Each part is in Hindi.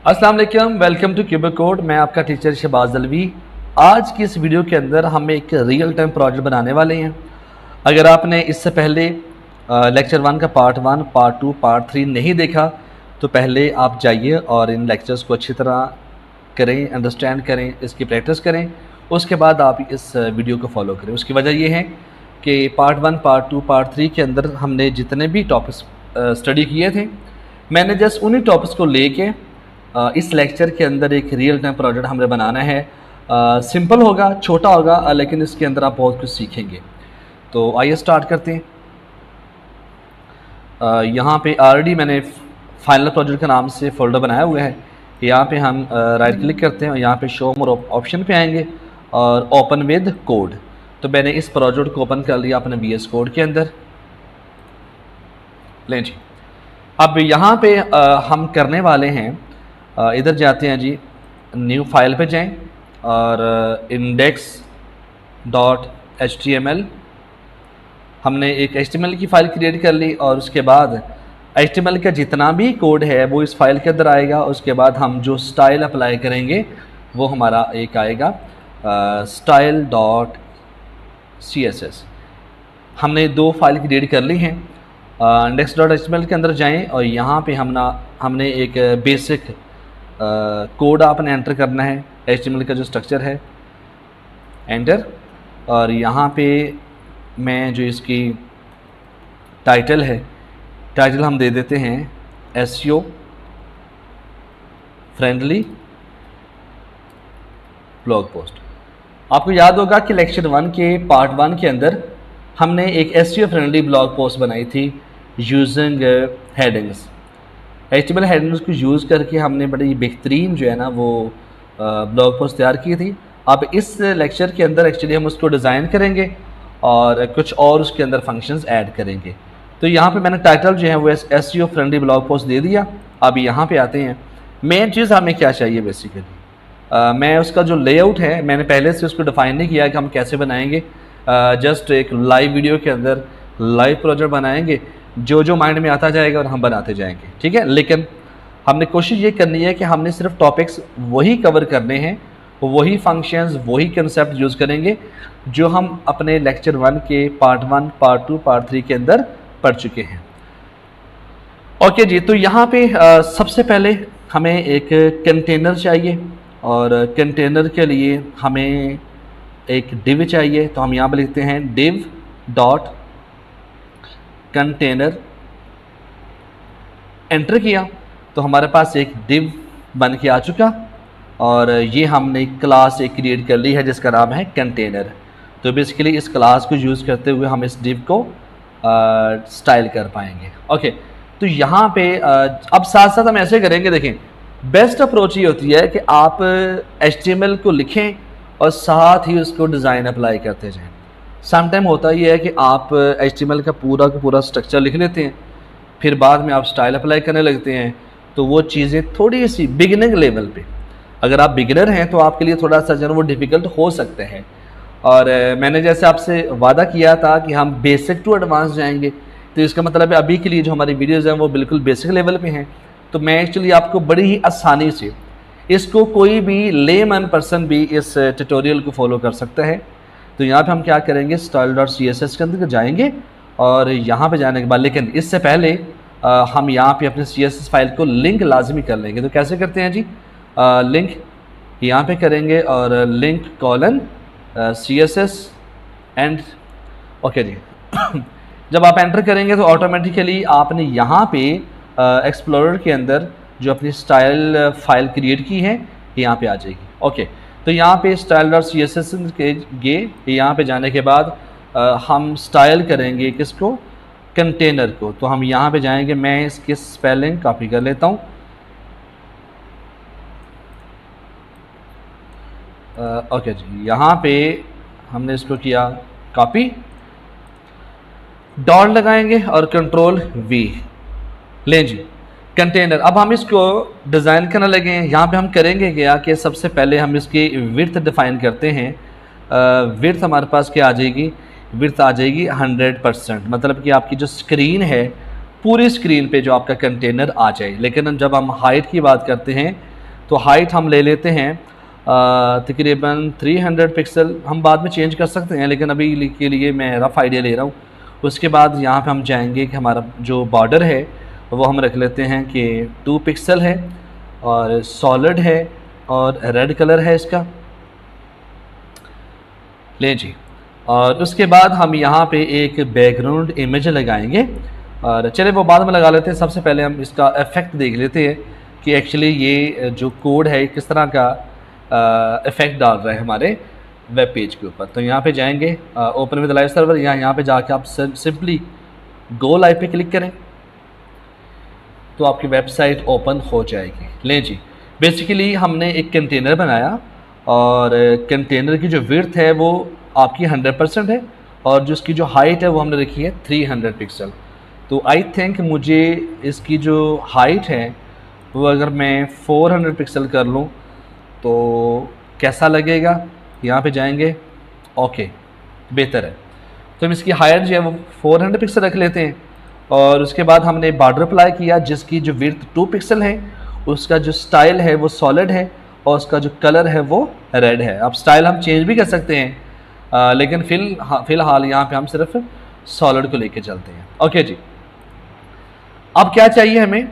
अस्सलाम वालेकुम, वेलकम टू क्यूबिक कोड। मैं आपका टीचर शहबाज अलवी। आज की इस वीडियो के अंदर हम एक रियल टाइम प्रोजेक्ट बनाने वाले हैं। अगर आपने इससे पहले लेक्चर 1 का पार्ट 1, पार्ट 2, पार्ट 3 नहीं देखा तो पहले आप जाइए और इन लेक्चर्स को अच्छी तरह करें, अंडरस्टैंड करें, इसकी प्रैक्टिस करें। उसके बाद आप इस वीडियो को फॉलो करें। उसकी वजह यह है कि पार्ट 1, पार्ट 2, पार्ट 3 के अंदर हमने जितने भी टॉपिक्स स्टडी किए थे, मैंने जस्ट उन्हीं टॉपिक्स को लेके इस लेक्चर के अंदर एक रियल टाइम प्रोजेक्ट हमने बनाना है। सिंपल होगा, छोटा होगा, लेकिन इसके अंदर आप बहुत कुछ सीखेंगे। तो आइए स्टार्ट करते हैं। यहाँ पे ऑलरेडी मैंने फाइनल प्रोजेक्ट के नाम से फोल्डर बनाया हुआ है। यहाँ पे हम राइट क्लिक करते हैं और यहाँ पे शो मोर ऑप्शन पे आएंगे और ओपन विद कोड। तो मैंने इस प्रोजेक्ट को ओपन कर लिया अपने VS कोड के अंदर। लें जी, अब यहाँ पे हम करने वाले हैं, इधर जाते हैं जी, न्यू फाइल पे जाएं और index.html हमने एक HTML की फ़ाइल क्रिएट कर ली और उसके बाद HTML का जितना भी कोड है वो इस फाइल के अंदर आएगा। उसके बाद हम जो स्टाइल अप्लाई करेंगे वो हमारा एक आएगा style.css। हमने दो फाइल क्रिएट कर ली हैं। index.html के अंदर जाएं और यहाँ पे हमने एक बेसिक कोड आपने एंटर करना है। HTML का जो स्ट्रक्चर है, एंटर। और यहाँ पे मैं जो इसकी टाइटल है, टाइटल हम दे देते हैं SEO फ्रेंडली ब्लॉग पोस्ट। आपको याद होगा कि लेक्चर 1 के पार्ट 1 के अंदर हमने एक SEO फ्रेंडली ब्लॉग पोस्ट बनाई थी यूजिंग हेडिंग्स। HTML हेडिंग्स को यूज़ करके हमने बड़ी बेहतरीन जो है ना वो ब्लॉग पोस्ट तैयार की थी। अब इस लेक्चर के अंदर एक्चुअली हम उसको डिज़ाइन करेंगे और कुछ और उसके अंदर फंक्शंस ऐड करेंगे। तो यहाँ पे मैंने टाइटल जो है वो SEO फ्रेंडली ब्लॉग पोस्ट दे दिया। अब यहाँ पे आते हैं, मेन चीज़ हमें क्या चाहिए बेसिकली। मैं उसका जो लेआउट है मैंने पहले से उसको डिफ़ाइन नहीं किया कि हम कैसे बनाएंगे। जस्ट एक लाइव वीडियो के अंदर लाइव प्रोजेक्ट बनाएंगे, जो माइंड में आता जाएगा और हम बनाते जाएंगे, ठीक है। लेकिन हमने कोशिश ये करनी है कि हमने सिर्फ टॉपिक्स वही कवर करने हैं, वही फंक्शंस, वही कंसेप्ट यूज़ करेंगे जो हम अपने लेक्चर 1 के पार्ट 1, पार्ट 2, पार्ट 3 के अंदर पढ़ चुके हैं। ओके जी, तो यहाँ पे सबसे पहले हमें एक कंटेनर चाहिए और कंटेनर के लिए हमें एक डिव चाहिए। तो हम यहाँ पे लिखते हैं div डॉट कंटेनर। एंटर किया तो हमारे पास एक डिव बन के आ चुका और ये हमने क्लास एक क्रिएट कर ली है जिसका नाम है कंटेनर। तो बेसिकली इस क्लास को यूज़ करते हुए हम इस डिव को स्टाइल कर पाएंगे। ओके, तो यहाँ पे अब साथ साथ हम ऐसे करेंगे। देखें, बेस्ट अप्रोच ये होती है कि आप HTML को लिखें और साथ ही उसको डिज़ाइन अप्लाई करते जाएं। सम टाइम होता ये है कि आप HTML का पूरा स्ट्रक्चर लिख लेते हैं, फिर बाद में आप स्टाइल अप्लाई करने लगते हैं, तो वो चीज़ें थोड़ी सी बिगिनिंग लेवल पे, अगर आप बिगिनर हैं तो आपके लिए थोड़ा सा जो वो डिफ़िकल्ट हो सकते हैं। और मैंने जैसे आपसे वादा किया था कि हम बेसिक टू एडवांस जाएंगे, तो इसका मतलब है अभी के लिए जो हमारी वीडियोज़ हैं वो बिल्कुल बेसिक लेवल पे हैं। तो मैं एक्चुअली आपको बड़ी ही आसानी से इसको कोई भी लेमैन पर्सन भी इस ट्यूटोरियल को फॉलो कर सकता है। तो यहाँ पे हम क्या करेंगे, style.css के अंदर जाएंगे और यहाँ पे जाने के बाद, लेकिन इससे पहले हम यहाँ पे अपने CSS फाइल को लिंक लाजमी कर लेंगे। तो कैसे करते हैं जी, लिंक यहाँ पे करेंगे और link colon CSS end. Okay जी, जब आप एंटर करेंगे तो ऑटोमेटिकली आपने यहाँ पे एक्सप्लोरर के अंदर जो अपनी स्टाइल फाइल क्रिएट की है यहाँ पे आ जाएगी। ओके, तो यहाँ पे style.css के गए, यहाँ पे जाने के बाद हम स्टाइल करेंगे किसको, कंटेनर को। तो हम यहाँ पे जाएंगे, मैं इसकी स्पेलिंग कॉपी कर लेता हूँ। ओके जी, यहाँ पे हमने इसको किया कॉपी, डॉट लगाएंगे और कंट्रोल-V। लें जी, कंटेनर। अब हम इसको डिज़ाइन करने लगे हैं। यहाँ पे हम करेंगे क्या कि सबसे पहले हम इसकी विड्थ डिफ़ाइन करते हैं। विड्थ हमारे पास क्या आ जाएगी, विड्थ आ जाएगी 100%, मतलब कि आपकी जो स्क्रीन है पूरी स्क्रीन पे जो आपका कंटेनर आ जाए। लेकिन जब हम हाइट की बात करते हैं तो हाइट हम ले लेते हैं तकरीबन 300 पिक्सल। हम बाद में चेंज कर सकते हैं, लेकिन अभी के लिए मैं रफ़ आइडिया ले रहा हूँ। उसके बाद यहाँ पे हम जाएंगे कि हमारा जो बॉर्डर है वो हम रख लेते हैं कि 2 पिक्सल है और सॉलिड है और रेड कलर है इसका, ले जी। और उसके बाद हम यहाँ पे एक बैकग्राउंड इमेज लगाएंगे, और चले वो बाद में लगा लेते हैं। सबसे पहले हम इसका इफ़ेक्ट देख लेते हैं कि एक्चुअली ये जो कोड है किस तरह का इफ़ेक्ट डाल रहा है हमारे वेब पेज के ऊपर। तो यहाँ पे जाएंगे ओपन विद लाइव सर्वर, यहाँ पे जाके आप सिंपली गो लाइव पे क्लिक करें तो आपकी वेबसाइट ओपन हो जाएगी। लें जी, बेसिकली हमने एक कंटेनर बनाया और कंटेनर की जो विड्थ है वो आपकी 100% है और जो उसकी जो हाइट है वो हमने रखी है 300 पिक्सल। तो आई थिंक मुझे इसकी जो हाइट है वो अगर मैं 400 पिक्सल कर लूँ तो कैसा लगेगा। यहाँ पे जाएंगे, ओके बेहतर है। तो हम इसकी हाइट जो है वो 400 पिक्सल रख लेते हैं और उसके बाद हमने बॉर्डर अप्लाई किया जिसकी जो विड्थ 2 पिक्सल है, उसका जो स्टाइल है वो सॉलिड है और उसका जो कलर है वो रेड है। अब स्टाइल हम चेंज भी कर सकते हैं, लेकिन फ़िलहाल यहाँ पे हम सिर्फ सॉलिड को लेके चलते हैं। ओके जी, अब क्या चाहिए हमें,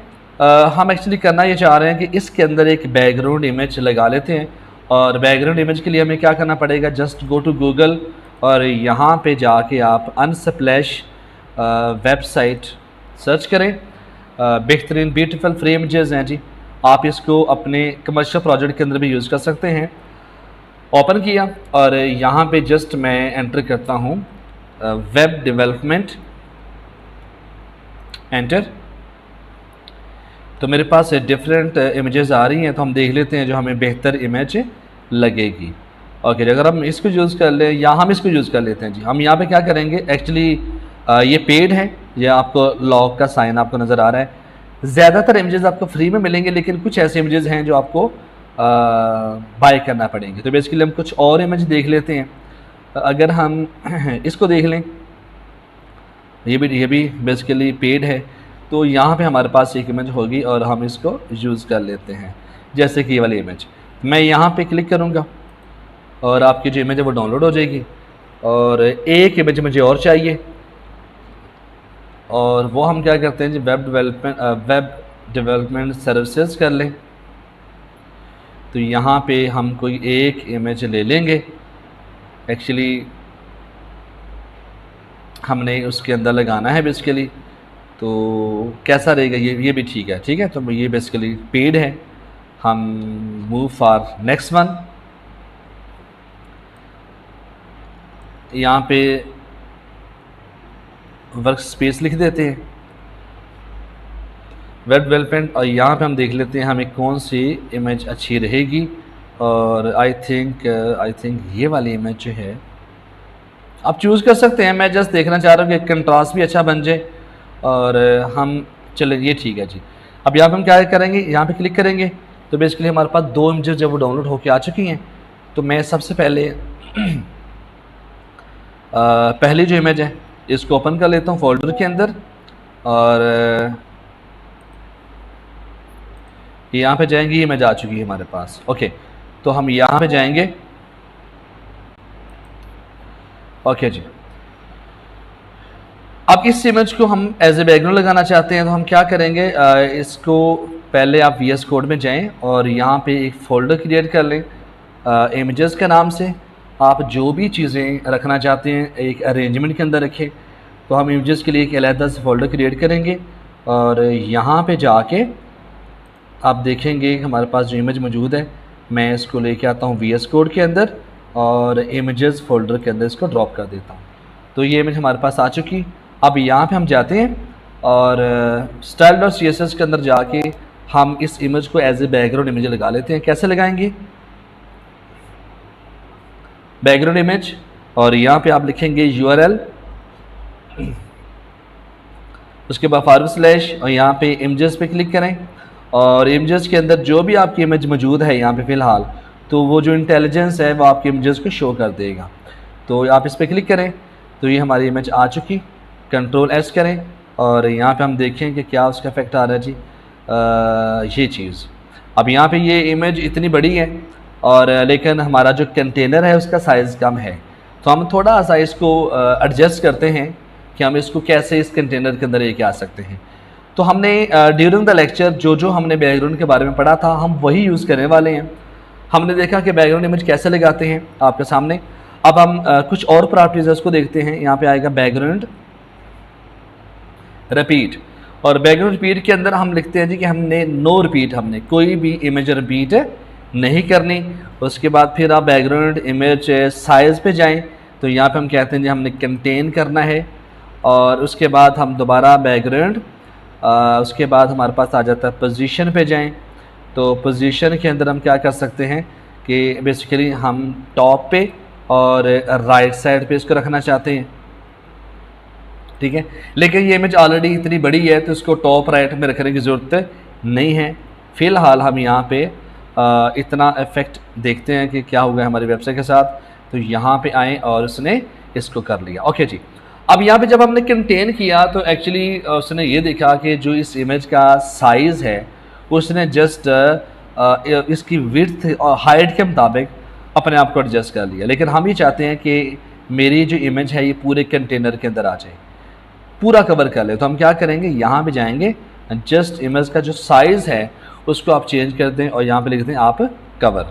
हम एक्चुअली करना ये चाह रहे हैं कि इसके अंदर एक बैकग्राउंड इमेज लगा लेते हैं। और बैकग्राउंड इमेज के लिए हमें क्या करना पड़ेगा, जस्ट गो टू गूगल और यहाँ पे जाके आप अनस्प्लैश वेबसाइट सर्च करें। बेहतरीन ब्यूटीफुल फ्री इमेजेस हैं जी, आप इसको अपने कमर्शियल प्रोजेक्ट के अंदर भी यूज़ कर सकते हैं। ओपन किया और यहाँ पे जस्ट मैं एंटर करता हूँ वेब डेवलपमेंट, एंटर। तो मेरे पास डिफरेंट इमेजेस आ रही हैं, तो हम देख लेते हैं जो हमें बेहतर इमेज लगेगी। ओके, अगर हम इसको यूज़ कर लें या हम इसको यूज़ कर लेते हैं जी। हम यहाँ पे क्या करेंगे, एक्चुअली ये पेड है, ये आपको लॉग का साइन आपको नज़र आ रहा है। ज़्यादातर इमेजेस आपको फ्री में मिलेंगे, लेकिन कुछ ऐसे इमेजेस हैं जो आपको बाय करना पड़ेंगे। तो बेसिकली हम कुछ और इमेज देख लेते हैं। अगर हम इसको देख लें, ये भी बेसिकली पेड है। तो यहाँ पे हमारे पास एक इमेज होगी और हम इसको यूज़ कर लेते हैं, जैसे कि ये वाली इमेज। मैं यहाँ पे क्लिक करूँगा और आपकी जो इमेज है वो डाउनलोड हो जाएगी। और एक इमेज मुझे और चाहिए, और वो हम क्या करते हैं जी, वेब डेवलपमेंट सर्विसेज कर लें। तो यहाँ पे हम कोई एक इमेज ले लेंगे। एक्चुअली हमने उसके अंदर लगाना है बेसिकली, तो कैसा रहेगा ये भी ठीक है। तो ये बेसिकली पेड है। हम मूव फॉर नेक्स्ट वन, यहाँ पे वर्क स्पेस लिख देते हैं वेब डेवलपमेंट, और यहाँ पे हम देख लेते हैं हमें कौन सी इमेज अच्छी रहेगी। और आई थिंक ये वाली इमेज जो है आप चूज़ कर सकते हैं। मैं जस्ट देखना चाह रहा हूँ कि कंट्रास्ट भी अच्छा बन जाए। और हम चले, ये ठीक है जी। अब यहाँ पे हम क्या करेंगे, यहाँ पे क्लिक करेंगे तो बेसिकली हमारे पास 2 इमेजेस जब वो डाउनलोड होके आ चुकी हैं। तो मैं सबसे पहले पहली जो इमेज है इसको ओपन कर लेता हूँ फोल्डर के अंदर, और यहाँ पे जाएंगे, ये इमेज आ चुकी है हमारे पास। ओके, तो हम यहाँ पे जाएंगे। ओके जी, अब इस इमेज को हम एज ए बैकग्राउंड लगाना चाहते हैं। तो हम क्या करेंगे, इसको पहले आप VS कोड में जाएं और यहाँ पे एक फ़ोल्डर क्रिएट कर लें इमेजेस के नाम से। आप जो भी चीज़ें रखना चाहते हैं एक अरेंजमेंट के अंदर रखें। तो हम इमेजेस के लिए एक अलग से फ़ोल्डर क्रिएट करेंगे और यहाँ पे जाके आप देखेंगे हमारे पास जो इमेज मौजूद है, मैं इसको लेके आता हूँ VS कोड के अंदर और इमेजेस फ़ोल्डर के अंदर इसको ड्रॉप कर देता हूँ। तो ये इमेज हमारे पास आ चुकी। अब यहाँ पे हम जाते हैं और style.css के अंदर जाके हम इस इमेज को एज ए बैकग्राउंड इमेज लगा लेते हैं। कैसे लगाएंगे, बैकग्राउंड इमेज, और यहाँ पे आप लिखेंगे URL, उसके बाद / और यहाँ पे इमेजेस पे क्लिक करें और इमेजेस के अंदर जो भी आपकी इमेज मौजूद है यहाँ पे फ़िलहाल, तो वो जो इंटेलिजेंस है वो आपकी इमेजेस को शो कर देगा। तो आप इस पर क्लिक करें तो ये हमारी इमेज आ चुकी। Ctrl+S करें और यहाँ पे हम देखें कि क्या उसका इफेक्ट आ रहा है जी, ये चीज़। अब यहाँ पे ये इमेज इतनी बड़ी है और लेकिन हमारा जो कंटेनर है उसका साइज़ कम है, तो हम थोड़ा सा इसको एडजस्ट करते हैं कि हम इसको कैसे इस कंटेनर के अंदर लेके आ सकते हैं। तो हमने ड्यूरिंग द लेक्चर जो हमने बैकग्राउंड के बारे में पढ़ा था हम वही यूज़ करने वाले हैं। हमने देखा कि बैकग्राउंड इमेज कैसे लगाते हैं आपके सामने। अब हम कुछ और प्रॉपर्टीज उसको देखते हैं। यहाँ पे आएगा बैकग्राउंड रिपीट, और बैकग्राउंड रिपीट के अंदर हम लिखते हैं जी कि हमने नो रिपीट, हमने कोई भी इमेज रिपीट नहीं करनी। उसके बाद फिर आप बैकग्राउंड इमेज साइज़ पे जाएं तो यहाँ पे हम कहते हैं जी हमने कंटेन करना है, और उसके बाद हम दोबारा बैकग्राउंड उसके बाद हमारे पास आ जाता है पोजीशन पे जाएं। तो पोजीशन के अंदर हम क्या कर सकते हैं कि बेसिकली हम टॉप पे और राइट साइड पे इसको रखना चाहते हैं, ठीक है। लेकिन ये इमेज ऑलरेडी इतनी बड़ी है तो इसको टॉप राइट में रखने की ज़रूरत नहीं है। फ़िलहाल हम यहाँ पे इतना इफेक्ट देखते हैं कि क्या होगा हमारी वेबसाइट के साथ। तो यहाँ पे आएँ और उसने इसको कर लिया, ओके जी। अब यहाँ पे जब हमने कंटेन किया तो एक्चुअली उसने ये देखा कि जो इस इमेज का साइज़ है उसने जस्ट इसकी विड्थ और हाइट के मुताबिक अपने आप को एडजस्ट कर लिया। लेकिन हम ये चाहते हैं कि मेरी जो इमेज है ये पूरे कंटेनर के अंदर आ जाए, पूरा कवर कर ले। तो हम क्या करेंगे, यहाँ पे जाएंगे, जस्ट इमेज का जो साइज़ है उसको आप चेंज कर दें और यहाँ पे लिख दें आप कवर।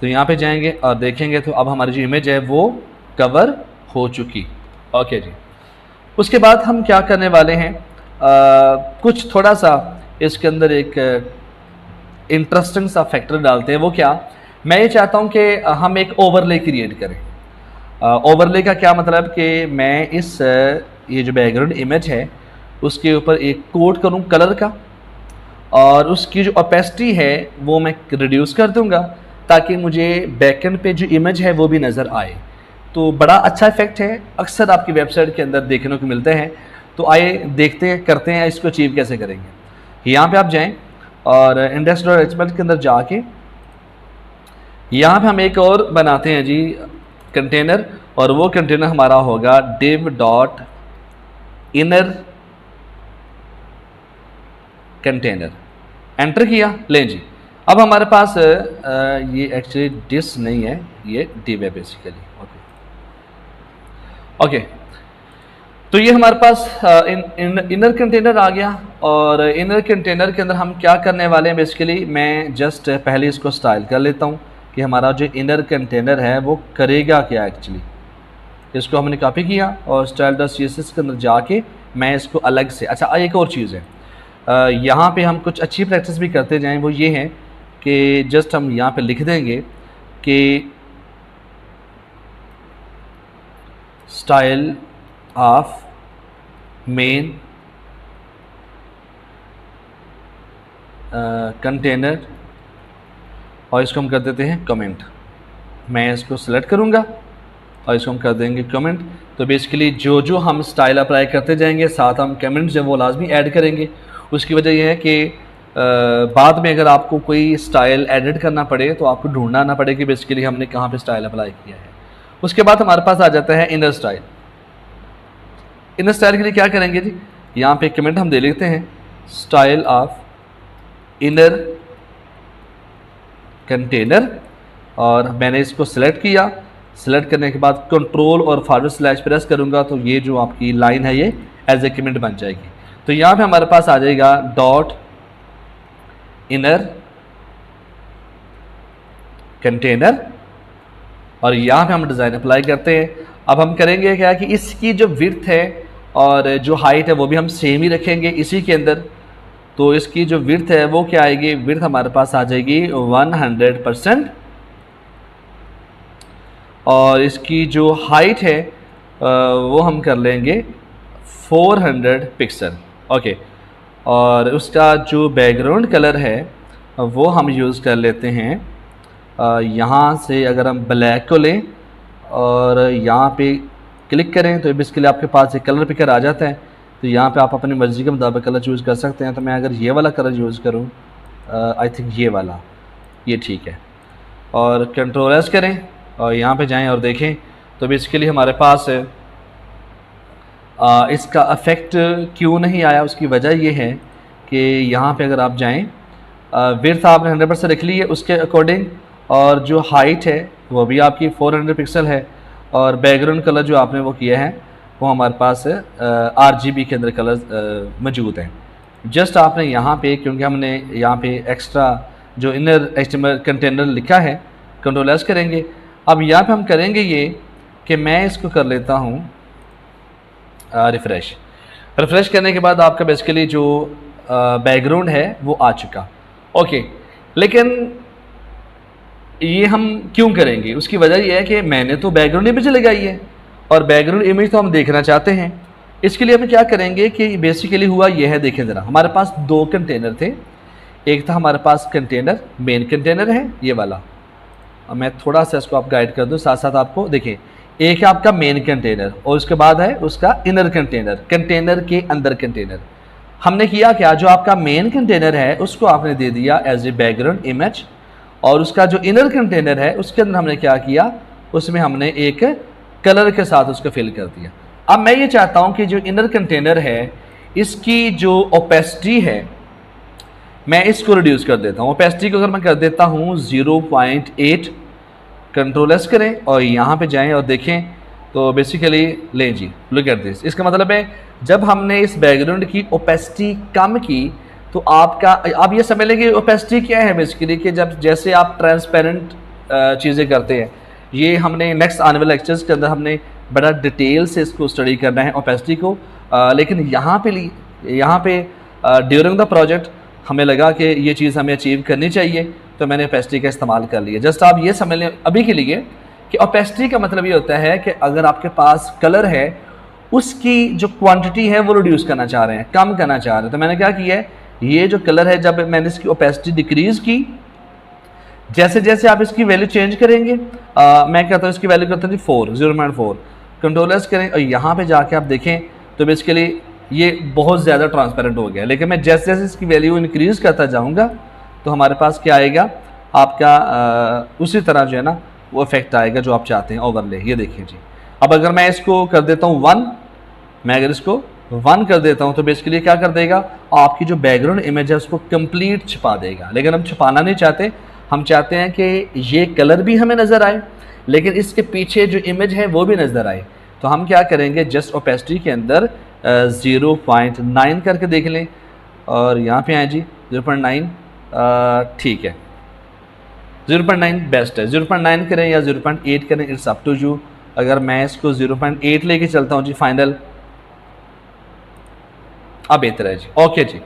तो यहाँ पे जाएंगे और देखेंगे तो अब हमारी जो इमेज है वो कवर हो चुकी, ओके जी। उसके बाद हम क्या करने वाले हैं, कुछ थोड़ा सा इसके अंदर एक इंटरेस्टिंग सा फैक्टर डालते हैं। वो क्या, मैं ये चाहता हूँ कि हम एक ओवरले क्रिएट करें। ओवरले का क्या मतलब कि मैं इस ये जो बैकग्राउंड इमेज है उसके ऊपर एक कोट करूँ कलर का, और उसकी जो ओपेसिटी है वो मैं रिड्यूस कर दूँगा ताकि मुझे बैकएंड पे जो इमेज है वो भी नज़र आए। तो बड़ा अच्छा इफेक्ट है, अक्सर आपकी वेबसाइट के अंदर देखने को मिलते हैं। तो आइए देखते हैं, करते हैं इसको अचीव कैसे करेंगे। यहाँ पे आप जाएं और index.html के अंदर जाके यहाँ पे हम एक और बनाते हैं जी कंटेनर, और वो कंटेनर हमारा होगा div.inner कंटेनर। एंटर किया, लें जी। अब हमारे पास ये एक्चुअली डिस नहीं है, ये div है बेसिकली, ओके। तो ये हमारे पास इनर कंटेनर आ गया, और इनर कंटेनर के अंदर हम क्या करने वाले हैं, बेसिकली मैं जस्ट पहले इसको स्टाइल कर लेता हूँ कि हमारा जो इनर कंटेनर है वो करेगा क्या। एक्चुअली इसको हमने कॉपी किया और style.css के अंदर जाके मैं इसको अलग से, अच्छा एक और चीज़ है, यहाँ पे हम कुछ अच्छी प्रैक्टिस भी करते जाएँ। वो ये है कि जस्ट हम यहाँ पे लिख देंगे कि स्टाइल ऑफ मेन कंटेनर, और इसको हम कर देते हैं कमेंट। मैं इसको सिलेक्ट करूँगा और इसको हम कर देंगे कमेंट। तो बेसिकली जो हम स्टाइल अप्लाई करते जाएंगे साथ हम कमेंट जो वो लाजमी ऐड करेंगे। उसकी वजह यह है कि बाद में अगर आपको कोई स्टाइल एडिट करना पड़े तो आपको ढूंढना ना पड़े कि बेसिकली हमने कहाँ पे स्टाइल अप्लाई किया है। उसके बाद हमारे पास आ जाता है इनर स्टाइल। इनर स्टाइल के लिए क्या करेंगे जी, यहाँ पे कमेंट हम दे लेते हैं स्टाइल ऑफ इनर कंटेनर, और मैंने इसको सिलेक्ट किया। सिलेक्ट करने के बाद कंट्रोल और फॉरवर्ड स्लैश प्रेस करूँगा तो ये जो आपकी लाइन है ये एज ए कमेंट बन जाएगी। तो यहाँ पे हमारे पास आ जाएगा डॉट इनर कंटेनर, और यहाँ पे हम डिज़ाइन अप्लाई करते हैं। अब हम करेंगे क्या कि इसकी जो विड्थ है और जो हाइट है वो भी हम सेम ही रखेंगे इसी के अंदर। तो इसकी जो विड्थ है वो क्या आएगी, विड्थ हमारे पास आ जाएगी 100%, और इसकी जो हाइट है वो हम कर लेंगे 400 पिक्सल, ओके। और उसका जो बैकग्राउंड कलर है वो हम यूज़ कर लेते हैं, यहाँ से अगर हम ब्लैक को लें और यहाँ पे क्लिक करें तो बेसिकली आपके पास एक कलर पिकर आ जाता है। तो यहाँ पे आप अपनी मर्ज़ी के मुताबिक कलर चूज़ कर सकते हैं। तो मैं अगर ये वाला कलर यूज़ करूँ, आई थिंक ये वाला, ये ठीक है, और कंट्रोल एस करें और यहाँ पे जाएं और देखें तो बेसिकली हमारे पास इसका इफ़ेक्ट क्यों नहीं आया। उसकी वजह ये है कि यहाँ पे अगर आप जाएं विड्थ आपने 100% रख ली है उसके अकॉर्डिंग, और जो हाइट है वो भी आपकी 400 पिक्सल है, और बैकग्राउंड कलर जो आपने वो किया है वो हमारे पास RGB के अंदर कलर मौजूद हैं। जस्ट आपने यहाँ पे, क्योंकि हमने यहाँ पे एक्स्ट्रा जो इनर HTML कंटेनर लिखा है, कंट्रोल एस करेंगे। अब यहाँ पे हम करेंगे ये कि मैं इसको कर लेता हूँ रिफ़्रेश करने के बाद आपका बेसिकली जो बैकग्राउंड है वो आ चुका। ओके, लेकिन ये हम क्यों करेंगे, उसकी वजह यह है कि मैंने तो बैकग्राउंड इमेज लगाई है और बैकग्राउंड इमेज तो हम देखना चाहते हैं। इसके लिए हम क्या करेंगे कि बेसिकली हुआ यह है, देखें ज़रा, हमारे पास दो कंटेनर थे। एक था हमारे पास कंटेनर, मेन कंटेनर है ये वाला, और मैं थोड़ा सा इसको आप गाइड कर दूँ साथ साथ आपको। देखें, एक है आपका मेन कंटेनर और उसके बाद है उसका इनर कंटेनर, कंटेनर के अंदर कंटेनर। हमने किया क्या, जो आपका मेन कंटेनर है उसको आपने दे दिया एज ए बैकग्राउंड इमेज, और उसका जो इनर कंटेनर है उसके अंदर हमने क्या किया, उसमें हमने एक कलर के साथ उसको फिल कर दिया। अब मैं ये चाहता हूं कि जो इनर कंटेनर है इसकी जो ओपेसिटी है मैं इसको रिड्यूस कर देता हूं। ओपेसिटी को अगर मैं कर देता हूं 0.8, कंट्रोल एस करें और यहाँ पे जाएं और देखें तो बेसिकली लें जी, लुक एट दिस। इसका मतलब है जब हमने इस बैकग्राउंड की ओपेसिटी कम की तो आपका, आप ये समझ लें कि ओपेसिटी क्या है बेसिकली, कि जब जैसे आप ट्रांसपेरेंट चीज़ें करते हैं, ये हमने नेक्स्ट आने वाले लेक्चर्स के अंदर हमने बड़ा डिटेल से इसको स्टडी करना है ओपेसिटी को। लेकिन यहाँ पे ड्यूरिंग द प्रोजेक्ट हमें लगा कि ये चीज़ हमें अचीव करनी चाहिए, तो मैंने ओपेसिटी का इस्तेमाल कर लिया। जस्ट आप ये समझ लें अभी के लिए कि ओपेसिटी का मतलब ये होता है कि अगर आपके पास कलर है उसकी जो क्वांटिटी है वो रिड्यूस करना चाह रहे हैं, कम करना चाह रहे हैं, तो मैंने क्या किया है, ये जो कलर है जब मैंने इसकी ओपेसिटी डिक्रीज की, जैसे जैसे आप इसकी वैल्यू चेंज करेंगे, मैं कहता हूँ इसकी वैल्यू करता हूँ 0.4, कंट्रोल एस करें और यहाँ पे जाके आप देखें तो बेसिकली ये बहुत ज़्यादा ट्रांसपेरेंट हो गया। लेकिन मैं जैसे जैसे इसकी वैल्यू इंक्रीज़ करता जाऊँगा तो हमारे पास क्या आएगा, आपका उसी तरह जो है ना वो इफेक्ट आएगा जो आप चाहते हैं, ओवरले। ये देखिए जी, अब अगर मैं इसको कर देता हूँ 1, मैं अगर इसको 1 कर देता हूँ तो बेसिकली क्या कर देगा, आपकी जो बैकग्राउंड इमेज है उसको कंप्लीट छिपा देगा। लेकिन हम छिपाना नहीं चाहते, हम चाहते हैं कि ये कलर भी हमें नज़र आए लेकिन इसके पीछे जो इमेज है वो भी नज़र आए। तो हम क्या करेंगे, जस्ट ओपेसिटी के अंदर 0.9 करके देख लें और यहाँ पे आए जी 0.9, ठीक है 0.9 बेस्ट है। 0.9 करें या 0.8 करें, इट्स अप टू यू। अगर मैं इसको 0.8 लेके चलता हूँ जी फाइनल, अब बेहतर है जी। ओके जी,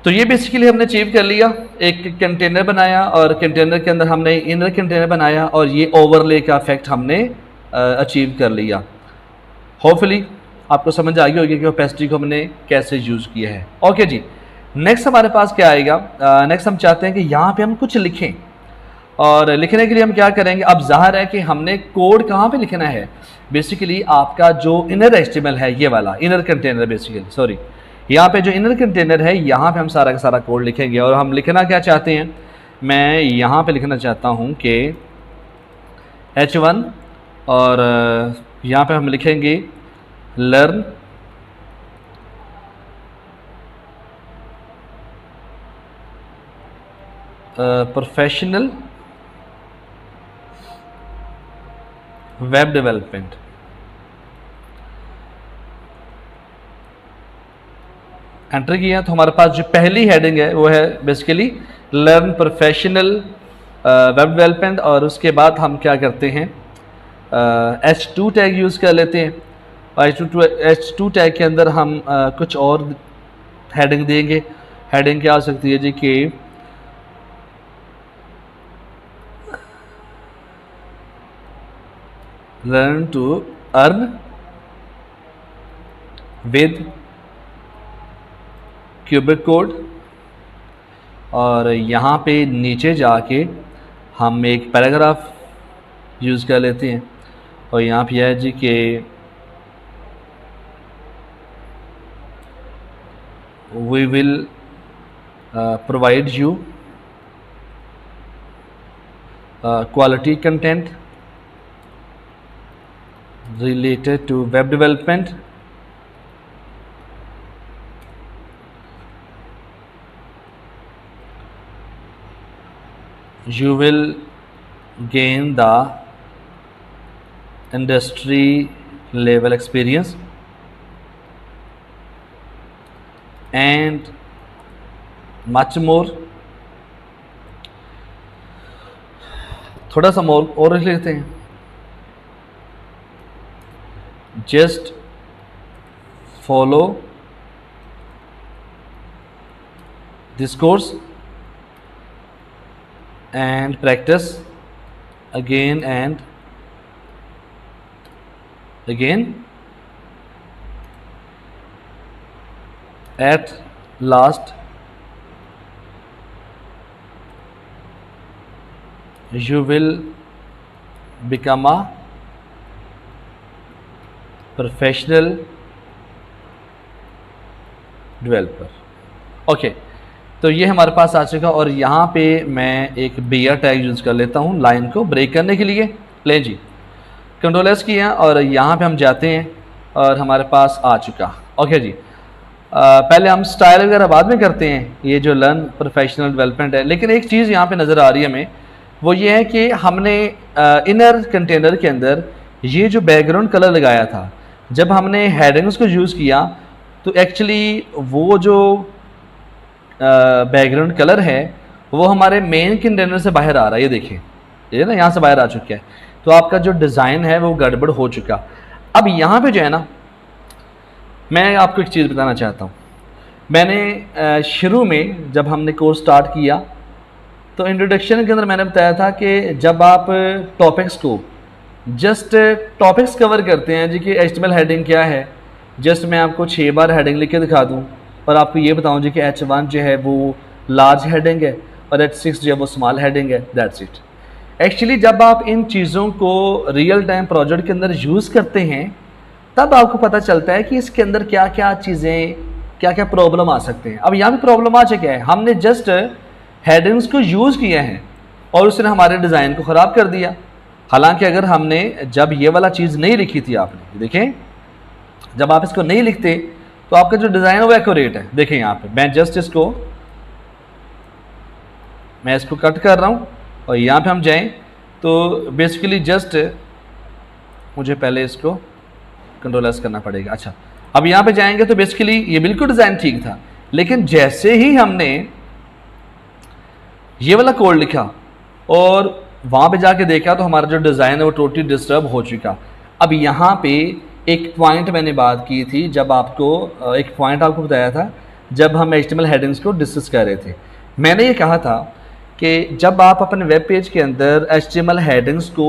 तो ये बेसिकली हमने अचीव कर लिया, एक कंटेनर बनाया और कंटेनर के अंदर हमने इनर कंटेनर बनाया और ये ओवरले का इफेक्ट हमने अचीव कर लिया। होपफुली आपको समझ आ गई होगी कि ओपेसिटी को हमने कैसे यूज़ किया है। ओके जी, नेक्स्ट हमारे पास क्या आएगा, नेक्स्ट हम चाहते हैं कि यहाँ पे हम कुछ लिखें, और लिखने के लिए हम क्या करेंगे, अब जाहिर है कि हमने कोड कहाँ पे लिखना है, बेसिकली आपका जो इनर HTML है ये वाला इनर कंटेनर, बेसिकली सॉरी यहाँ पे जो इनर कंटेनर है यहाँ पे हम सारा का सारा कोड लिखेंगे। और हम लिखना क्या चाहते हैं, मैं यहाँ पे लिखना चाहता हूँ कि H1 और यहाँ पे हम लिखेंगे learn professional web development. Enter किया तो हमारे पास जो पहली हेडिंग है वो है basically learn professional web development, और उसके बाद हम क्या करते हैं H2 टैग यूज़ कर लेते हैं। H2 टैग के अंदर हम कुछ और हेडिंग देंगे। हेडिंग क्या हो सकती है जी कि learn to earn with cubic code, और यहाँ पे नीचे जाके हम एक पैराग्राफ यूज़ कर लेते हैं और यहाँ पे है जी कि we will provide you quality content related to web development you will gain the industry level experience and much more। थोड़ा सा मोर और लिख लेते हैं, just follow this course and practice again and again, at last you will become a professional developer. Okay, तो ये हमारे पास आ चुका और यहाँ पे मैं एक बियर टैग यूज़ कर लेता हूँ लाइन को ब्रेक करने के लिए। ले जी, कंट्रोल एस किया और यहाँ पे हम जाते हैं और हमारे पास आ चुका। ओके जी, पहले हम स्टाइल वगैरह बाद में करते हैं, ये जो लर्न प्रोफेशनल डेवलपमेंट है। लेकिन एक चीज़ यहाँ पे नज़र आ रही है हमें, वो ये है कि हमने इनर कंटेनर के अंदर ये जो बैकग्राउंड कलर लगाया था, जब हमने हेडिंग्स को यूज़ किया तो एक्चुअली वो जो बैकग्राउंड कलर है वो हमारे मेन कंटेनर से बाहर आ रहा है। ये देखिए, ये ना यहाँ से बाहर आ चुका है, तो आपका जो डिज़ाइन है वो गड़बड़ हो चुका। अब यहाँ पे जो है ना, मैं आपको एक चीज़ बताना चाहता हूँ। मैंने शुरू में जब हमने कोर्स स्टार्ट किया तो इंट्रोडक्शन के अंदर मैंने बताया था कि जब आप टॉपिक्स को जस्ट टॉपिक्स कवर करते हैं जी कि HTML हेडिंग क्या है, जस्ट मैं आपको 6 बार हेडिंग लिख के दिखा दूं और आपको ये बताऊं जी कि H1 जो है वो लार्ज हेडिंग है और H6 जो है वो स्मॉल हेडिंग है, दैट्स इट। एक्चुअली जब आप इन चीज़ों को रियल टाइम प्रोजेक्ट के अंदर यूज़ करते हैं तब आपको पता चलता है कि इसके अंदर क्या क्या चीज़ें, क्या क्या प्रॉब्लम आ सकते हैं। अब यहाँ पर प्रॉब्लम आ चुका है, हमने जस्ट हेडिंग्स को यूज़ किया है और उसने हमारे डिज़ाइन को ख़राब कर दिया। हालांकि अगर हमने जब ये वाला चीज़ नहीं लिखी थी, आपने देखें जब आप इसको नहीं लिखते तो आपका जो डिज़ाइन है वो एक्यूरेट है। देखें यहाँ पे मैं जस्ट मैं इसको कट कर रहा हूँ और यहाँ पे हम जाएं तो बेसिकली जस्ट मुझे पहले इसको कंट्रोल एस करना पड़ेगा। अच्छा, अब यहाँ पे जाएंगे तो बेसिकली ये बिल्कुल डिज़ाइन ठीक था, लेकिन जैसे ही हमने ये वाला कोड लिखा और वहाँ पे जाके देखा तो हमारा जो डिज़ाइन है वो टोटली डिस्टर्ब हो चुका। अब यहाँ पे एक पॉइंट मैंने बात की थी, जब आपको एक पॉइंट आपको बताया था जब हम HTML हेडिंग्स को डिस्कस कर रहे थे। मैंने ये कहा था कि जब आप अपने वेब पेज के अंदर HTML हेडिंग्स को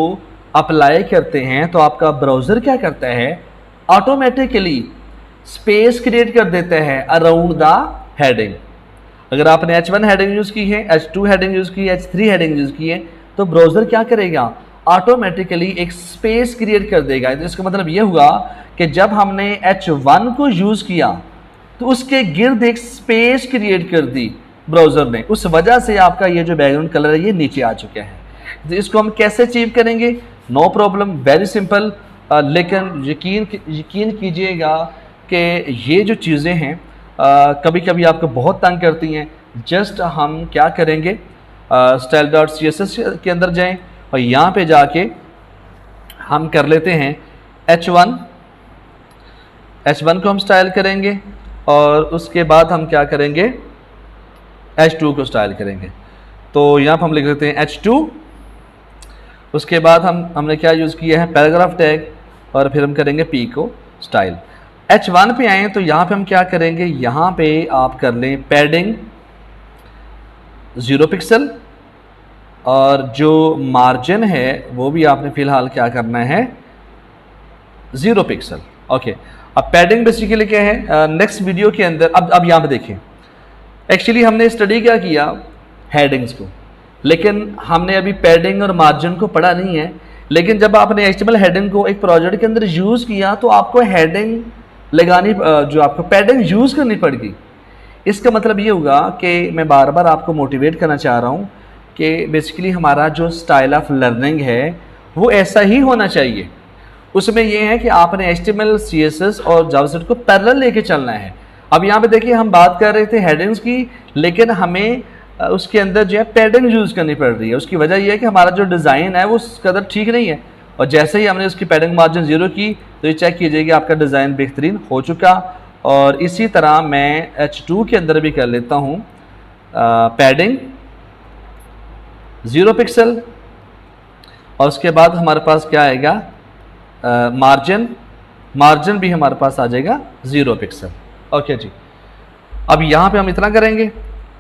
अप्लाई करते हैं तो आपका ब्राउज़र क्या करता है, ऑटोमेटिकली स्पेस क्रिएट कर देता है अराउंड द हेडिंग। अगर आपने H1 हेडिंग यूज़ की है, H2 हेडिंग यूज़ की है, H3 हेडिंग यूज़ की है, तो ब्राउज़र क्या करेगा, ऑटोमेटिकली एक स्पेस क्रिएट कर देगा। तो इसका मतलब ये हुआ कि जब हमने H1 को यूज़ किया तो उसके गिर्द एक स्पेस क्रिएट कर दी ब्राउज़र ने, उस वजह से आपका ये जो बैकग्राउंड कलर है ये नीचे आ चुका है। तो इसको हम कैसे अचीव करेंगे, नो प्रॉब्लम, वेरी सिंपल। लेकिन यकीन कीजिएगा कि ये जो चीज़ें हैं कभी कभी आपको बहुत तंग करती हैं। जस्ट हम क्या करेंगे, style.css के अंदर जाएं और यहाँ पे जाके हम कर लेते हैं H1 को हम स्टाइल करेंगे और उसके बाद हम क्या करेंगे, H2 को स्टाइल करेंगे। तो यहाँ पर हम लिख लेते हैं H2, उसके बाद हमने क्या यूज़ किया है, पैराग्राफ टैग, और फिर हम करेंगे P को स्टाइल। H1 पे आएँ तो यहाँ पे हम क्या करेंगे, यहाँ पे आप कर लें पैडिंग 0 पिक्सल और जो मार्जिन है वो भी आपने फ़िलहाल क्या करना है, 0 पिक्सल। ओके, अब पैडिंग बेसिकली क्या है, नेक्स्ट वीडियो के अंदर अब यहाँ पे देखें, एक्चुअली हमने स्टडी क्या किया हेडिंग्स को, लेकिन हमने अभी पैडिंग और मार्जिन को पढ़ा नहीं है। लेकिन जब आपने HTML हेडिंग को एक प्रोजेक्ट के अंदर यूज़ किया तो आपको हेडिंग लगानी, जो आपको पैडिंग यूज़ करनी पड़ेगी। इसका मतलब ये होगा कि मैं बार बार आपको मोटिवेट करना चाह रहा हूँ कि बेसिकली हमारा जो स्टाइल ऑफ लर्निंग है वो ऐसा ही होना चाहिए। उसमें ये है कि आपने HTML, CSS और जावास्क्रिप्ट को पैरेलल लेके चलना है। अब यहाँ पे देखिए हम बात कर रहे थे हेडिंग्स की, लेकिन हमें उसके अंदर जो है पैडिंग यूज़ करनी पड़ रही है। उसकी वजह यह है कि हमारा जो डिज़ाइन है वो उस कदर ठीक नहीं है, और जैसे ही हमने उसकी पैडिंग मार्जिन 0 की तो ये चेक कीजिए कि आपका डिज़ाइन बेहतरीन हो चुका। और इसी तरह मैं H2 के अंदर भी कर लेता हूँ पैडिंग 0 पिक्सल, और उसके बाद हमारे पास क्या आएगा, मार्जिन भी हमारे पास आ जाएगा 0 पिक्सल। ओके जी, अब यहाँ पे हम इतना करेंगे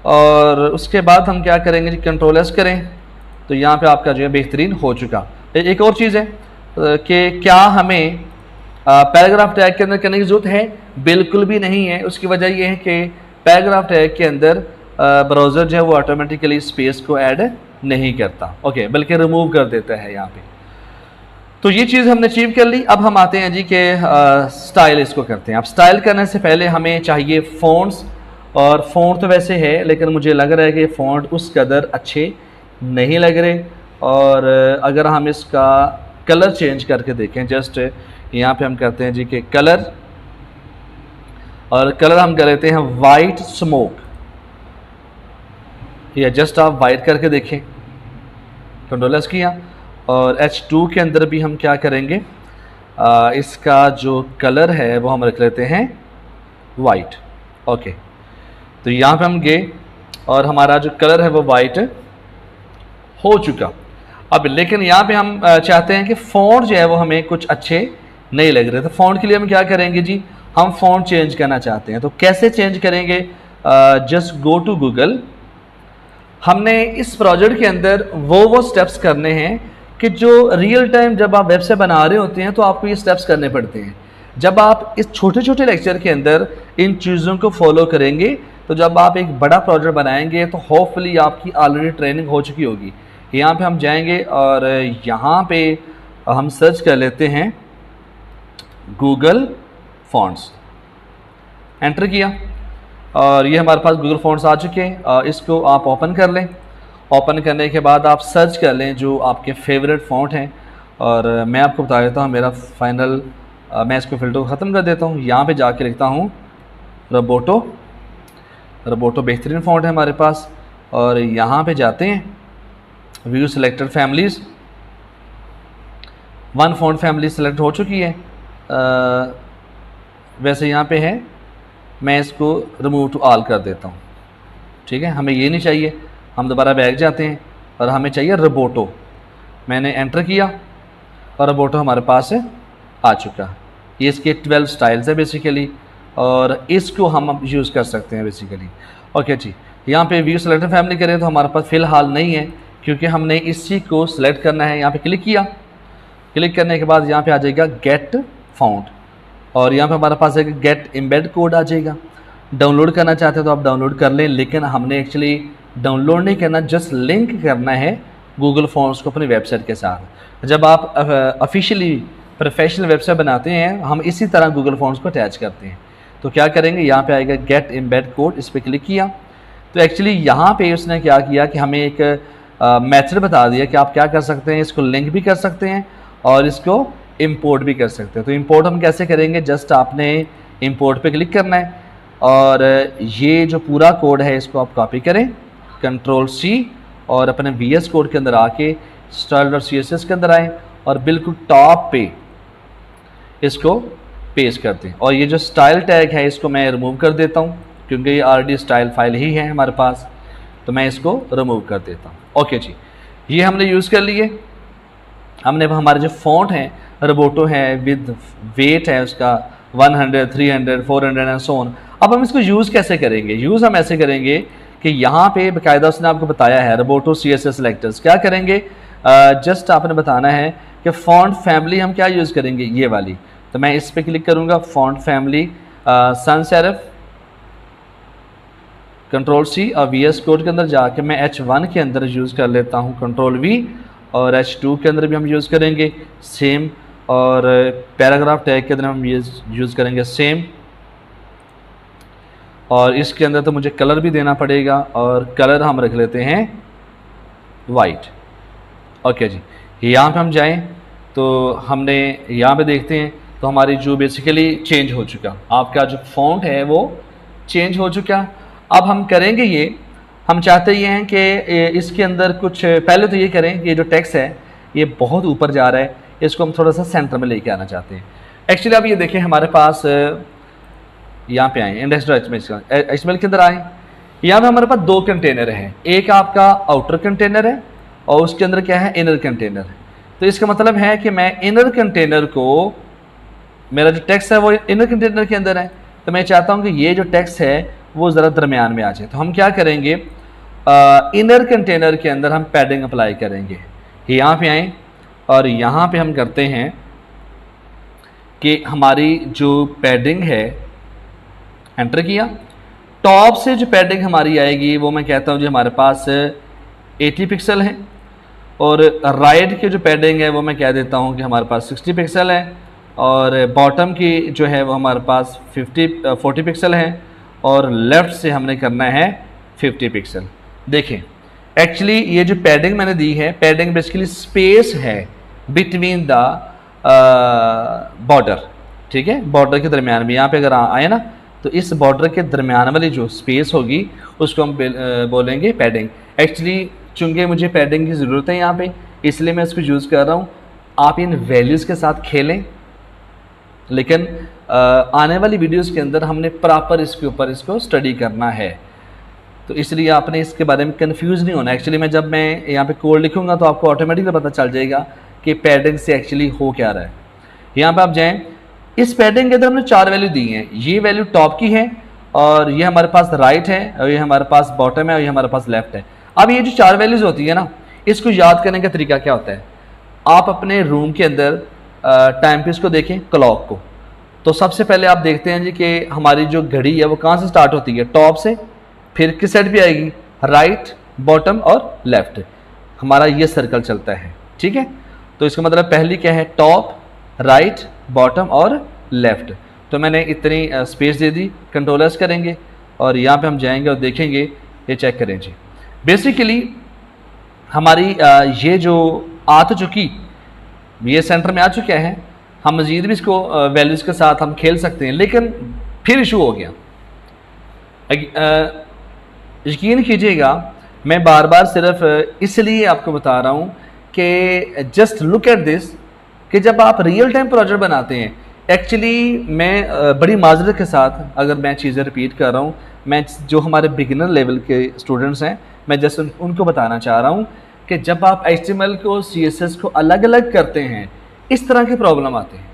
और उसके बाद हम क्या करेंगे जी, कंट्रोल एस करें तो यहाँ पे आपका जो है बेहतरीन हो चुका। एक और चीज़ है कि क्या हमें पैराग्राफ टैग के अंदर करने की ज़रूरत है? बिल्कुल भी नहीं है। उसकी वजह यह है कि पैराग्राफ टैग के अंदर ब्राउज़र जो है वो ऑटोमेटिकली स्पेस को ऐड नहीं करता, ओके, बल्कि रिमूव कर देता है यहाँ पे। तो ये चीज़ हमने अचीव कर ली। अब हम आते हैं जी कि स्टाइल इसको करते हैं। अब स्टाइल करने से पहले हमें चाहिए फ़ॉन्ट्स, और फ़ॉन्ट तो वैसे है लेकिन मुझे लग रहा है कि फ़ॉन्ट उस कदर अच्छे नहीं लग रहे। और अगर हम इसका कलर चेंज करके देखें, जस्ट यहाँ पे हम करते हैं जी कि कलर, और कलर हम कर लेते हैं वाइट स्मोक, या जस्ट आप वाइट करके देखें, कंट्रोल एस किया। और H2 के अंदर भी हम क्या करेंगे, इसका जो कलर है वो हम रख लेते हैं वाइट, ओके। तो यहाँ पे हम गए और हमारा जो कलर है वो वाइट हो चुका। अब लेकिन यहाँ पे हम चाहते हैं कि फ़ॉन्ट जो है वो हमें कुछ अच्छे नहीं लग रहे, तो फ़ॉन्ट के लिए हम क्या करेंगे जी, हम फ़ॉन्ट चेंज करना चाहते हैं। तो कैसे चेंज करेंगे, जस्ट गो टू गूगल। हमने इस प्रोजेक्ट के अंदर वो स्टेप्स करने हैं कि जो रियल टाइम जब आप वेबसाइट बना रहे होते हैं तो आपको ये स्टेप्स करने पड़ते हैं। जब आप इस छोटे छोटे लेक्चर के अंदर इन चीज़ों को फॉलो करेंगे तो जब आप एक बड़ा प्रोजेक्ट बनाएंगे तो होपफुली आपकी ऑलरेडी ट्रेनिंग हो चुकी होगी। यहाँ पे हम जाएंगे और यहाँ पे हम सर्च कर लेते हैं गूगल फॉन्ट्स, एंटर किया और ये हमारे पास गूगल फॉन्ट्स आ चुके हैं। इसको आप ओपन कर लें। ओपन करने के बाद आप सर्च कर लें जो आपके फेवरेट फ़ॉन्ट हैं, और मैं आपको बता देता हूँ मेरा फाइनल, मैं इसको फ़िल्टर को ख़त्म कर देता हूँ। यहाँ पे जाके लिखता हूँ रोबोटो बेहतरीन फ़ॉन्ट है हमारे पास। और यहाँ पे जाते हैं view selected families, 1 font family select हो चुकी है। वैसे यहाँ पे है, मैं इसको रिमूव टू ऑल कर देता हूँ, ठीक है। हमें ये नहीं चाहिए, हम दोबारा बैक जाते हैं और हमें चाहिए रोबोटो। मैंने एंटर किया और रोबोटो हमारे पास आ चुका। ये इसके 12 स्टाइल्स है बेसिकली, और इसको हम यूज़ कर सकते हैं बेसिकली। ओके जी, यहाँ पे व्यू सेलेक्टेड फैमिली करें तो हमारे पास फ़िलहाल नहीं है क्योंकि हमने इसी को सिलेक्ट करना है। यहाँ पे क्लिक किया, क्लिक करने के बाद यहाँ पे आ जाएगा गेट फ़ॉन्ट, और यहाँ पे हमारे पास एक गेट एम्बेड कोड आ जाएगा। डाउनलोड करना चाहते हैं तो आप डाउनलोड कर लें, लेकिन हमने एक्चुअली डाउनलोड नहीं करना, जस्ट लिंक करना है गूगल फॉन्ट्स को अपनी वेबसाइट के साथ। जब आप ऑफिशियली प्रोफेशनल वेबसाइट बनाते हैं हम इसी तरह गूगल फॉन्ट्स को अटैच करते हैं। तो क्या करेंगे, यहाँ पे आएगा गेट एम्बेड कोड, इस पर क्लिक किया तो एक्चुअली यहाँ पे उसने क्या किया कि हमें एक मेथड बता दिया कि आप क्या कर सकते हैं, इसको लिंक भी कर सकते हैं और इसको इंपोर्ट भी कर सकते हैं। तो इंपोर्ट हम कैसे करेंगे, जस्ट आपने इंपोर्ट पे क्लिक करना है और ये जो पूरा कोड है इसको आप कॉपी करें, कंट्रोल C, और अपने VS कोड के अंदर आके style.css के अंदर आएँ और बिल्कुल टॉप पे इसको पेस्ट करते हैं। और ये जो स्टाइल टैग है इसको मैं रिमूव कर देता हूँ क्योंकि ये ऑलरेडी स्टाइल फाइल ही है हमारे पास, तो मैं इसको रिमूव कर देता हूँ। ओके जी, ये हमने यूज़ कर लिए। हमने हमारे जो फ़ॉन्ट हैं रोबोटो है, विद वेट है उसका 100, 300, 400 एंड सो ऑन। अब हम इसको यूज़ कैसे करेंगे, यूज़ हम ऐसे करेंगे कि यहाँ पे बाकायदा उसने आपको बताया है रोबोटो CSS सेलेक्टर्स। क्या करेंगे, जस्ट आपने बताना है कि फ़ॉन्ट फैमिली हम क्या यूज़ करेंगे, ये वाली। तो मैं इस पर क्लिक करूँगा, font family sans serif, control C और VS कोड के अंदर जाके मैं H1 के अंदर यूज़ कर लेता हूँ कंट्रोल V, और H2 के अंदर भी हम यूज़ करेंगे सेम, और पैराग्राफ टैग के अंदर हम यूज़ करेंगे सेम। और इसके अंदर तो मुझे कलर भी देना पड़ेगा और कलर हम रख लेते हैं वाइट। ओके जी, यहाँ पे हम जाएं तो हमने यहाँ पे देखते हैं तो हमारी जो बेसिकली चेंज हो चुका, आपका जो फ़ॉन्ट है वो चेंज हो चुका। अब हम करेंगे ये, हम चाहते ये हैं कि इसके अंदर कुछ पहले तो ये करें कि ये जो टेक्स्ट है ये बहुत ऊपर जा रहा है, इसको हम थोड़ा सा सेंटर में लेके आना चाहते हैं। एक्चुअली अब ये देखें हमारे पास यहाँ पे आए HTML के अंदर आए, यहाँ पे हमारे पास दो कंटेनर हैं, एक आपका आउटर कंटेनर है और उसके अंदर क्या है, इनर कंटेनर है। तो इसका मतलब है कि मैं इनर कंटेनर को, मेरा जो टेक्स्ट है वो इनर कंटेनर के अंदर है, तो मैं चाहता हूँ कि ये जो टेक्स्ट है वो ज़रा दरमियान में आ जाए। तो हम क्या करेंगे, इनर कंटेनर के अंदर हम पैडिंग अप्लाई करेंगे। यहाँ पे आए और यहाँ पे हम करते हैं कि हमारी जो पैडिंग है एंटर किया, टॉप से जो पैडिंग हमारी आएगी वो मैं कहता हूँ जी हमारे पास 80 पिक्सल है, और राइट की जो पैडिंग है वो मैं कह देता हूँ कि हमारे पास 60 पिक्सल है, और बॉटम की जो है वो हमारे पास 40 पिक्सल है, और लेफ़्ट से हमने करना है 50 पिक्सल। देखें एक्चुअली ये जो पैडिंग मैंने दी है, पैडिंग बेसिकली स्पेस है बिटवीन द बॉर्डर, ठीक है, बॉर्डर के दरमियान में। यहाँ पे अगर आए ना तो इस बॉर्डर के दरमियान वाली जो स्पेस होगी उसको हम बोलेंगे पैडिंग। एक्चुअली चूँकि मुझे पैडिंग की ज़रूरत है यहाँ पे, इसलिए मैं इसको यूज़ कर रहा हूँ। आप इन वैल्यूज़ के साथ खेलें, लेकिन आने वाली वीडियोस के अंदर हमने प्रॉपर इसके ऊपर इसको स्टडी करना है, तो इसलिए आपने इसके बारे में कंफ्यूज नहीं होना। एक्चुअली जब मैं यहाँ पे कोड लिखूँगा तो आपको ऑटोमेटिकली पता चल जाएगा कि पैडिंग से एक्चुअली हो क्या रहा है। यहाँ पे आप जाएं, इस पैडिंग के अंदर हमने 4 वैल्यू दी हैं। ये वैल्यू टॉप की है, और ये हमारे पास राइट है, और ये हमारे पास बॉटम है, और ये हमारे पास लेफ्ट है। अब ये जो 4 वैल्यूज़ होती है ना, इसको याद करने का तरीका क्या होता है, आप अपने रूम के अंदर टाइम पीस को देखें, क्लॉक को, तो सबसे पहले आप देखते हैं जी कि हमारी जो घड़ी है वो कहाँ से स्टार्ट होती है, टॉप से, फिर किस साइड पे आएगी, राइट, बॉटम और लेफ्ट। हमारा ये सर्कल चलता है, ठीक है। तो इसका मतलब पहली क्या है, टॉप, राइट, बॉटम और लेफ्ट। तो मैंने इतनी स्पेस दे दी, कंट्रोल एस करेंगे और यहाँ पे हम जाएंगे और देखेंगे, ये चेक करें जी। बेसिकली हमारी ये जो आ तो चुकी, ये सेंटर में आ चुका है, हम मज़ीद भी इसको वैल्यूज़ के साथ हम खेल सकते हैं, लेकिन फिर इशू हो गया। यकीन कीजिएगा, मैं बार बार सिर्फ इसलिए आपको बता रहा हूँ कि जस्ट लुक एट दिस, कि जब आप रियल टाइम प्रोजेक्ट बनाते हैं, एक्चुअली मैं बड़ी माजरत के साथ अगर मैं चीज़ें रिपीट कर रहा हूँ, मैं जो हमारे बिगिनर लेवल के स्टूडेंट्स हैं, मैं जस्ट उनको बताना चाह रहा हूँ कि जब आप HTML को CSS को अलग अलग करते हैं, इस तरह की प्रॉब्लम आते हैं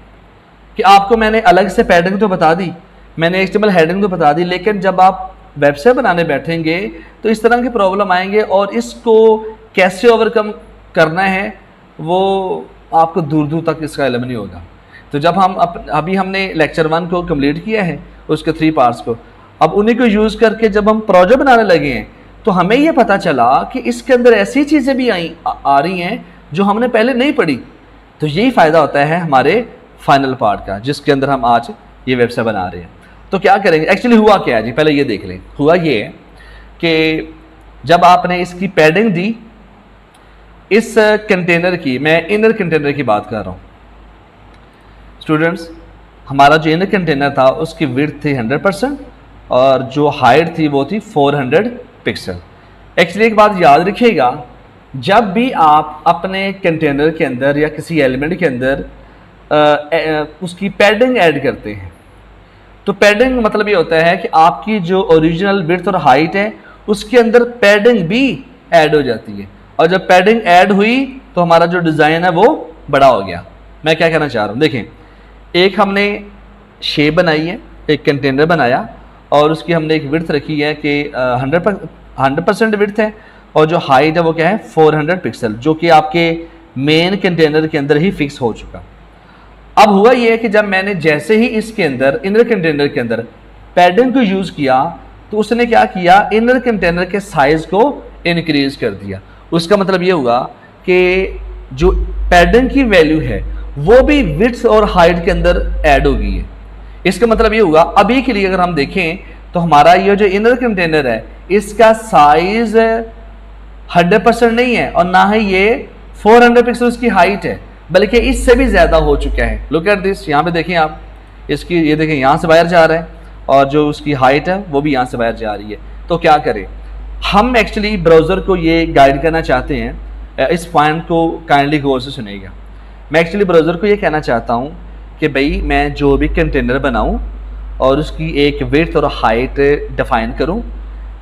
कि आपको मैंने अलग से पैडिंग तो बता दी, मैंने HTML हेडिंग तो बता दी, लेकिन जब आप वेबसाइट बनाने बैठेंगे तो इस तरह की प्रॉब्लम आएंगे, और इसको कैसे ओवरकम करना है वो आपको दूर दूर तक इसका इल्म नहीं होगा। तो जब हम अभी हमने लेक्चर 1 को कंप्लीट किया है, उसके 3 पार्ट्स को, अब उन्हीं को यूज़ करके जब हम प्रोजेक्ट बनाने लगे हैं तो हमें ये पता चला कि इसके अंदर ऐसी चीज़ें भी आ रही हैं जो हमने पहले नहीं पढ़ी। तो यही फ़ायदा होता है हमारे फाइनल पार्ट का, जिसके अंदर हम आज ये वेबसाइट बना रहे हैं। तो क्या करेंगे, एक्चुअली हुआ क्या है जी, पहले ये देख लें। हुआ ये कि जब आपने इसकी पैडिंग दी, इस कंटेनर की, मैं इनर कंटेनर की बात कर रहा हूँ स्टूडेंट्स, हमारा जो इनर कंटेनर था उसकी विड्थ थी 100% और जो हाइट थी वो थी 400 पिक्सल। एक्चुअली एक बात याद रखिएगा, जब भी आप अपने कंटेनर के अंदर या किसी एलिमेंट के अंदर उसकी पैडिंग ऐड करते हैं, तो पैडिंग मतलब ये होता है कि आपकी जो ओरिजिनल विड्थ और हाइट है उसके अंदर पैडिंग भी ऐड हो जाती है, और जब पैडिंग ऐड हुई तो हमारा जो डिज़ाइन है वो बड़ा हो गया। मैं क्या कहना चाह रहा हूँ, देखें, एक हमने शेप बनाई है, एक कंटेनर बनाया, और उसकी हमने एक विड्थ रखी है कि 100% विड्थ है, और जो हाइट है वो क्या है 400 पिक्सल, जो कि आपके मेन कंटेनर के अंदर ही फिक्स हो चुका। अब हुआ ये है कि जब मैंने जैसे ही इसके अंदर इनर कंटेनर के अंदर पैडिंग को यूज़ किया, तो उसने क्या किया, इनर कंटेनर के साइज़ को इनक्रीज कर दिया। उसका मतलब ये हुआ कि जो पैडिंग की वैल्यू है वो भी विड्थ और हाइट के अंदर ऐड हो गई है। इसका मतलब ये हुआ, अभी के लिए अगर हम देखें तो हमारा ये जो इनर कंटेनर है इसका साइज 100% नहीं है, और ना ही ये 400 पिक्सल उसकी हाइट है, बल्कि इससे भी ज़्यादा हो चुका है। लुक एट दिस, यहाँ पे देखें आप, इसकी ये देखें यहाँ से बाहर जा रहा है, और जो उसकी हाइट है वो भी यहाँ से बाहर जा रही है। तो क्या करें, हम एक्चुअली ब्राउज़र को ये गाइड करना चाहते हैं, इस पॉइंट को काइंडली गौर से सुनिएगा। मैं एक्चुअली ब्राउज़र को ये कहना चाहता हूँ कि भाई मैं जो भी कंटेनर बनाऊँ और उसकी एक विड्थ और हाइट डिफाइन करूँ,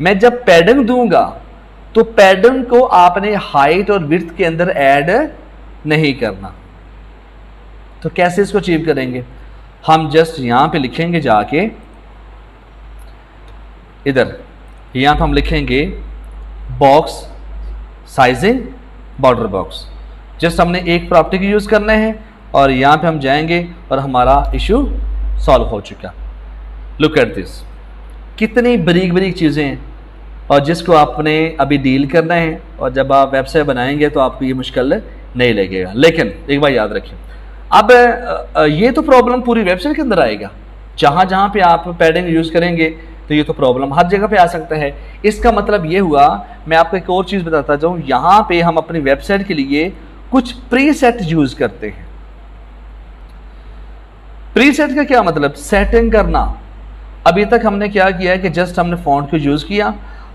मैं जब पैडिंग दूंगा तो पैडिंग को आपने हाइट और विड्थ के अंदर ऐड नहीं करना। तो कैसे इसको अचीव करेंगे? हम जस्ट यहाँ पे लिखेंगे, जाके इधर यहाँ पे हम लिखेंगे box sizing border box. Just हमने एक प्रॉपर्टी की यूज़ करना है और यहाँ पे हम जाएंगे और हमारा इशू सॉल्व हो चुका। लुक एट दिस, कितनी बारीक बारीक चीज़ें हैं और जिसको आपने अभी डील करना है, और जब आप वेबसाइट बनाएंगे तो आपको ये मुश्किल नहीं लगेगा। लेकिन एक बार याद रखिए, अब ये तो प्रॉब्लम पूरी वेबसाइट के अंदर आएगा। जहाँ जहाँ पे आप पैडिंग यूज़ करेंगे तो ये तो प्रॉब्लम हर जगह पे आ सकता है। इसका मतलब ये हुआ, मैं आपको एक और चीज़ बताता जाऊँ, यहाँ पे हम अपनी वेबसाइट के लिए कुछ प्रीसेट यूज़ करते हैं। प्रीसेट का क्या मतलब? सेटिंग करना। अभी तक हमने क्या किया है कि जस्ट हमने फ़ॉन्ट को यूज़ किया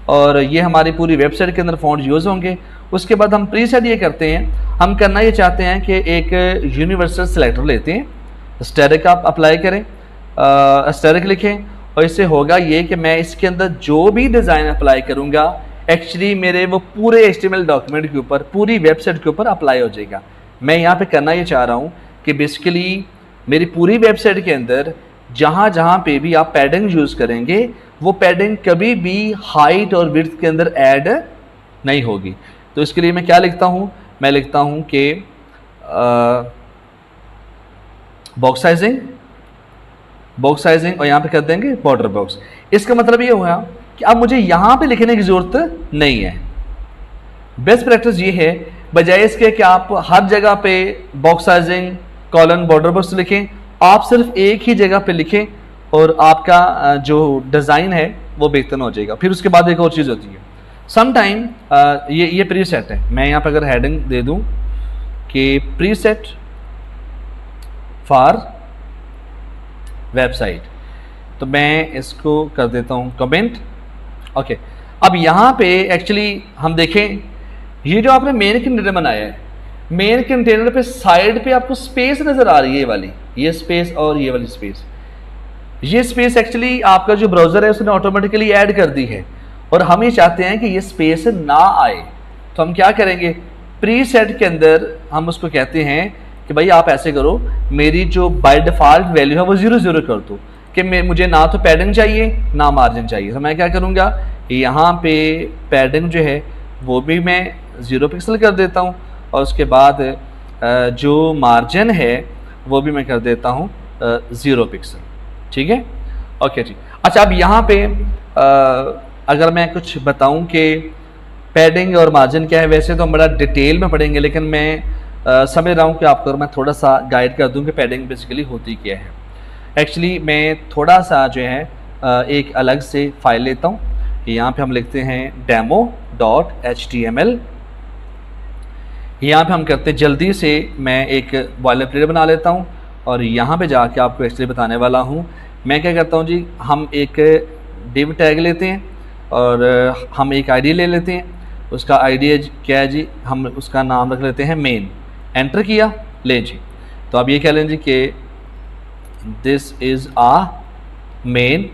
और ये हमारी पूरी वेबसाइट के अंदर फ़ॉन्ट यूज़ होंगे। उसके बाद हम प्रीसेट ये करते हैं, हम करना ये चाहते हैं कि एक यूनिवर्सल सिलेक्टर लेते हैं, स्टेरिक आप अप्लाई करें, स्टेरिक लिखें, और इससे होगा ये कि मैं इसके अंदर जो भी डिज़ाइन अप्लाई करूँगा एक्चुअली मेरे वो पूरे HTML डॉक्यूमेंट के ऊपर, पूरी वेबसाइट के ऊपर अप्लाई हो जाएगा। मैं यहाँ पे करना ये चाह रहा हूँ कि बेसिकली मेरी पूरी वेबसाइट के अंदर जहाँ जहाँ पे भी आप पैडिंग यूज़ करेंगे वो पैडिंग कभी भी हाइट और विड्थ के अंदर ऐड नहीं होगी। तो इसके लिए मैं क्या लिखता हूँ? मैं लिखता हूँ कि बॉक्स साइजिंग और यहाँ पे कर देंगे बॉर्डर बॉक्स। इसका मतलब ये हुआ कि अब मुझे यहाँ पे लिखने की ज़रूरत नहीं है। बेस्ट प्रैक्टिस ये है, बजाय इसके कि आप हर जगह पे box sizing colon border box लिखें, आप सिर्फ एक ही जगह पे लिखें और आपका जो डिज़ाइन है वो बेहतर हो जाएगा। फिर उसके बाद एक और चीज़ होती है, समटाइम ये प्रीसेट है। मैं यहाँ पे अगर हेडिंग दे दूँ कि प्रीसेट फॉर वेबसाइट, तो मैं इसको कर देता हूँ कमेंट। ओके, अब यहाँ पे एक्चुअली हम देखें, ये जो आपने मेन कंटेनर बनाया है, मेन कंटेनर पे साइड पे आपको स्पेस नज़र आ रही है, ये वाली, ये स्पेस और ये वाली स्पेस। ये स्पेस एक्चुअली आपका जो ब्राउज़र है उसने ऑटोमेटिकली ऐड कर दी है और हम ये चाहते हैं कि ये स्पेस ना आए। तो हम क्या करेंगे, प्रीसेट के अंदर हम उसको कहते हैं कि भाई आप ऐसे करो, मेरी जो बाय डिफ़ॉल्ट वैल्यू है वो 0 कर दो, कि मुझे ना तो पैडिंग चाहिए ना मार्जिन चाहिए। तो मैं क्या करूँगा, यहाँ पे पैडिंग जो है वो भी मैं 0 पिक्सल कर देता हूँ और उसके बाद जो मार्जिन है वो भी मैं कर देता हूँ 0 पिक्सल। ठीक है, ओके जी। अच्छा, अब यहाँ पे अगर मैं कुछ बताऊँ कि पैडिंग और मार्जिन क्या है, वैसे तो हम बड़ा डिटेल में पढ़ेंगे, लेकिन मैं समझ रहा हूँ कि आपको मैं थोड़ा सा गाइड कर दूँ कि पैडिंग बेसिकली होती क्या है। एक्चुअली मैं थोड़ा सा जो है एक अलग से फाइल लेता हूँ। यहाँ पे हम लिखते हैं demo.html। यहाँ पे हम करते जल्दी से, मैं एक बॉयलरप्लेट बना लेता हूँ और यहाँ पे जाके आपको एक्चुअली बताने वाला हूँ। मैं क्या करता हूँ जी, हम एक div टैग लेते हैं और हम एक आईडी ले लेते हैं। उसका आईडी क्या है जी, हम उसका नाम रख लेते हैं मेन। एंटर किया, ले जी। तो आप ये कह लें जी कि this is a main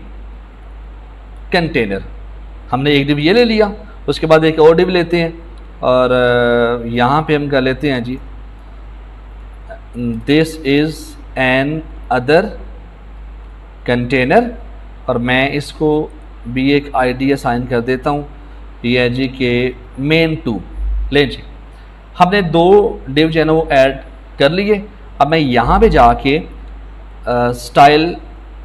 container. हमने एक डिव ये ले लिया, उसके बाद एक और डिव लेते हैं और यहाँ पे हम कर लेते हैं जी this is another container और मैं इसको भी एक आईडी असाइन कर देता हूँ। ये है जी के main2। ले जी, हमने 2 डिव जो है ना वो ऐड कर लिए। अब मैं यहाँ पे जाके स्टाइल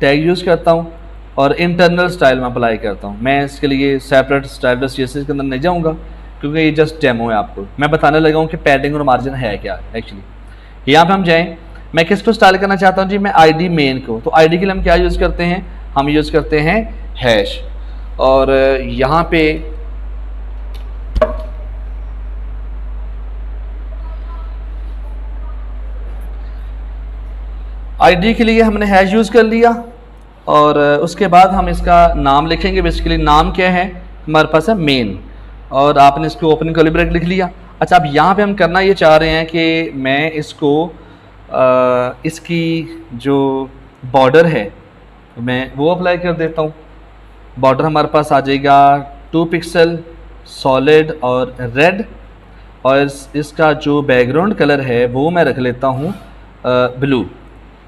टैग यूज़ करता हूँ और इंटरनल स्टाइल में अप्लाई करता हूँ। मैं इसके लिए सेपरेट स्टाइल CSS के अंदर नहीं जाऊँगा क्योंकि ये जस्ट डेमो है। आपको मैं बताने लगा हूँ कि पैडिंग और मार्जिन है क्या एक्चुअली। यहाँ पे हम जाएँ, मैं किसको स्टाइल करना चाहता हूँ जी, मैं आईडी मेन को। तो आईडी के लिए हम क्या यूज़ करते हैं, हम यूज़ करते हैं हैश। और यहाँ पे आईडी के लिए हमने हैश यूज़ कर लिया और उसके बाद हम इसका नाम लिखेंगे। बेसिकली नाम क्या है, हमारे पास है मेन, और आपने इसको ओपनिंग कर्ली ब्रैकेट लिख लिया। अच्छा, अब यहाँ पे हम करना ये चाह रहे हैं कि मैं इसको इसकी जो बॉर्डर है मैं वो अप्लाई कर देता हूँ। बॉर्डर हमारे पास आ जाएगा 2 पिक्सल सॉलिड और रेड, और इसका जो बैकग्राउंड कलर है वो मैं रख लेता हूँ ब्लू।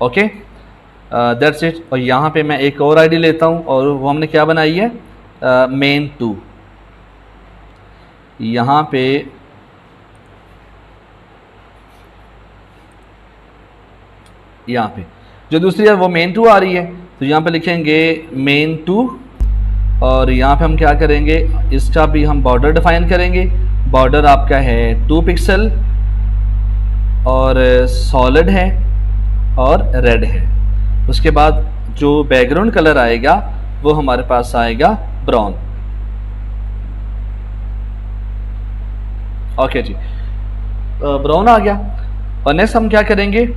Okay, that's it. और यहाँ पे मैं एक और आईडी लेता हूँ, और वो हमने क्या बनाई है, मेन 2। यहाँ पे जो दूसरी है वो मेन 2 आ रही है, तो यहाँ पे लिखेंगे मेन 2, और यहाँ पे हम क्या करेंगे, इसका भी हम बॉर्डर डिफाइन करेंगे। बॉर्डर आपका है 2 पिक्सल और सॉलिड है और रेड है। उसके बाद जो बैकग्राउंड कलर आएगा वो हमारे पास आएगा ब्राउन। ओके जी, ब्राउन आ गया। और नेक्स्ट हम क्या करेंगे,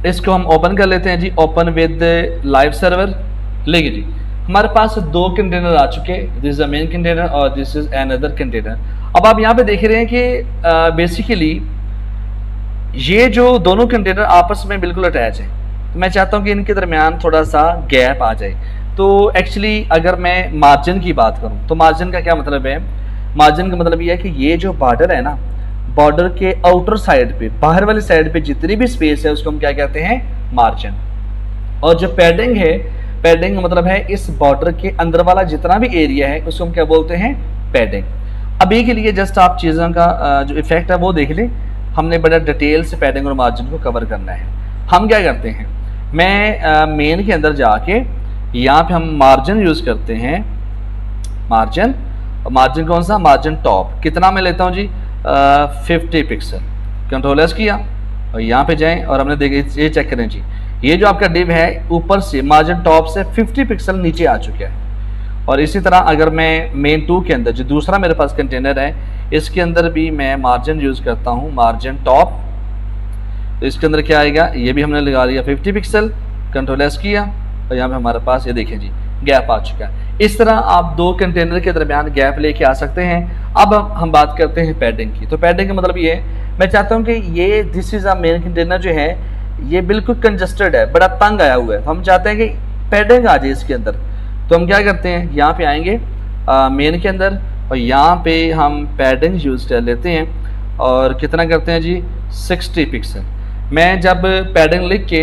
इसको हम ओपन कर लेते हैं जी, ओपन विद लाइव सर्वर। लेंगे जी, हमारे पास 2 कंटेनर आ चुके, this is a main container और दिस इज अनदर कंटेनर। अब आप यहाँ पे देख रहे हैं कि बेसिकली ये जो दोनों कंटेनर आपस में बिल्कुल अटैच है, तो मैं चाहता हूँ कि इनके दरमियान थोड़ा सा गैप आ जाए। तो एक्चुअली अगर मैं मार्जिन की बात करूँ तो मार्जिन का क्या मतलब है, मार्जिन का मतलब ये है कि ये जो बॉर्डर है ना, बॉर्डर के आउटर साइड पे, बाहर वाली साइड पे जितनी भी स्पेस है उसको हम क्या कहते हैं, मार्जिन। और जो पैडिंग है, पैडिंग मतलब है इस बॉर्डर के अंदर वाला जितना भी एरिया है उसको हम क्या बोलते हैं, पैडिंग। अभी के लिए जस्ट आप चीज़ों का जो इफेक्ट है वो देख लें, हमने बड़ा डिटेल से पैडिंग और मार्जिन को कवर करना है। हम क्या करते हैं, मैं मेन के अंदर जाके यहाँ पे हम मार्जिन यूज़ करते हैं, मार्जिन। मार्जिन कौन सा, मार्जिन टॉप। कितना मैं लेता हूँ जी, 50 पिक्सल। कंट्रोल एस किया और यहाँ पे जाएं और हमने देखे, ये चेक करें जी, ये जो आपका डिव है ऊपर से मार्जिन टॉप से 50 पिक्सल नीचे आ चुका है। और इसी तरह अगर मैं मेन 2 के अंदर जो दूसरा मेरे पास कंटेनर है, इसके अंदर भी मैं मार्जिन यूज़ करता हूँ, मार्जिन टॉप। तो इसके अंदर क्या आएगा, ये भी हमने लगा लिया 50 पिक्सल। कंट्रोल एस किया और यहाँ पे हमारे पास ये देखें जी, गैप आ चुका है। इस तरह आप 2 कंटेनर के दरमियान गैप लेके आ सकते हैं। अब हम बात करते हैं पैडिंग की। तो पैडिंग का मतलब ये है, मैं चाहता हूँ कि ये this is a main container जो है ये बिल्कुल कंजस्टेड है, बड़ा तंग आया हुआ है, तो हम चाहते हैं कि पैडिंग आ जाए इसके अंदर। तो हम क्या करते हैं, यहाँ पे आएंगे मेन के अंदर और यहाँ पे हम पैडिंग यूज़ कर लेते हैं। और कितना करते हैं जी, 60 पिक्सल। मैं जब पैडिंग लिख के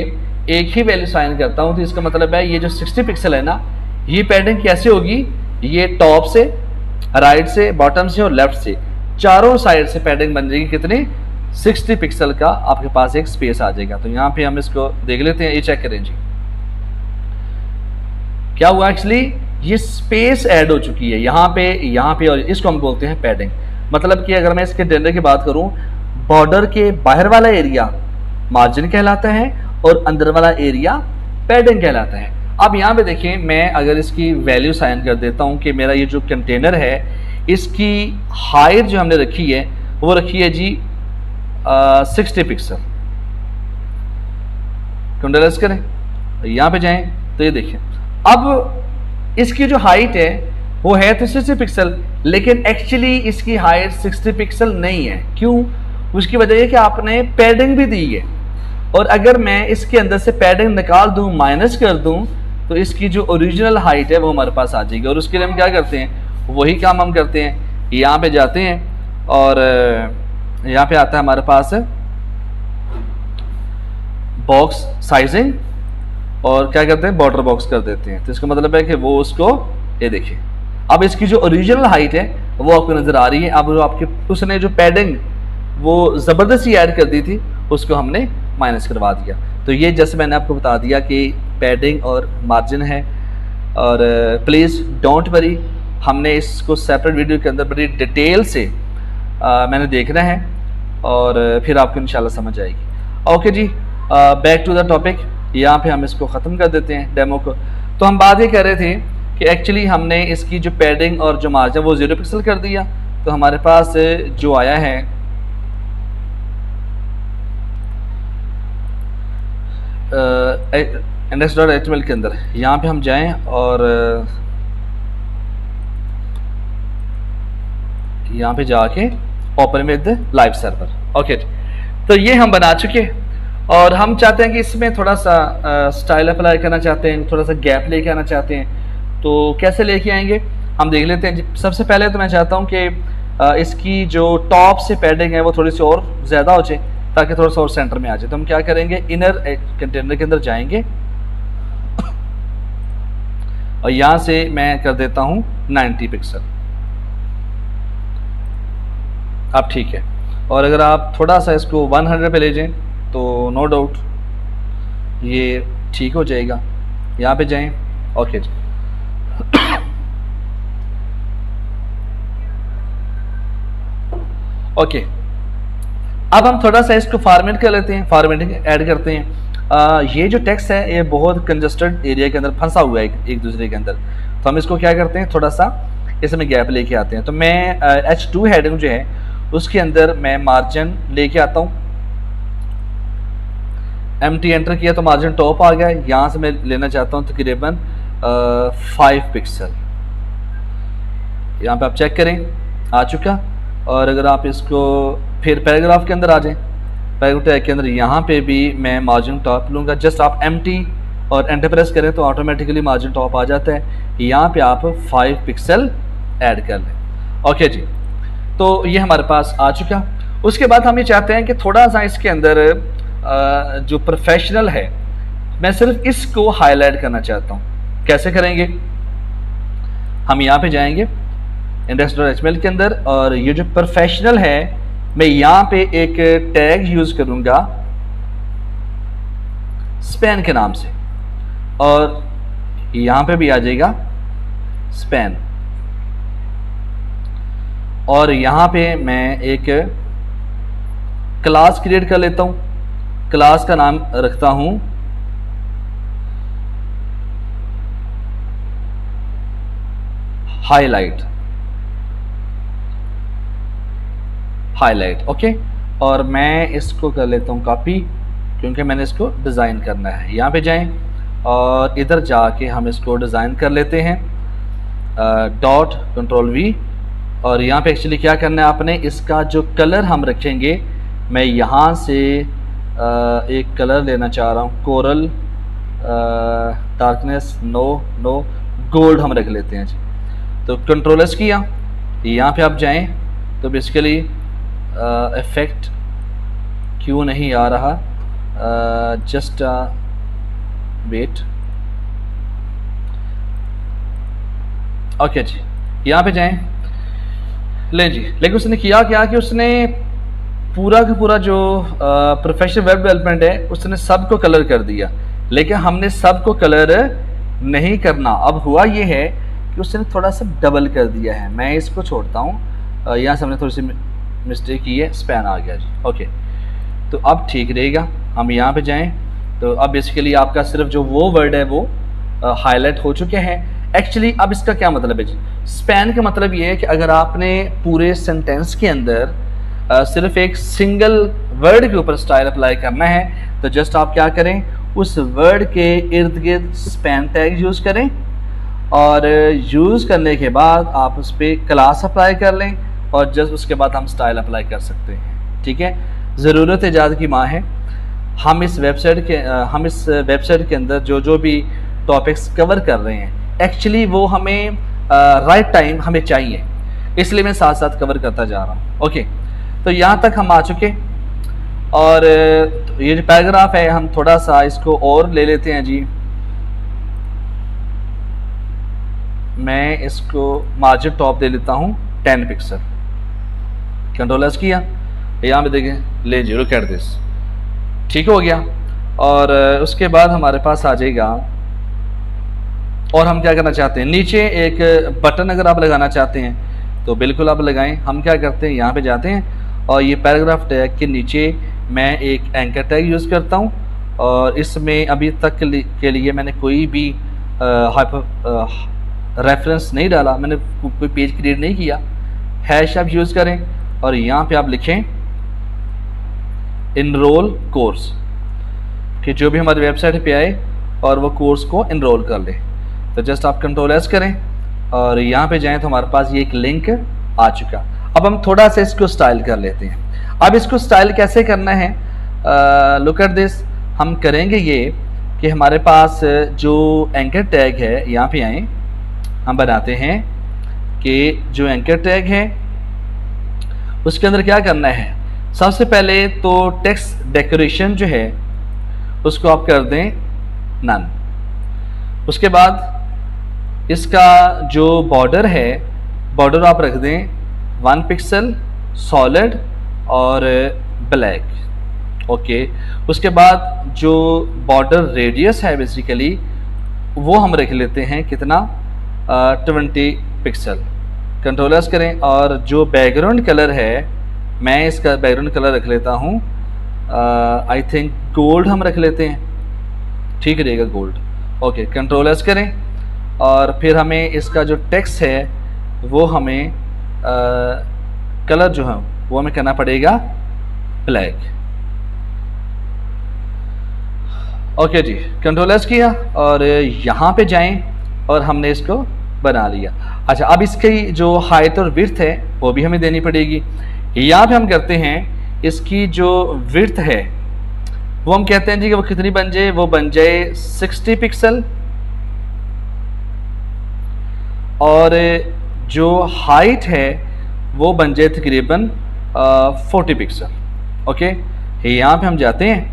एक ही वैल्यू साइन करता हूँ तो इसका मतलब है ये जो 60 पिक्सल है ना, ये पैडिंग कैसे होगी, ये टॉप से, राइट से, बॉटम से और लेफ्ट से, चारों साइड से पैडिंग बन जाएगी। कितनी, 60 पिक्सल का आपके पास एक स्पेस आ जाएगा। तो यहाँ पे हम इसको देख लेते हैं, ये चेक करें जी, क्या हुआ, एक्चुअली ये स्पेस ऐड हो चुकी है यहाँ पे, और इसको हम बोलते हैं पैडिंग। मतलब कि अगर मैं इसके कंटेनर की बात करूँ, बॉर्डर के बाहर वाला एरिया मार्जिन कहलाता है और अंदर वाला एरिया पैडिंग कहलाता है। अब यहाँ पे देखिए, मैं अगर इसकी वैल्यू साइन कर देता हूँ कि मेरा ये जो कंटेनर है इसकी हाइट जो हमने रखी है वो रखी है जी 60 पिक्सल। कंट्रोल करें, यहाँ पे जाएं तो ये देखिए, अब इसकी जो हाइट है वो है तो 60 पिक्सल, लेकिन एक्चुअली इसकी हाइट 60 पिक्सल नहीं है। क्यों, उसकी वजह ये कि आपने पैडिंग भी दी है, और अगर मैं इसके अंदर से पैडिंग निकाल दूं, माइनस कर दूं, तो इसकी जो ओरिजिनल हाइट है वो हमारे पास आ जाएगी। और उसके लिए हम क्या करते हैं, वही काम हम करते हैं, यहाँ पे जाते हैं और यहाँ पे आता है हमारे पास बॉक्स साइजिंग, और क्या करते हैं, बॉर्डर बॉक्स कर देते हैं। तो इसका मतलब है कि वो उसको, ये देखिए, अब इसकी जो ओरिजिनल हाइट है वो आपको नज़र आ रही है। अब आपके उसने जो पैडिंग वो ज़बरदस्ती ऐड कर दी थी उसको हमने माइनस करवा दिया। तो ये जैसे मैंने आपको बता दिया कि पैडिंग और मार्जिन है। और प्लीज़ डोंट वरी, हमने इसको सेपरेट वीडियो के अंदर बड़ी डिटेल से मैंने देखना है और फिर आपको इंशाल्लाह समझ आएगी। ओके जी, बैक टू द टॉपिक। यहाँ पे हम इसको ख़त्म कर देते हैं डेमो को। तो हम बात ये कर रहे थे कि एक्चुअली हमने इसकी जो पैडिंग और जो मार्जिन वो 0 पिक्सल कर दिया। तो हमारे पास जो आया है index.html के अंदर, यहाँ पे हम जाएं और यहाँ पे जाके open with live server. Okay, तो ये हम बना चुके और हम चाहते हैं कि इसमें थोड़ा सा स्टाइल अप्लाई करना चाहते हैं, थोड़ा सा गैप लेके आना चाहते हैं। तो कैसे लेके आएंगे हम देख लेते हैं। सबसे पहले तो मैं चाहता हूँ कि इसकी जो टॉप से पैडिंग है वो थोड़ी सी और ज़्यादा हो जाए ताकि थोड़ा सा और सेंटर में आ जाए। तो हम क्या करेंगे, इनर कंटेनर के अंदर जाएंगे और यहाँ से मैं कर देता हूँ 90 पिक्सल। अब ठीक है, और अगर आप थोड़ा सा इसको 100 पे ले जाएं तो नो डाउट ये ठीक हो जाएगा। यहाँ पे जाएं, ओके जी। ओके, अब हम थोड़ा सा इसको फॉर्मेट कर लेते हैं, फॉर्मेटिंग ऐड करते हैं। ये जो टेक्स्ट है ये बहुत कंजस्टेड एरिया के अंदर फंसा हुआ है एक दूसरे के अंदर, तो हम इसको क्या करते हैं, थोड़ा सा इसमें गैप लेके आते हैं। तो मैं H2 हेडिंग जो है उसके अंदर मैं मार्जिन लेके आता हूँ, MT एंटर किया तो मार्जिन टॉप आ गया। यहाँ से मैं लेना चाहता हूँ तकरीबन 5 पिक्सल। यहाँ पे आप चेक करें आ चुका। और अगर आप इसको फिर पैराग्राफ के अंदर आ जाएं, पैराग्राफ टैग के अंदर यहाँ पे भी मैं मार्जिन टॉप लूँगा। जस्ट आप MT और एंटर प्रेस करें तो ऑटोमेटिकली मार्जिन टॉप आ जाता है। यहाँ पे आप 5 पिक्सल ऐड कर लें। ओके जी, तो ये हमारे पास आ चुका। उसके बाद हम ये चाहते हैं कि थोड़ा सा इसके अंदर जो प्रोफेशनल है मैं सिर्फ इसको हाईलाइट करना चाहता हूँ। कैसे करेंगे, हम यहाँ पे जाएंगे index.html के अंदर और ये जो प्रोफेशनल है मैं यहाँ पे एक टैग यूज करूँगा स्पैन के नाम से, और यहाँ पे भी आ जाएगा स्पैन। और यहाँ पे मैं एक क्लास क्रिएट कर लेता हूँ। क्लास का नाम रखता हूँ हाईलाइट। ओके, और मैं इसको कर लेता हूँ कॉपी क्योंकि मैंने इसको डिज़ाइन करना है। यहाँ पे जाएं और इधर जाके हम इसको डिज़ाइन कर लेते हैं डॉट कंट्रोल-V। और यहाँ पे एक्चुअली क्या करना है आपने, इसका जो कलर हम रखेंगे, मैं यहाँ से एक कलर लेना चाह रहा हूँ कोरल डार्कनेस नो गोल्ड हम रख लेते हैं जी। तो कंट्रोल-S किया, यहाँ पे आप जाएं तो बेसिकली इफेक्ट क्यों नहीं आ रहा, जस्ट वेट। ओके जी, यहाँ पे जाएं, ले जी। लेकिन उसने किया क्या कि उसने पूरा का पूरा जो प्रोफेशनल वेब डेवलपमेंट है उसने सबको कलर कर दिया, लेकिन हमने सबको कलर नहीं करना। अब हुआ ये है कि उसने थोड़ा सा डबल कर दिया है। मैं इसको छोड़ता हूँ, यहाँ से हमने थोड़ी सी मिस्टेक की है, स्पैन आ गया जी। ओके, तो अब ठीक रहेगा। हम यहाँ पे जाएं तो अब बेसिकली आपका सिर्फ जो वो वर्ड है वो हाईलाइट हो चुके हैं। एक्चुअली अब इसका क्या मतलब है जी, स्पैन का मतलब ये है कि अगर आपने पूरे सेंटेंस के अंदर सिर्फ एक सिंगल वर्ड के ऊपर स्टाइल अप्लाई करना है तो जस्ट आप क्या करें, उस वर्ड के इर्द गिर्द स्पैन टैग यूज़ करें और यूज़ करने के बाद आप उस पर क्लास अप्लाई कर लें और जस्ट उसके बाद हम स्टाइल अप्लाई कर सकते हैं। ठीक है, ज़रूरत इजाज़त की माँ है। हम इस वेबसाइट के अंदर जो भी टॉपिक्स कवर कर रहे हैं एक्चुअली वो हमें राइट टाइम हमें चाहिए, इसलिए मैं साथ साथ कवर करता जा रहा हूँ। ओके, तो यहाँ तक हम आ चुके और ये जो पैराग्राफ है हम थोड़ा सा इसको और ले लेते हैं जी। मैं इसको मार्जिन टॉप दे लेता हूँ 10 पिक्सल। कंट्रोल-S किया, यहाँ पे देखें, ले जी लुक एट दिस, ठीक हो गया। और उसके बाद हमारे पास आ जाएगा और हम क्या करना चाहते हैं, नीचे एक बटन अगर आप लगाना चाहते हैं तो बिल्कुल आप लगाएं। हम क्या करते हैं, यहाँ पे जाते हैं और ये पैराग्राफ टैग के नीचे मैं एक एंकर टैग यूज़ करता हूँ और इसमें अभी तक के लिए मैंने कोई भी रेफरेंस नहीं डाला, मैंने कोई पेज क्रिएट नहीं किया। हैश आप यूज़ करें और यहाँ पे आप लिखें इनरोल कोर्स, कि जो भी हमारी वेबसाइट पे आए और वो कोर्स को इनरोल कर ले। तो जस्ट आप कंट्रोल-S करें और यहाँ पे जाएं तो हमारे पास ये एक लिंक आ चुका। अब हम थोड़ा सा इसको स्टाइल कर लेते हैं। अब इसको स्टाइल कैसे करना है, लुक एट दिस। हम करेंगे ये कि हमारे पास जो एंकर टैग है, यहाँ पे आए, हम बनाते हैं कि जो एंकर टैग है उसके अंदर क्या करना है। सबसे पहले तो टेक्स्ट डेकोरेशन जो है उसको आप कर दें नन। उसके बाद इसका जो बॉर्डर है, बॉर्डर आप रख दें 1 पिक्सल सॉलिड और ब्लैक। ओके, उसके बाद जो बॉर्डर रेडियस है बेसिकली वो हम रख लेते हैं कितना, 20 पिक्सल। कंट्रोलर्स करें, और जो बैकग्राउंड कलर है मैं इसका बैकग्राउंड कलर रख लेता हूँ, आई थिंक गोल्ड हम रख लेते हैं, ठीक रहेगा गोल्ड। ओके, कंट्रोलर्स करें, और फिर हमें इसका जो टेक्स्ट है वो हमें कलर जो है वो हमें करना पड़ेगा ब्लैक। ओके जी, कंट्रोलर्स किया और यहाँ पे जाएं और हमने इसको बना लिया। अच्छा, अब इसकी जो हाइट और विड्थ है वो भी हमें देनी पड़ेगी। यहाँ पे हम करते हैं इसकी जो विड्थ है वो हम कहते हैं जी कि वो कितनी बन जाए, वो बन जाए 60 पिक्सल, और जो हाइट है वो बन जाए तकरीबन 40 पिक्सल। ओके, यहाँ पे हम जाते हैं,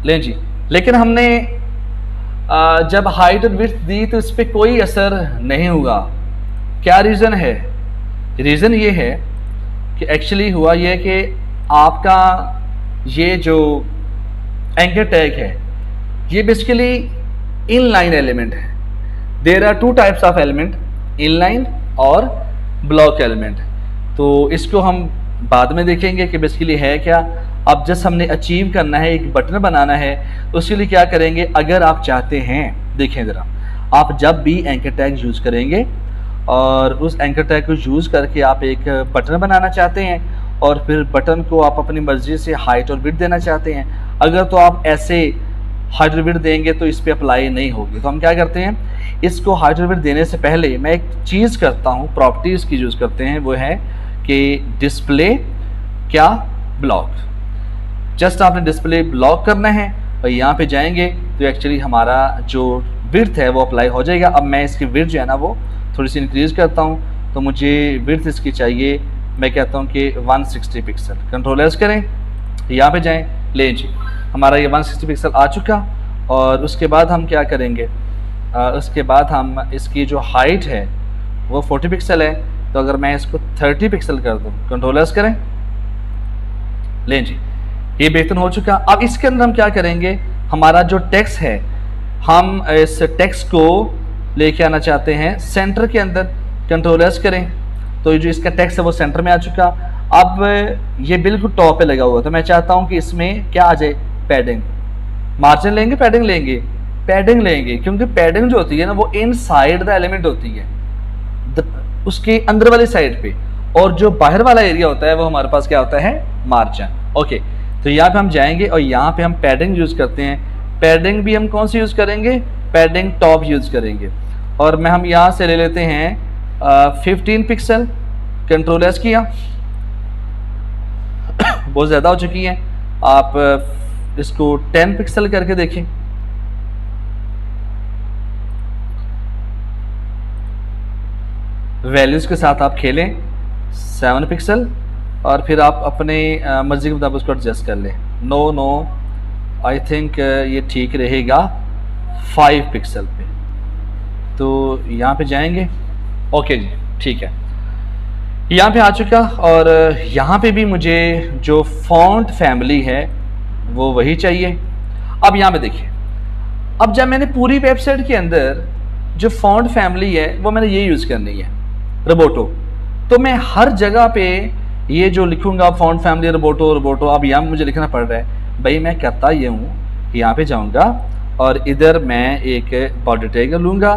लें जी, लेकिन हमने जब हाइट और विड्थ दी तो इस पर कोई असर नहीं हुआ। क्या रीज़न है? रीज़न ये है कि एक्चुअली हुआ ये कि आपका ये जो एंकर टैग है ये बेसिकली इनलाइन एलिमेंट है। There are 2 types of element, inline और ब्लॉक एलिमेंट। तो इसको हम बाद में देखेंगे कि बेसिकली है क्या। अब जस्ट हमने अचीव करना है, एक बटन बनाना है, तो उसके लिए क्या करेंगे, अगर आप चाहते हैं, देखें ज़रा, आप जब भी एंकर टैग यूज़ करेंगे और उस एंकर टैग को यूज़ करके आप एक बटन बनाना चाहते हैं और फिर बटन को आप अपनी मर्ज़ी से हाइट और विड्थ देना चाहते हैं, अगर तो आप ऐसे हाइट और विड्थ देंगे तो इस पर अप्लाई नहीं होगी। तो हम क्या करते हैं, इसको हाइट और विड्थ देने से पहले मैं एक चीज़ करता हूँ, प्रॉपर्टीज़ की यूज़ करते हैं, वो है कि डिस्प्ले क्या ब्लॉक। जस्ट आपने डिस्प्ले ब्लॉक करना है और यहाँ पे जाएंगे तो एक्चुअली हमारा जो विड्थ है वो अप्लाई हो जाएगा। अब मैं इसकी विड्थ जो है ना वो थोड़ी सी इंक्रीज़ करता हूँ, तो मुझे विड्थ इसकी चाहिए, मैं कहता हूँ कि 160 पिक्सल। कंट्रोलर्स करें, यहाँ पे जाएं, लें जी, हमारा ये 160 पिक्सल आ चुका। और उसके बाद हम क्या करेंगे, उसके बाद हम इसकी जो हाइट है वो 40 पिक्सल है, तो अगर मैं इसको 30 पिक्सल कर दूँ, कंट्रोलर्स करें, लें जी, ये बेहतर हो चुका। अब इसके अंदर हम क्या करेंगे, हमारा जो टेक्स्ट है, हम इस टेक्स्ट को लेके आना चाहते हैं सेंटर के अंदर। कंट्रोलर्स करें, तो जो इसका टेक्स्ट है वो सेंटर में आ चुका। अब ये बिल्कुल टॉप पे लगा हुआ, तो मैं चाहता हूँ कि इसमें क्या आ जाए, पैडिंग। मार्जिन लेंगे, पैडिंग लेंगे, पैडिंग लेंगे, क्योंकि पैडिंग जो होती है ना वो इनसाइड द एलिमेंट होती है, उसके अंदर वाली साइड पे, और जो बाहर वाला एरिया होता है वो हमारे पास क्या होता है, मार्जिन। ओके, तो यहाँ पे हम जाएंगे और यहाँ पे हम पैडिंग यूज़ करते हैं। पैडिंग भी हम कौन सी यूज़ करेंगे, पैडिंग टॉप यूज़ करेंगे, और मैं हम यहाँ से ले लेते हैं 15 पिक्सल। कंट्रोलर्स किया, बहुत ज़्यादा हो चुकी हैं, आप इसको 10 पिक्सल करके देखें। वैल्यूज़ के साथ आप खेलें, 7 पिक्सल, और फिर आप अपने मर्ज़ी के मुताबिक उसको एडजस्ट कर लें। नो आई थिंक ये ठीक रहेगा 5 पिक्सल पे। तो यहाँ पे जाएंगे, ओके जी, ठीक है, यहाँ पे आ चुका। और यहाँ पे भी मुझे जो फॉन्ट फैमिली है वो वही चाहिए। अब यहाँ पे देखिए, अब जब मैंने पूरी वेबसाइट के अंदर जो फॉन्ट फैमिली है वो मैंने ये यूज़ करनी है, रोबोटो, तो मैं हर जगह पे ये जो लिखूंगा फॉन्ट फैमिली रोबोटो, अब यहाँ मुझे लिखना पड़ रहा है। भाई मैं करता ये हूँ, यहाँ पे जाऊँगा और इधर मैं एक बॉडी टैग लूँगा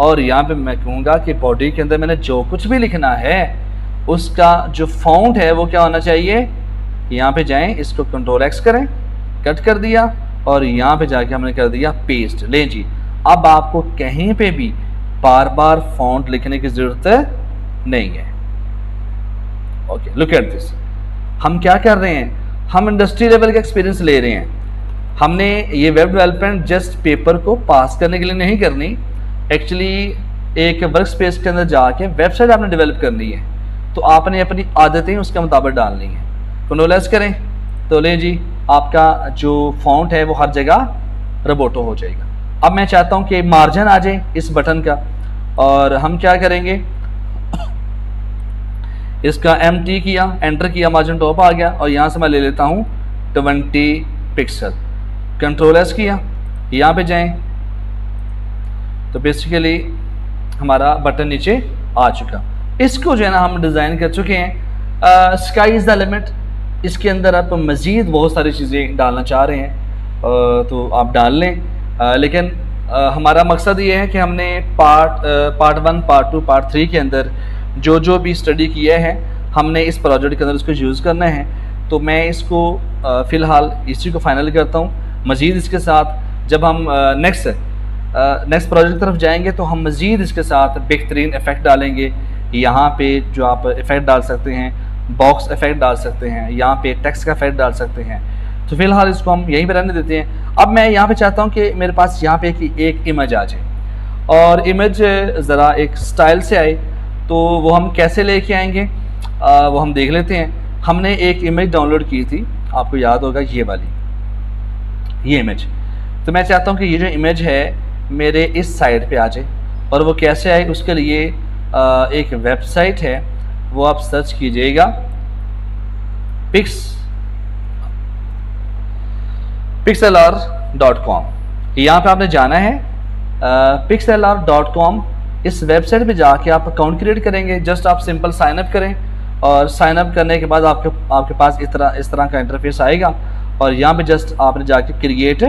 और यहाँ पे मैं कहूँगा कि बॉडी के अंदर मैंने जो कुछ भी लिखना है उसका जो फॉन्ट है वो क्या होना चाहिए। यहाँ पे जाएं, इसको कंट्रोल एक्स करें, कट कर दिया, और यहाँ पे जाके हमने कर दिया पेस्ट। लें जी, अब आपको कहीं पे भी बार बार फॉन्ट लिखने की ज़रूरत नहीं है। Okay, look at this. हम क्या कर रहे हैं, हम इंडस्ट्री लेवल का एक्सपीरियंस ले रहे हैं। हमने ये वेब डेवलपमेंट जस्ट पेपर को पास करने के लिए नहीं करनी, एक्चुअली एक वर्क स्पेस के अंदर जाके वेबसाइट आपने डेवलप करनी है, तो आपने अपनी आदतें उसके मुताबिक डालनी है। कंट्रोल करें तो ले जी, आपका जो फॉन्ट है वो हर जगह रोबोटो हो जाएगा। अब मैं चाहता हूँ कि मार्जिन आ जाए इस बटन का, और हम क्या करेंगे, इसका MT किया, एंटर किया, मार्जिन टॉप आ गया, और यहाँ से मैं ले लेता हूँ 20 पिक्सल। कंट्रोल S किया, यहाँ पे जाएं तो बेसिकली हमारा बटन नीचे आ चुका। इसको जो है ना हम डिज़ाइन कर चुके हैं। Sky is the limit. इसके अंदर आप मज़ीद बहुत सारी चीज़ें डालना चाह रहे हैं तो आप डाल लें, लेकिन हमारा मकसद ये है कि हमने पार्ट 1, पार्ट 2, पार्ट 3 के अंदर जो भी स्टडी किया है हमने इस प्रोजेक्ट के अंदर उसको यूज़ करना है। तो मैं इसको फ़िलहाल इसी को फाइनल करता हूँ। मज़ीद इसके साथ जब हम नेक्स्ट प्रोजेक्ट की तरफ जाएंगे तो हम मज़ीद इसके साथ बेहतरीन इफ़ेक्ट डालेंगे। यहाँ पे जो आप इफ़ेक्ट डाल सकते हैं, बॉक्स इफ़ेक्ट डाल सकते हैं, यहाँ पे टेक्स्ट का इफ़ेक्ट डाल सकते हैं। तो फ़िलहाल इसको हम यहीं पर रहने देते हैं। अब मैं यहाँ पे चाहता हूँ कि मेरे पास यहाँ पे एक इमेज आ जाए, और इमेज ज़रा एक स्टाइल से आए। तो वो हम कैसे लेके आएंगे वो हम देख लेते हैं। हमने एक इमेज डाउनलोड की थी, आपको याद होगा, ये वाली, ये इमेज। तो मैं चाहता हूँ कि ये जो इमेज है मेरे इस साइड पे आ जाए, और वो कैसे आए उसके लिए एक वेबसाइट है, वो आप सर्च कीजिएगा pixlr.com। यहाँ पे आपने जाना है pixlr.com। इस वेबसाइट पे जाके आप अकाउंट क्रिएट करेंगे। जस्ट आप सिंपल साइन अप करें, और साइन अप करने के बाद आपके पास इस तरह का इंटरफेस आएगा, और यहाँ पे जस्ट आपने जाके क्रिएट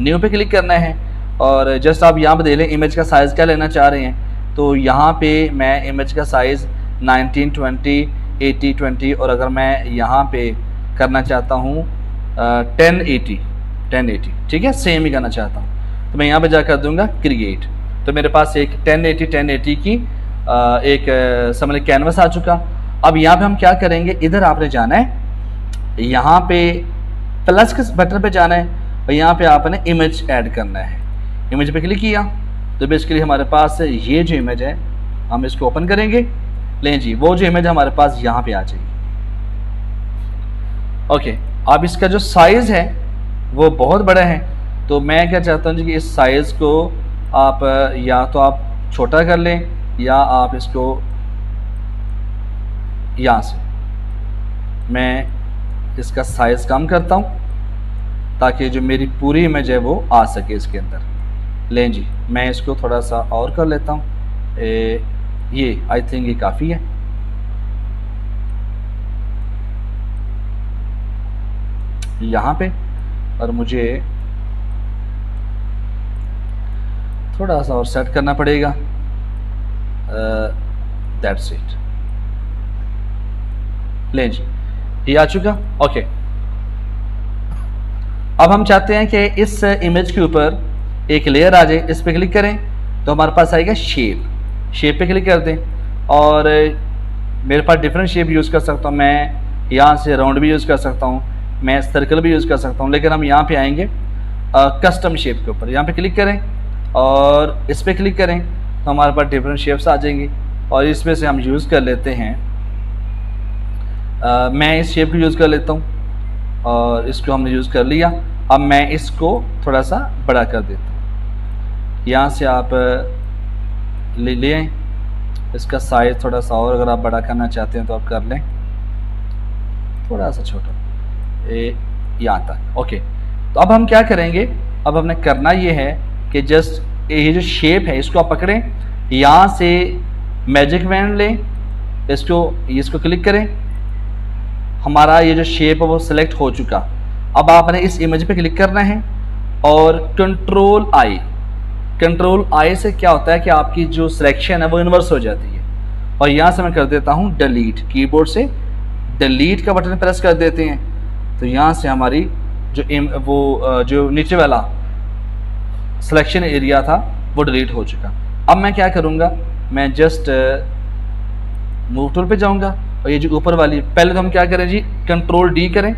न्यू पे क्लिक करना है, और जस्ट आप यहाँ पे दे लें इमेज का साइज़ क्या लेना चाह रहे हैं। तो यहाँ पे मैं इमेज का साइज़ 1920, 8020, और अगर मैं यहाँ पे करना चाहता हूँ 1080, ठीक है, सेम ही करना चाहता हूँ, तो मैं यहाँ पे जा कर दूँगा क्रिएट। तो मेरे पास एक 1080 की एक समझ कैनवस आ चुका। अब यहाँ पे हम क्या करेंगे, इधर आपने जाना है, यहाँ पे प्लस के बटन पे जाना है, और यहाँ पे आपने इमेज ऐड करना है। इमेज पे क्लिक किया तो बेसिकली हमारे पास ये जो इमेज है हम इसको ओपन करेंगे। लें जी, वो जो इमेज हमारे पास यहाँ पे आ जाएगी। ओके, अब इसका जो साइज़ है वो बहुत बड़ा है, तो मैं क्या चाहता हूँ जी कि इस साइज़ को आप या तो आप छोटा कर लें, या आप इसको यहाँ से मैं इसका साइज़ कम करता हूँ ताकि जो मेरी पूरी इमेज है वो आ सके इसके अंदर। लें जी, मैं इसको थोड़ा सा और कर लेता हूँ, ये आई थिंक ये काफ़ी है। यहाँ पे, और मुझे थोड़ा सा और सेट करना पड़ेगा। That's it. लें जी, ये आ चुका। ओके, अब हम चाहते हैं कि इस इमेज के ऊपर एक लेयर आ जाए। इस पर क्लिक करें तो हमारे पास आएगा शेप पे क्लिक कर दें, और मेरे पास डिफरेंट शेप यूज़ कर सकता हूँ। मैं यहाँ से राउंड भी यूज़ कर सकता हूँ, मैं सर्कल भी यूज़ कर सकता हूँ, लेकिन हम यहाँ पे आएंगे कस्टम शेप के ऊपर। यहाँ पे क्लिक करें और इस पर क्लिक करें तो हमारे पास डिफरेंट शेप्स आ जाएंगी, और इसमें से हम यूज़ कर लेते हैं। मैं इस शेप को यूज़ कर लेता हूँ, और इसको हमने यूज़ कर लिया। अब मैं इसको थोड़ा सा बड़ा कर देता हूँ। यहाँ से आप ले लें इसका साइज़ थोड़ा सा, और अगर आप बड़ा करना चाहते हैं तो आप कर लें, थोड़ा सा छोटा, यहाँ तक। ओके, तो अब हम क्या करेंगे, अब हमने करना ये है कि जस्ट ये जो शेप है इसको आप पकड़ें, यहाँ से मैजिक बैंड लें, इसको क्लिक करें। हमारा ये जो शेप है वो सिलेक्ट हो चुका। अब आपने इस इमेज पे क्लिक करना है, और कंट्रोल आई से क्या होता है कि आपकी जो सिलेक्शन है वो इन्वर्स हो जाती है। और यहाँ से मैं कर देता हूँ डिलीट, कीबोर्ड से डिलीट का बटन प्रेस कर देते हैं, तो यहाँ से हमारी जो नीचे वाला सिलेक्शन एरिया था वो डिलीट हो चुका। अब मैं क्या करूँगा, मैं जस्ट मूव टूल पे जाऊँगा और ये जो ऊपर वाली, पहले तो हम क्या करें जी, कंट्रोल डी करें,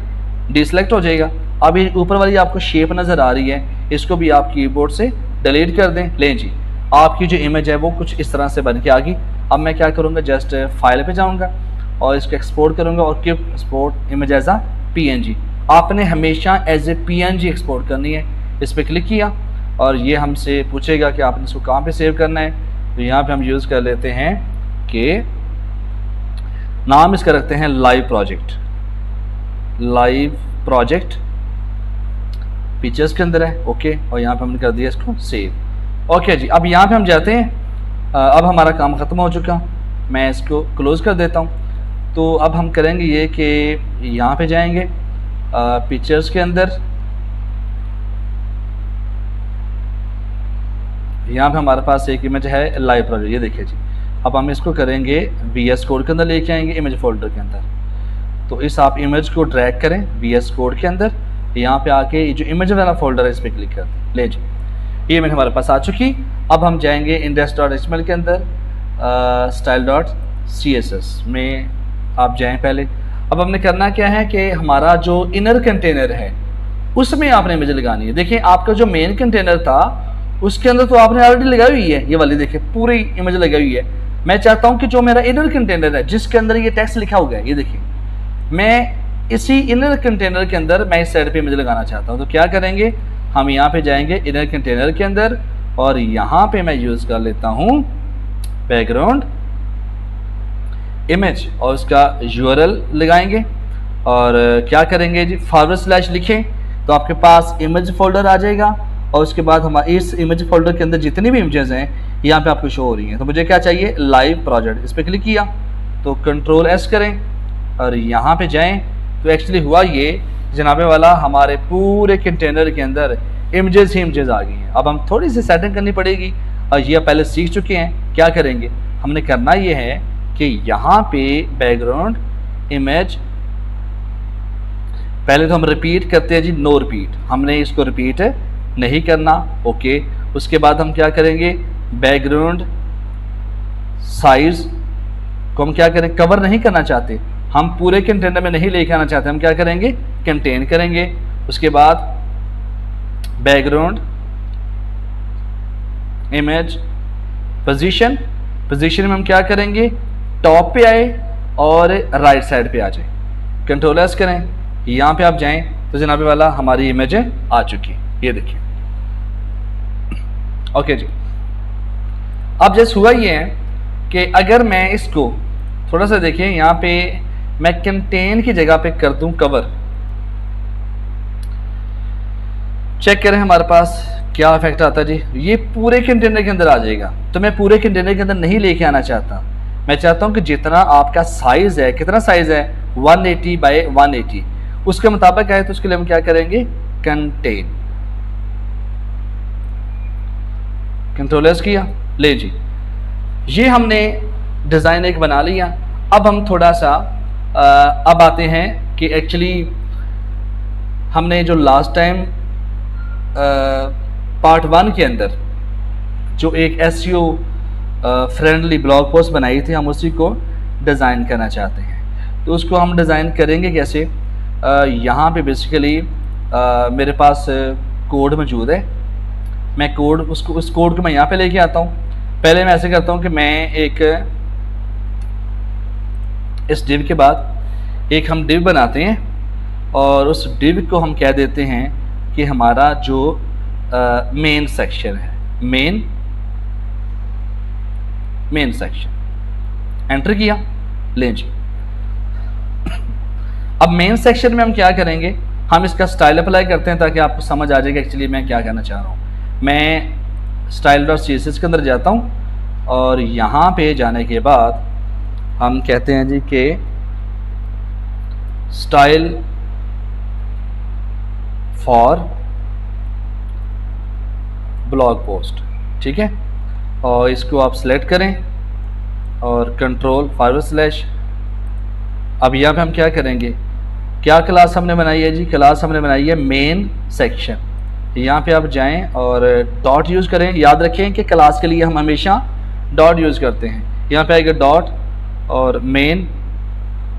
डी सेलेक्ट हो जाएगा। अब ये ऊपर वाली आपको शेप नज़र आ रही है, इसको भी आप कीबोर्ड से डिलीट कर दें। लें जी, आपकी जो इमेज है वो कुछ इस तरह से बन के आ गई। अब मैं क्या करूँगा, जस्ट फाइल पे जाऊँगा और इसको एक्सपोर्ट करूँगा और कीप एक्सपोर्ट इमेज एज आ PNG। आपने हमेशा एज ए PNG एक्सपोर्ट करनी है। इस पर क्लिक किया और ये हमसे पूछेगा कि आपने इसको कहाँ पे सेव करना है। तो यहाँ पे हम यूज़ कर लेते हैं कि नाम इसका रखते हैं लाइव प्रोजेक्ट पिक्चर्स के अंदर है। ओके, और यहाँ पे हमने कर दिया इसको सेव। ओके जी, अब यहाँ पे हम जाते हैं। अब हमारा काम ख़त्म हो चुका, मैं इसको क्लोज़ कर देता हूँ। तो अब हम करेंगे ये कि यहाँ पे जाएंगे पिक्चर्स के अंदर, यहाँ पे हमारे पास एक इमेज है लाइव प्रोजेक्ट, ये देखिए जी। अब हम इसको करेंगे VS कोड के अंदर लेके आएंगे, इमेज फोल्डर के अंदर। तो इस आप इमेज को ड्रैग करें VS कोड के अंदर, यहाँ पे आके जो इमेज वाला फोल्डर है इस पर क्लिक कर दें। ले जी, ये इमेज हमारे पास आ चुकी। अब हम जाएंगे index.html के अंदर, style.css में आप जाएं पहले। अब हमने करना क्या है कि हमारा जो इनर कंटेनर है उसमें आपने इमेज लगानी है। देखिए, आपका जो मेन कंटेनर था उसके अंदर तो आपने ऑलरेडी लगाई हुई है, ये वाली देखिए पूरी इमेज लगाई हुई है। मैं चाहता हूं कि जो मेरा इनर कंटेनर है जिसके अंदर ये टेक्स्ट लिखा हुआ है, ये देखिए, मैं इसी इनर कंटेनर के अंदर मैं इस साइड पे इमेज लगाना चाहता हूं। तो क्या करेंगे, हम यहाँ पे जाएंगे इनर कंटेनर के अंदर और यहाँ पे मैं यूज कर लेता हूँ बैकग्राउंड इमेज और उसका URL लगाएंगे और क्या करेंगे जी, / लिखें तो आपके पास इमेज फोल्डर आ जाएगा और उसके बाद हमारे इस इमेज फोल्डर के अंदर जितनी भी इमेजेस हैं यहाँ पे आपको शो हो रही हैं। तो मुझे क्या चाहिए, लाइव प्रोजेक्ट। इस पर क्लिक किया तो कंट्रोल S करें और यहाँ पे जाएं। तो एक्चुअली हुआ ये जनाबे वाला, हमारे पूरे कंटेनर के अंदर इमेजेस ही इमेजेस आ गई हैं। अब हम थोड़ी सी सेटिंग करनी पड़ेगी और ये पहले सीख चुके हैं। क्या करेंगे, हमने करना ये है कि यहाँ पे बैकग्राउंड इमेज, पहले तो हम रिपीट करते हैं जी, नो रिपीट, हमने इसको रिपीट नहीं करना। ओके, उसके बाद हम क्या करेंगे, बैकग्राउंड साइज को हम क्या करें, कवर नहीं करना चाहते, हम पूरे कंटेनर में नहीं लेके आना चाहते, हम क्या करेंगे, कंटेन करेंगे। उसके बाद बैकग्राउंड इमेज पोजीशन में हम क्या करेंगे, टॉप पे आए और राइट साइड पे आ जाए। कंट्रोल S करें, यहाँ पे आप जाएं तो जनाबे वाला हमारी इमेज आ चुकी है, ये देखिए। ओके जी, अब जैसे हुआ ये है कि अगर मैं इसको थोड़ा सा देखिए, यहाँ पे मैं कंटेन की जगह पे कर दूं कवर, चेक करें हमारे पास क्या इफेक्ट आता है जी। ये पूरे कंटेनर के अंदर आ जाएगा। तो मैं पूरे कंटेनर के अंदर नहीं लेके आना चाहता, मैं चाहता हूं कि जितना आपका साइज है, कितना साइज है, 180 बाय 180, उसके मुताबिक है। तो उसके लिए हम क्या करेंगे, कंटेन, कंट्रोल S किया। ले जी, ये हमने डिज़ाइन एक बना लिया। अब हम थोड़ा सा अब आते हैं कि एक्चुअली हमने जो लास्ट टाइम पार्ट 1 के अंदर जो एक SEO फ्रेंडली ब्लॉग पोस्ट बनाई थी, हम उसी को डिज़ाइन करना चाहते हैं। तो उसको हम डिज़ाइन करेंगे कैसे, यहाँ पे बेसिकली मेरे पास कोड मौजूद है। मैं कोड उस कोड को मैं यहाँ पे लेके आता हूँ। पहले मैं ऐसे करता हूँ कि मैं एक इस डिव के बाद एक हम डिव बनाते हैं और उस डिव को हम कह देते हैं कि हमारा जो मेन सेक्शन है, मेन सेक्शन, एंटर किया। लें जी, अब मेन सेक्शन में हम क्या करेंगे, हम इसका स्टाइल अप्लाई करते हैं ताकि आपको समझ आ जाएगा एक्चुअली मैं क्या कहना चाह रहा हूँ। मैं style.css के अंदर जाता हूँ और यहाँ पे जाने के बाद हम कहते हैं जी कि स्टाइल फॉर ब्लॉग पोस्ट, ठीक है। और इसको आप सेलेक्ट करें और कंट्रोल /। अब यहाँ पे हम क्या करेंगे, क्या क्लास हमने बनाई है जी, क्लास हमने बनाई है मेन सेक्शन। यहाँ पे आप जाएं और डॉट यूज़ करें। याद रखें कि क्लास के लिए हम हमेशा डॉट यूज़ करते हैं। यहाँ पे आएगा डॉट और मेन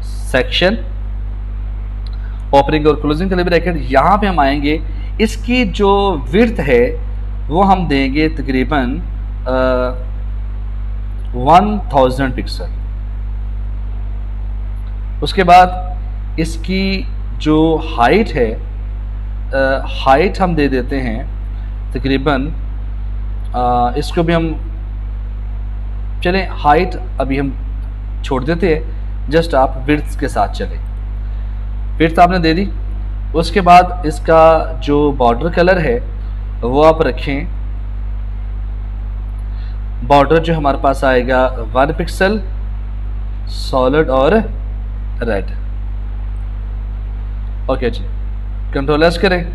सेक्शन ओपनिंग और क्लोजिंग कर्ली ब्रैकेट। यहाँ पे हम आएंगे, इसकी जो विड्थ है वो हम देंगे तकरीबन 1000 पिक्सल। उसके बाद इसकी जो हाइट है, हाइट हम दे देते हैं तकरीबन, इसको भी हम चलें हाइट अभी हम छोड़ देते हैं, जस्ट आप विड्थ के साथ चलें। विड्थ आपने दे दी। उसके बाद इसका जो बॉर्डर कलर है वो आप रखें, बॉर्डर जो हमारे पास आएगा 1 पिक्सल सॉलिड और रेड। ओके जी, कंट्रोल एस करें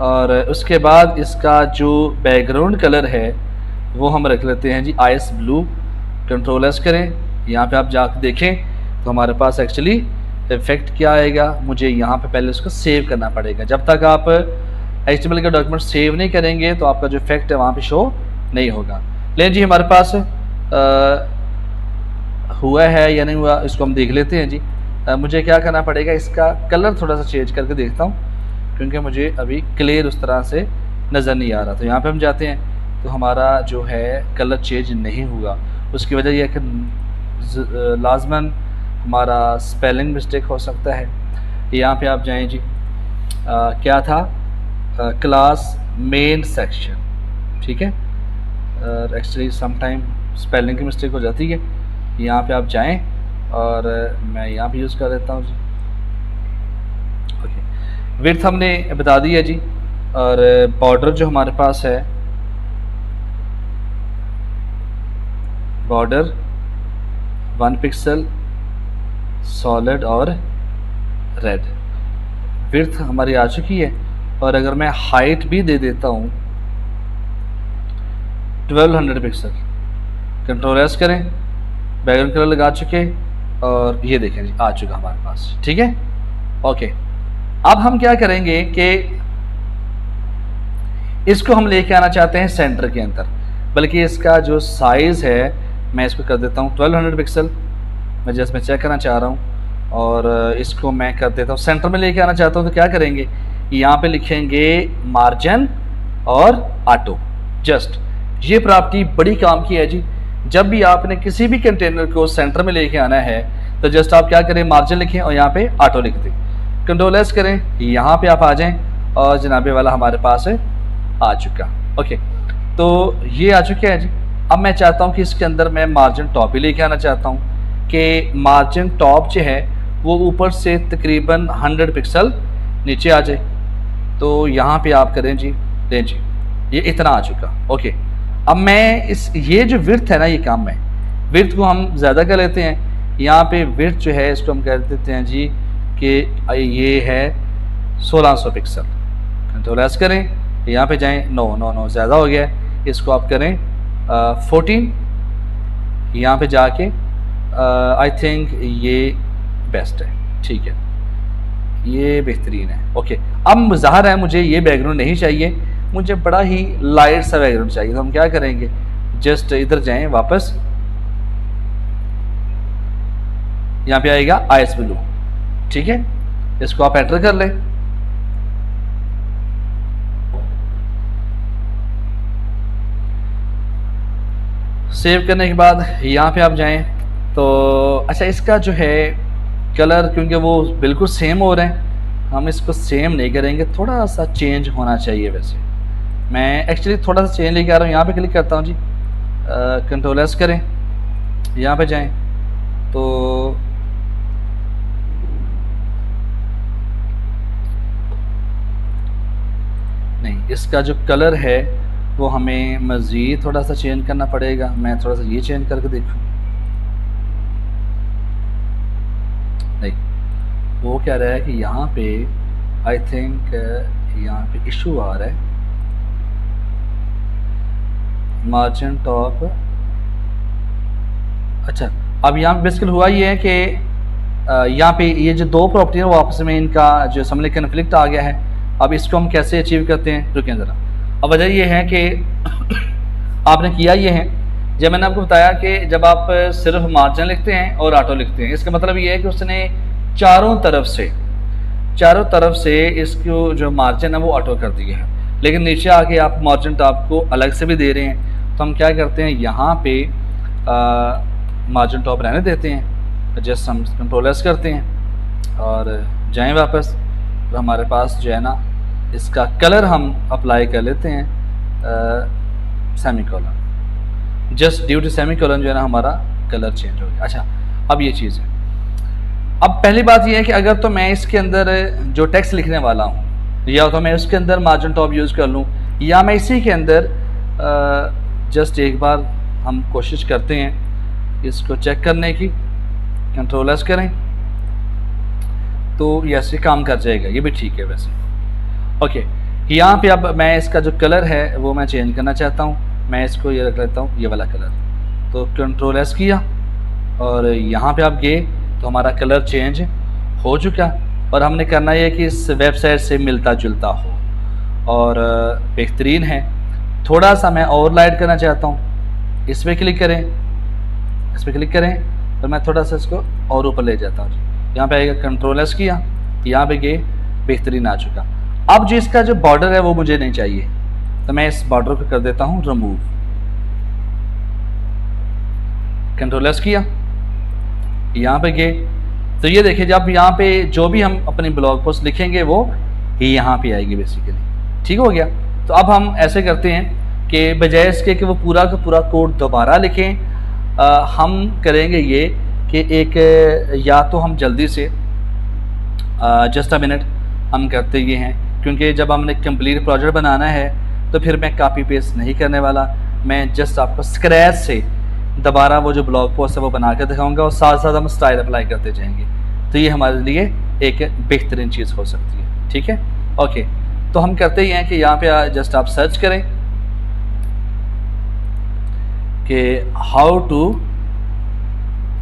और उसके बाद इसका जो बैकग्राउंड कलर है वो हम रख लेते हैं जी आइस ब्लू। कंट्रोल एस करें, यहाँ पे आप जाकर देखें तो हमारे पास एक्चुअली इफेक्ट क्या आएगा। मुझे यहाँ पे पहले उसको सेव करना पड़ेगा। जब तक आप HTML का डॉक्यूमेंट सेव नहीं करेंगे तो आपका जो इफेक्ट है वहाँ पे शो नहीं होगा। लेकिन जी हमारे पास हुआ है या नहीं हुआ, इसको हम देख लेते हैं जी। मुझे क्या करना पड़ेगा, इसका कलर थोड़ा सा चेंज करके देखता हूँ, क्योंकि मुझे अभी क्लियर उस तरह से नज़र नहीं आ रहा। तो यहाँ पे हम जाते हैं तो हमारा जो है कलर चेंज नहीं हुआ। उसकी वजह यह है कि लाजमन हमारा स्पेलिंग मिस्टेक हो सकता है। यहाँ पे आप जाएं जी, क्या था, क्लास मेन सेक्शन, ठीक है। एक्चुअली समटाइम स्पेलिंग की मिस्टेक हो जाती है। यहाँ पे आप जाएं और मैं यहाँ पे यूज़ कर देता हूँ जी। ओके, विड्थ हमने बता दी है जी। और बॉर्डर जो हमारे पास है, बॉर्डर 1 पिक्सल सॉलिड और रेड। विड्थ हमारी आ चुकी है। और अगर मैं हाइट भी दे देता हूँ 1200 पिक्सल, कंट्रोल एस करें, बैकग्राउंड कलर लगा चुके और ये देखें जी आ चुका हमारे पास, ठीक है। ओके, अब हम क्या करेंगे कि इसको हम लेके आना चाहते हैं सेंटर के अंदर, बल्कि इसका जो साइज़ है मैं इसको कर देता हूँ 1200 पिक्सल। मैं जस्ट मैं चेक करना चाह रहा हूँ और इसको मैं कर देता हूँ सेंटर में लेके आना चाहता हूँ। तो क्या करेंगे, यहाँ पे लिखेंगे मार्जिन और ऑटो। जस्ट ये प्रॉपर्टी बड़ी काम की है जी। जब भी आपने किसी भी कंटेनर को सेंटर में लेके आना है तो जस्ट आप क्या करें, मार्जिन लिखें और यहाँ पे ऑटो लिख दें। कंट्रोल एस करें, यहाँ पे आप आ जाएं और जनाबे वाला हमारे पास है आ चुका। ओके, तो ये आ चुके हैं जी। अब मैं चाहता हूँ कि इसके अंदर मैं मार्जिन टॉप ही लेके आना चाहता हूँ कि मार्जिन टॉप जो है वो ऊपर से तकरीबन 100 पिक्सल नीचे आ जाए। तो यहाँ पे आप करें जी, दें जी, ये इतना आ चुका। ओके, अब मैं ये जो विड्थ है ना, ये काम है, विड्थ को हम ज़्यादा कर लेते हैं। यहाँ पे विड्थ जो है इसको हम कर देते हैं जी कि ये है 1600 पिक्सल। कंट्रोल एस करें, यहाँ पे जाएं, नो ज़्यादा हो गया है, इसको आप करें 14। यहाँ पे जाके आई थिंक ये बेस्ट है, ठीक है, ये बेहतरीन है। ओके, अब ज़ाहिर है मुझे ये बैकग्राउंड नहीं चाहिए, मुझे बड़ा ही लाइट सा बैकग्राउंड चाहिए। तो हम क्या करेंगे, जस्ट इधर जाएं वापस, यहाँ पे आएगा आइस ब्लू, ठीक है। इसको आप एंटर कर लें। सेव करने के बाद यहाँ पे आप जाएं तो अच्छा, इसका जो है कलर, क्योंकि वो बिल्कुल सेम हो रहे हैं, हम इसको सेम नहीं करेंगे, थोड़ा सा चेंज होना चाहिए। वैसे मैं एक्चुअली थोड़ा सा चेंज लेके आ रहा हूँ। यहाँ पे क्लिक करता हूँ जी, कंट्रोल एस करें, यहाँ पे जाएं तो नहीं, इसका जो कलर है वो हमें मज़ीद थोड़ा सा चेंज करना पड़ेगा। मैं थोड़ा सा ये चेंज करके देखूँ, नहीं, वो कह रहा है कि यहाँ पे आई थिंक यहाँ पे इशू आ रहा है, मार्जिन टॉप। अच्छा, अब यहाँ पे बेसिकली हुआ ये है कि यहाँ पे ये जो दो प्रॉपर्टी है वो आपस में इनका जो समझ कन्फ्लिक्ट आ गया है। अब इसको हम कैसे अचीव करते हैं, रुकें ज़रा। अब वजह ये है कि आपने किया ये है, जब मैंने आपको बताया कि जब आप सिर्फ मार्जिन लिखते हैं और ऑटो लिखते हैं, इसका मतलब ये है कि उसने चारों तरफ से इसको जो मार्जिन है वो ऑटो कर दिया है, लेकिन नीचे आके आप मार्जिन टॉप को अलग से भी दे रहे हैं। तो हम क्या करते हैं, यहाँ पे मार्जिन टॉप रहने देते हैं, जस्ट हम कंट्रोल एस करते हैं और जाएं वापस, तो हमारे पास जो है ना इसका कलर हम अप्लाई कर लेते हैं semicolon, just due to semicolon जो है ना हमारा कलर चेंज हो गया। अच्छा, अब ये चीज़ है, अब पहली बात ये है कि अगर तो मैं इसके अंदर जो टेक्स्ट लिखने वाला हूँ, या तो मैं उसके अंदर मार्जिन टॉप यूज़ कर लूँ, या मैं इसी के अंदर जस्ट एक बार हम कोशिश करते हैं इसको चेक करने की, कंट्रोल एस करें तो ये ऐसे काम कर जाएगा, ये भी ठीक है वैसे। ओके, यहाँ पे अब मैं इसका जो कलर है वो मैं चेंज करना चाहता हूँ, मैं इसको ये रख लेता हूँ, ये वाला कलर। तो कंट्रोल एस किया और यहाँ पे आप गए तो हमारा कलर चेंज हो चुका, और हमने करना ये कि इस वेबसाइट से मिलता जुलता हो और बेहतरीन है। थोड़ा सा मैं और लाइट करना चाहता हूँ, इस पर क्लिक करें, इस पर क्लिक करें और मैं थोड़ा सा इसको और ऊपर ले जाता हूँ। यहाँ पे आएगा, कंट्रोल एस किया, यहाँ पे गए, बेहतरीन आ चुका। अब जो इसका जो बॉर्डर है वो मुझे नहीं चाहिए, तो मैं इस बॉर्डर को कर देता हूँ रिमूव, कंट्रोल एस किया, यहाँ पे गए तो ये देखिए जब यहाँ पे जो भी हम अपनी ब्लॉग पोस्ट लिखेंगे वो ही यहाँ पे आएगी बेसिकली। ठीक हो गया। तो अब हम ऐसे करते हैं कि बजाय इसके कि वो पूरा का पूरा कोड दोबारा लिखें, हम करेंगे ये कि एक या तो हम जल्दी से जस्ट अ मिनट हम करते ये हैं, क्योंकि जब हमने कंप्लीट प्रोजेक्ट बनाना है तो फिर मैं कॉपी पेस्ट नहीं करने वाला, मैं जस्ट आपको स्क्रैच से दोबारा वो जो ब्लॉग पोस्ट है वो बना कर दिखाऊंगा और साथ साथ हम स्टाइल अप्लाई करते जाएंगे। तो ये हमारे लिए एक बेहतरीन चीज़ हो सकती है। ठीक है, ओके। तो हम करते ही हैं कि यहाँ पे जस्ट आप सर्च करें कि how to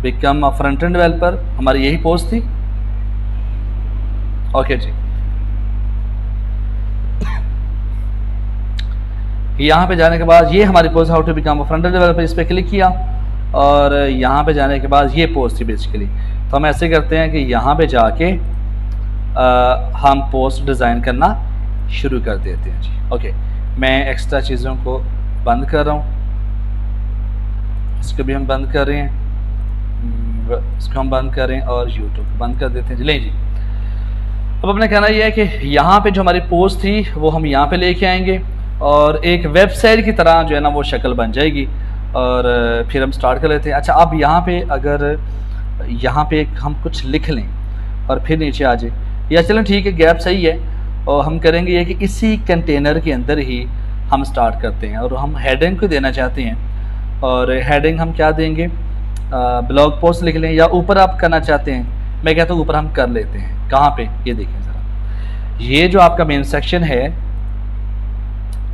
become a front end developer, हमारी यही पोस्ट थी। ओके जी, यहाँ पे जाने के बाद ये हमारी post how to become a front end developer, इस पर क्लिक किया और यहाँ पे जाने के बाद ये पोस्ट थी बेसिकली। तो हम ऐसे करते हैं कि यहाँ पे जाके हम पोस्ट डिज़ाइन करना शुरू कर देते हैं जी। ओके, मैं एक्स्ट्रा चीज़ों को बंद कर रहा हूँ, इसको भी हम बंद कर रहे हैं, इसको हम बंद कर रहे हैं और यूट्यूब बंद कर देते हैं जी। लें जी, अब अपने कहना ये है कि यहाँ पे जो हमारी पोस्ट थी वो हम यहाँ पे लेके आएंगे और एक वेबसाइट की तरह जो है ना वो शक्ल बन जाएगी और फिर हम स्टार्ट कर लेते हैं। अच्छा, अब यहाँ पे अगर यहाँ पे हम कुछ लिख लें और फिर नीचे आ जाए, या चलें ठीक है, गैप सही है, और हम करेंगे ये कि इसी कंटेनर के अंदर ही हम स्टार्ट करते हैं और हम हेडिंग को देना चाहते हैं। और हेडिंग हम क्या देंगे, ब्लॉग पोस्ट लिख लें, या ऊपर आप करना चाहते हैं, मैं कहता हूँ ऊपर हम कर लेते हैं। कहाँ पे, ये देखें ज़रा, ये जो आपका मेन सेक्शन है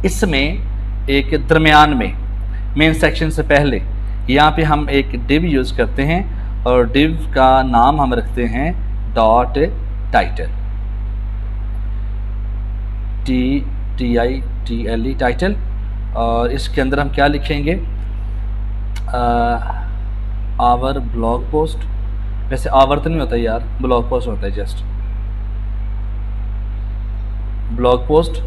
इसमें एक दरमियान में मेन सेक्शन से पहले यहाँ पे हम एक डिव यूज़ करते हैं और डिव का नाम हम रखते हैं डॉट टाइटल, TITLE टाइटल। और इसके अंदर हम क्या लिखेंगे, आवर ब्लॉग पोस्ट, वैसे आवर तो नहीं होता यार, ब्लॉग पोस्ट होता है, जस्ट ब्लॉग पोस्ट।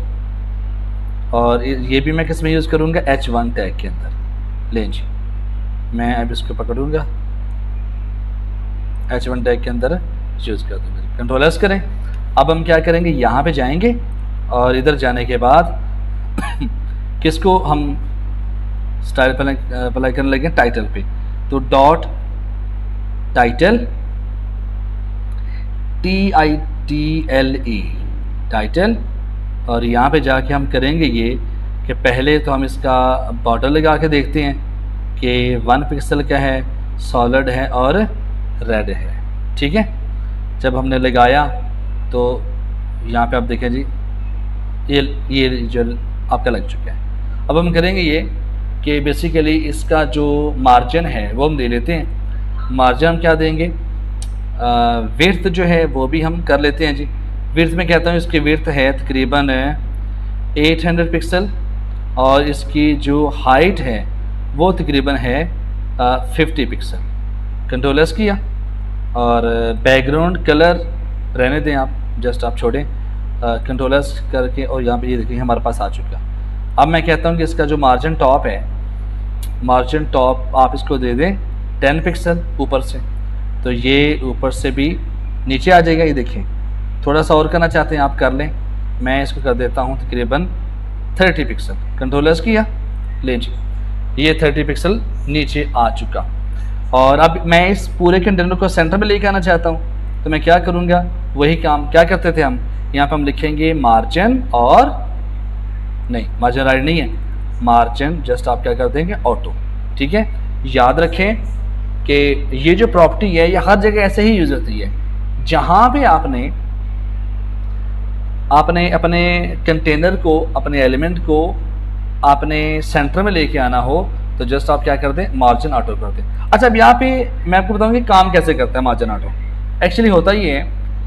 और ये भी मैं किस में यूज़ करूँगा, H1 टैग के अंदर। लें जी, मैं अब इसको पकड़ूँगा, H1 टैग के अंदर यूज़ कर दूँगा। कंट्रोल एस करें। अब हम क्या करेंगे, यहाँ पे जाएंगे और इधर जाने के बाद किसको हम स्टाइल अप्लाई करने लगे, टाइटल पे। तो डॉट टाइटल, TITLE टाइटल। और यहाँ पे जाके हम करेंगे ये कि पहले तो हम इसका बॉर्डर लगा के देखते हैं कि 1 पिक्सल का है, सॉलिड है और रेड है। ठीक है, जब हमने लगाया तो यहाँ पे आप देखें जी, ये जो आपका लग चुका है। अब हम करेंगे ये कि बेसिकली इसका जो मार्जिन है वो हम दे लेते हैं। मार्जिन हम क्या देंगे, विड्थ जो है वो भी हम कर लेते हैं जी। विड्थ में कहता हूँ इसकी विड्थ है तकरीबन 800 पिक्सल और इसकी जो हाइट है वो तकरीबन है 50 पिक्सल। कंट्रोल एस किया और बैकग्राउंड कलर रहने दें आप, जस्ट आप छोड़ें, कंट्रोल एस करके, और यहाँ पे ये देखिए हमारे पास आ चुका। अब मैं कहता हूँ कि इसका जो मार्जिन टॉप है, मार्जिन टॉप आप इसको दे दें 10 पिक्सल ऊपर से, तो ये ऊपर से भी नीचे आ जाएगा। ये देखिए, थोड़ा सा और करना चाहते हैं आप कर लें, मैं इसको कर देता हूँ तकरीबन 30 पिक्सल। कंट्रोल एस किया, ले जी, ये 30 पिक्सल नीचे आ चुका। और अब मैं इस पूरे कंटेनर को सेंटर में लेके आना चाहता हूँ, तो मैं क्या करूँगा, वही काम क्या करते थे हम, यहाँ पे हम लिखेंगे मार्जिन, और नहीं मार्जिन राइट नहीं है, मार्जिन जस्ट आप क्या कर देंगे ऑटो। ठीक है, याद रखें कि ये जो प्रॉपर्टी है ये हर जगह ऐसे ही यूज होती है। जहाँ भी आपने अपने कंटेनर को, अपने एलिमेंट को आपने सेंटर में लेके आना हो, तो जस्ट आप क्या कर दें, मार्जिन ऑटो कर दें। अच्छा, अब यहाँ पे मैं आपको बताऊँगी काम कैसे करता है मार्जिन ऑटो। एक्चुअली होता ये है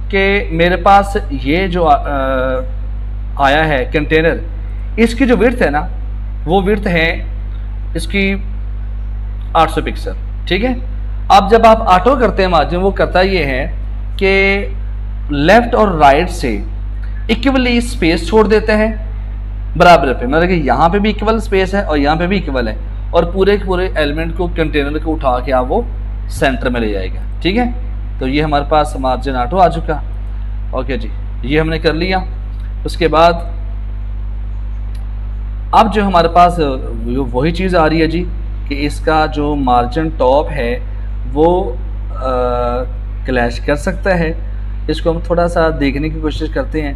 कि मेरे पास ये जो आया है कंटेनर, इसकी जो विड्थ है ना, वो विड्थ है इसकी 800 पिक्सल। ठीक है, अब जब आप ऑटो करते हैं मार्जिन, वो करता ये है कि लेफ्ट और राइट से इक्वली स्पेस छोड़ देते हैं बराबर पे, मतलब कि यहाँ पे भी इक्वल स्पेस है और यहाँ पे भी इक्वल है, और पूरे के पूरे एलिमेंट को, कंटेनर को उठा के आप वो सेंटर में ले जाएगा। ठीक है, तो ये हमारे पास मार्जिन ऑटो आ चुका। ओके जी, ये हमने कर लिया। उसके बाद अब जो हमारे पास वही चीज़ आ रही है जी, कि इसका जो मार्जिन टॉप है वो क्लैश कर सकता है। इसको हम थोड़ा सा देखने की कोशिश करते हैं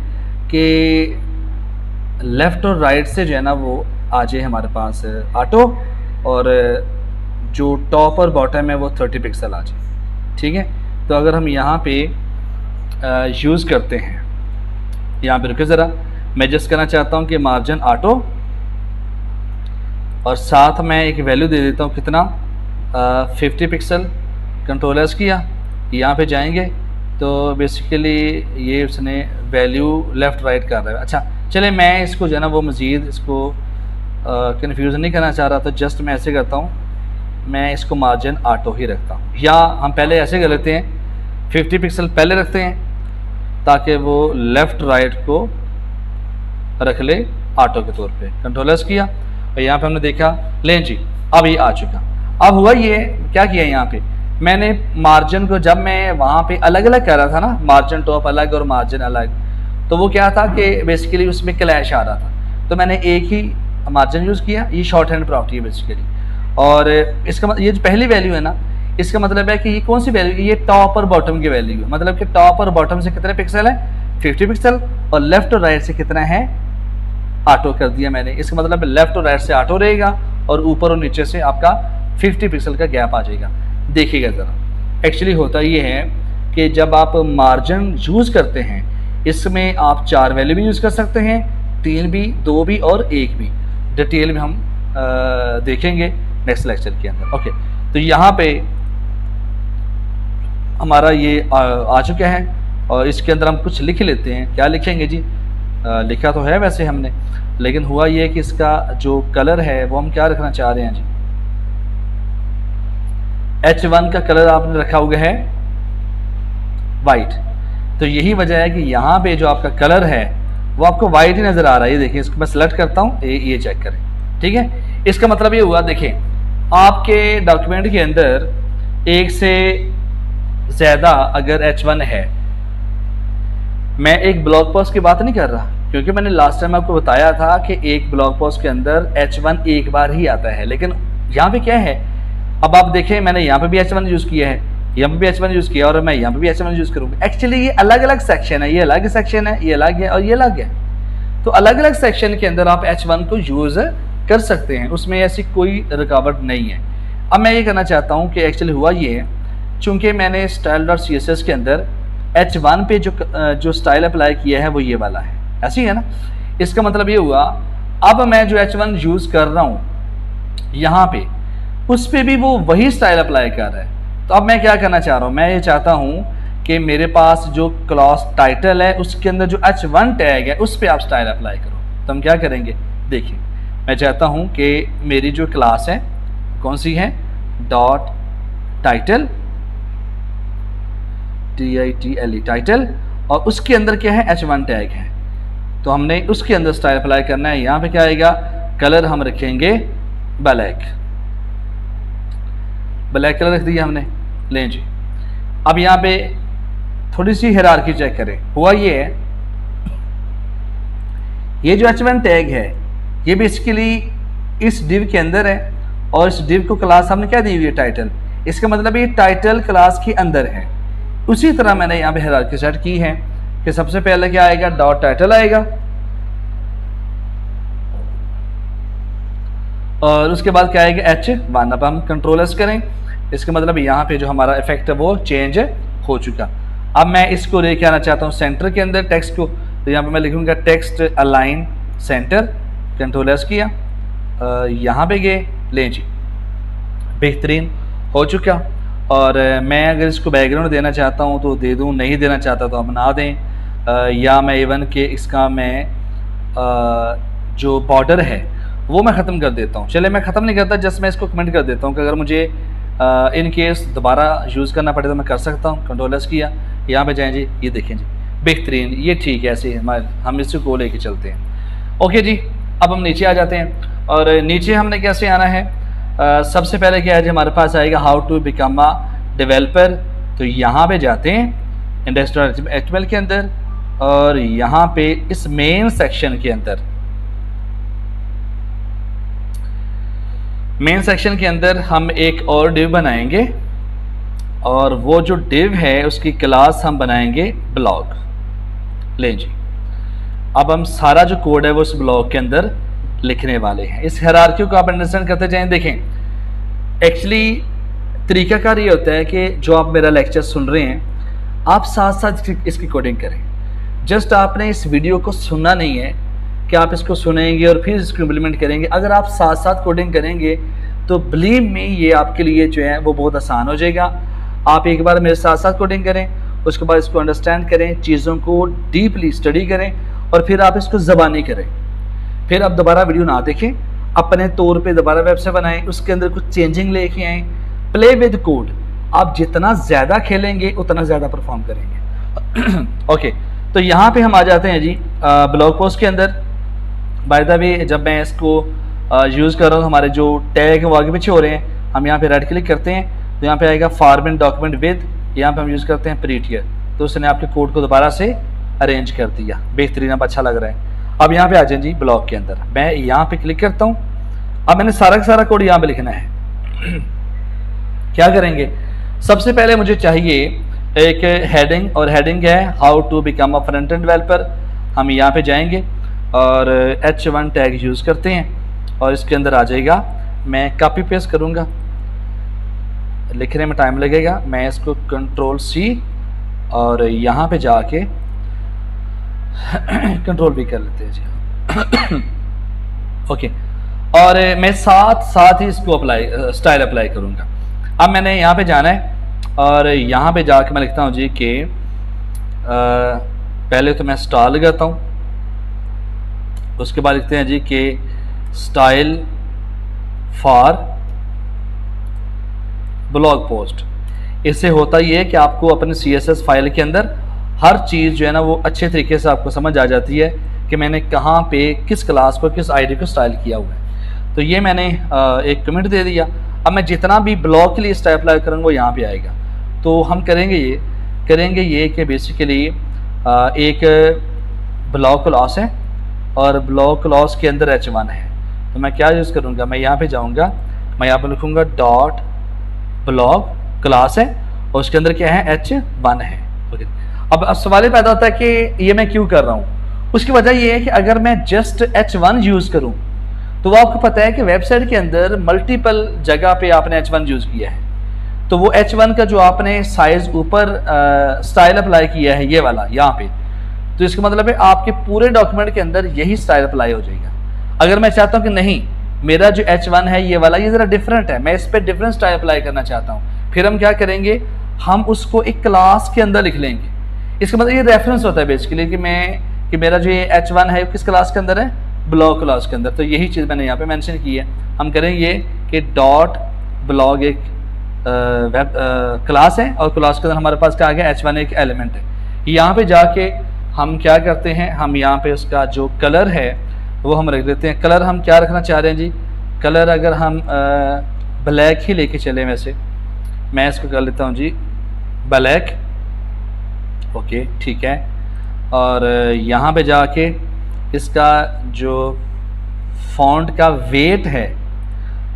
कि लेफ़्ट और राइट से जो है ना वो आ जाए हमारे पास ऑटो, और जो टॉप और बॉटम है वो 30 पिक्सल आ जाए। ठीक है, तो अगर हम यहाँ पे यूज़ करते हैं, यहाँ पे रुके ज़रा, मैं जस्ट करना चाहता हूँ कि मार्जिन ऑटो, और साथ मैं एक वैल्यू दे देता हूँ कितना, 50 पिक्सल। कंट्रोल एस किया, यहाँ पे जाएंगे तो बेसिकली ये उसने वैल्यू लेफ़्ट राइट कर रहा है। अच्छा चले, मैं इसको जो है ना वो मज़ीद इसको कन्फ्यूज़न नहीं करना चाह रहा, तो जस्ट मैं ऐसे करता हूँ, मैं इसको मार्जिन ऑटो ही रखता हूँ, या हम पहले ऐसे कर लेते हैं 50 पिक्सल पहले रखते हैं ताकि वो लेफ़्ट राइट को रख ले ऑटो के तौर पे। कंट्रोल एस किया और यहाँ पे हमने देखा, लें जी अब ये आ चुका। अब हुआ ये, क्या किया यहाँ पे मैंने मार्जिन को, जब मैं वहाँ पे अलग अलग कर रहा था ना, मार्जिन टॉप अलग और मार्जिन अलग, तो वो क्या था कि बेसिकली उसमें क्लैश आ रहा था, तो मैंने एक ही मार्जिन यूज़ किया। ये शॉर्ट हैंड प्रॉपर्टी है बेसिकली, और इसका ये जो पहली वैल्यू है ना, इसका मतलब है कि ये कौन सी वैल्यू, ये टॉप और बॉटम की वैल्यू है, मतलब कि टॉप और बॉटम से कितने पिक्सल है, 50 पिक्सल, और लेफ्ट और राइट से कितना है, ऑटो कर दिया मैंने। इसका मतलब लेफ्ट और राइट से ऑटो रहेगा और ऊपर और नीचे से आपका 50 पिक्सल का गैप आ जाएगा। देखिएगा ज़रा, एक्चुअली होता ये है कि जब आप मार्जिन यूज़ करते हैं, इसमें आप 4 वैल्यू भी यूज़ कर सकते हैं, 3 भी, 2 भी और 1 भी। डिटेल में हम देखेंगे नेक्स्ट लेक्चर के अंदर। ओके, तो यहाँ पे हमारा ये आ चुका है, और इसके अंदर हम कुछ लिख लेते हैं। क्या लिखेंगे जी, लिखा तो है वैसे हमने, लेकिन हुआ ये कि इसका जो कलर है वो हम क्या रखना चाह रहे हैं जी, H1 का कलर आपने रखा हुआ है वाइट, तो यही वजह है कि यहाँ पे जो आपका कलर है वो आपको वाइट ही नज़र आ रहा है। ये देखिए, इसको मैं सेलेक्ट करता हूँ, ये चेक करें। ठीक है, इसका मतलब ये हुआ, देखें आपके डॉक्यूमेंट के अंदर एक से ज़्यादा अगर H1 है, मैं एक ब्लॉग पोस्ट की बात नहीं कर रहा, क्योंकि मैंने लास्ट टाइम आपको बताया था कि एक ब्लॉग पोस्ट के अंदर H1 एक बार ही आता है, लेकिन यहाँ पे क्या है, अब आप देखें मैंने यहाँ पे भी H1 यूज़ किया है, यहाँ पे भी H1 यूज़ किया, और मैं यहाँ पे भी H1 यूज़ करूँगा। एक्चुअली ये अलग अलग सेक्शन है, ये अलग सेक्शन है, ये अलग है और ये अलग है, तो अलग अलग सेक्शन के अंदर आप H1 को यूज़ कर सकते हैं, उसमें ऐसी कोई रुकावट नहीं है। अब मैं ये कहना चाहता हूँ कि एक्चुअली हुआ ये है, चूँकि मैंने style.css के अंदर H1 पे जो स्टाइल अप्लाई किया है वो ये वाला है, ऐसी है ना। इसका मतलब ये हुआ, अब मैं जो H1 यूज़ कर रहा हूँ यहाँ पे, उस पर भी वो वही स्टाइल अप्लाई कर रहा है। तो अब मैं क्या करना चाह रहा हूँ, मैं ये चाहता हूँ कि मेरे पास जो क्लास टाइटल है उसके अंदर जो H1 टैग है उस पर आप स्टाइल अप्लाई करो। तो हम क्या करेंगे, देखिए मैं चाहता हूँ कि मेरी जो क्लास है कौन सी है, डॉट टाइटल, TITLE टाइटल, और उसके अंदर क्या है, H1 टैग है। तो हमने उसके अंदर स्टाइल अप्लाई करना है। यहाँ पे क्या आएगा, कलर हम रखेंगे ब्लैक, ब्लैक कलर रख दिया हमने। लें जी, अब यहाँ पे थोड़ी सी हायरार्की चेक करें। हुआ ये है, ये जो H1 टैग है ये बेसिकली इस डिव के अंदर है, और इस डिव को क्लास हमने क्या दी हुई है, टाइटल। इसका मतलब ये टाइटल क्लास के अंदर है। उसी तरह मैंने यहाँ पे हायरार्की सेट की है कि सबसे पहले क्या आएगा, डॉट टाइटल आएगा, और उसके बाद क्या आएगा, H1। अब हम कंट्रोल S करें, इसका मतलब यहाँ पे जो हमारा इफेक्ट है वो चेंज हो चुका। अब मैं इसको लेके आना चाहता हूँ सेंटर के अंदर टेक्स्ट को, तो यहाँ पे मैं लिखूंगा text align centre, control S किया, यहाँ पे गए, लें जी, बेहतरीन हो चुका। और मैं अगर इसको बैकग्राउंड देना चाहता हूँ तो दे दूँ, नहीं देना चाहता तो आप ना दें। या मैं इवन के इसका मैं जो बॉर्डर है वो मैं ख़त्म कर देता हूँ। चले, मैं ख़त्म नहीं करता, जस्ट मैं इसको कमेंट कर देता हूँ कि अगर मुझे इन केस दोबारा यूज़ करना पड़े तो मैं कर सकता हूँ। कंट्रोल S किया, यहाँ पे जाएँ जी, ये देखें जी, बेहतरीन, ये ठीक है, ऐसे हम इसको लेके चलते हैं। ओके जी, अब हम नीचे आ जाते हैं, और नीचे हमने कैसे आना है, सबसे पहले क्या है जी, हमारे पास आएगा how to become a developer. तो यहाँ पे जाते हैं इंडस्ट्रियल HTML के अंदर, और यहाँ पे इस मेन सेक्शन के अंदर, मेन सेक्शन के अंदर हम एक और डिव बनाएंगे, और वो जो डिव है उसकी क्लास हम बनाएंगे ब्लॉग। लें जी, अब हम सारा जो कोड है वो उस ब्लॉग के अंदर लिखने वाले हैं। इस हायरार्की को आप अंडरस्टैंड करते जाएं। देखें, एक्चुअली तरीकाकार ये होता है कि जो आप मेरा लेक्चर सुन रहे हैं, आप साथ साथ इसकी कोडिंग करें। जस्ट आपने इस वीडियो को सुनना नहीं है कि आप इसको सुनेंगे और फिर इसको इम्प्लीमेंट करेंगे। अगर आप साथ साथ कोडिंग करेंगे तो बिलीव मी, ये आपके लिए जो है वो बहुत आसान हो जाएगा। आप एक बार मेरे साथ साथ कोडिंग करें, उसके बाद इसको अंडरस्टैंड करें, चीज़ों को डीपली स्टडी करें, और फिर आप इसको ज़बानी करें। फिर आप दोबारा वीडियो ना देखें, अपने तौर पे दोबारा वेबसाइट बनाएं, उसके अंदर कुछ चेंजिंग लेके आएँ, प्ले विद कोड। आप जितना ज़्यादा खेलेंगे उतना ज़्यादा परफॉर्म करेंगे। ओके, तो यहाँ पे हम आ जाते हैं जी ब्लॉग पोस्ट के अंदर। बाय द वे, जब मैं इसको यूज़ कर रहा हूँ, हमारे जो टैग हैं वो आगे पीछे हो रहे हैं। हम यहाँ पे राइट क्लिक करते हैं तो यहाँ पे आएगा फॉर्मेट डॉक्यूमेंट विद, यहाँ पे हम यूज़ करते हैं प्रीटियर, तो उसने आपके कोड को दोबारा से अरेंज कर दिया। बेहतरीन, अब अच्छा लग रहा है। अब यहाँ पे आ जाए जी ब्लॉग के अंदर, मैं यहाँ पे क्लिक करता हूँ। अब मैंने सारा का सारा कोड यहाँ पे लिखना है। क्या करेंगे, सबसे पहले मुझे चाहिए एक हेडिंग, और हेडिंग है how to become a front end developer. हम यहाँ पे जाएंगे और H1 टैग यूज़ करते हैं, और इसके अंदर आ जाएगा। मैं कॉपी पेस्ट करूँगा, लिखने में टाइम लगेगा। मैं इसको कंट्रोल C और यहाँ पे जाके कंट्रोल भी कर लेते हैं जी। ओके, और मैं साथ साथ ही इसको स्टाइल अप्लाई करूँगा। अब मैंने यहाँ पे जाना है, और यहाँ पे जाके मैं लिखता हूँ जी कि पहले तो मैं स्टार लगाता हूँ, उसके बाद लिखते हैं जी कि स्टाइल फॉर ब्लॉग पोस्ट। इससे होता ये है कि आपको अपने CSS फाइल के अंदर हर चीज़ जो है ना वो अच्छे तरीके से आपको समझ आ जाती है कि मैंने कहाँ पे किस क्लास को किस आईडी को स्टाइल किया हुआ है। तो ये मैंने एक कमेंट दे दिया। अब मैं जितना भी ब्लॉग के लिए स्टाइल अप्लाई करूँगा वो यहाँ पे आएगा। तो हम करेंगे ये कि बेसिकली एक ब्लॉग क्लास है, और ब्लॉग क्लास के अंदर H1 है। तो मैं क्या यूज़ करूँगा, मैं यहाँ पे जाऊँगा, मैं यहाँ पे लिखूँगा डॉट ब्लॉग क्लास है, और उसके अंदर क्या है, H1 है। ओके, अब सवाल पैदा होता है कि ये मैं क्यों कर रहा हूँ। उसकी वजह ये है कि अगर मैं जस्ट H1 यूज़ करूँ तो वो आपको पता है कि वेबसाइट के अंदर मल्टीपल जगह पे आपने H1 यूज़ किया है, तो वो H1 का जो आपने साइज़ ऊपर स्टाइल अप्लाई किया है ये वाला यहाँ पे, तो इसका मतलब है आपके पूरे डॉक्यूमेंट के अंदर यही स्टाइल अप्लाई हो जाएगा। अगर मैं चाहता हूँ कि नहीं, मेरा जो H1 है ये वाला, ये ज़रा डिफरेंट है, मैं इस पर डिफरेंट स्टाइल अप्लाई करना चाहता हूँ, फिर हम क्या करेंगे, हम उसको एक क्लास के अंदर लिख लेंगे। इसका मतलब ये रेफरेंस होता है बेसिकली कि मेरा जो ये H1 है किस क्लास के अंदर है, ब्लॉग क्लास के अंदर। तो यही चीज़ मैंने यहाँ पे मेंशन की है। हम करेंगे कि डॉट ब्लॉग एक वेब क्लास है और क्लास के अंदर हमारे पास क्या आ गया, h1 एक एलिमेंट है। यहाँ पे जाके हम क्या करते हैं, हम यहाँ पे उसका जो कलर है वो हम रख देते हैं। कलर हम क्या रखना चाह रहे हैं जी, कलर अगर हम ब्लैक ही लेके चले, वैसे मैं इसको कर लेता हूँ जी ब्लैक, ओके ठीक है। और यहाँ पे जाके इसका जो फॉन्ट का वेट है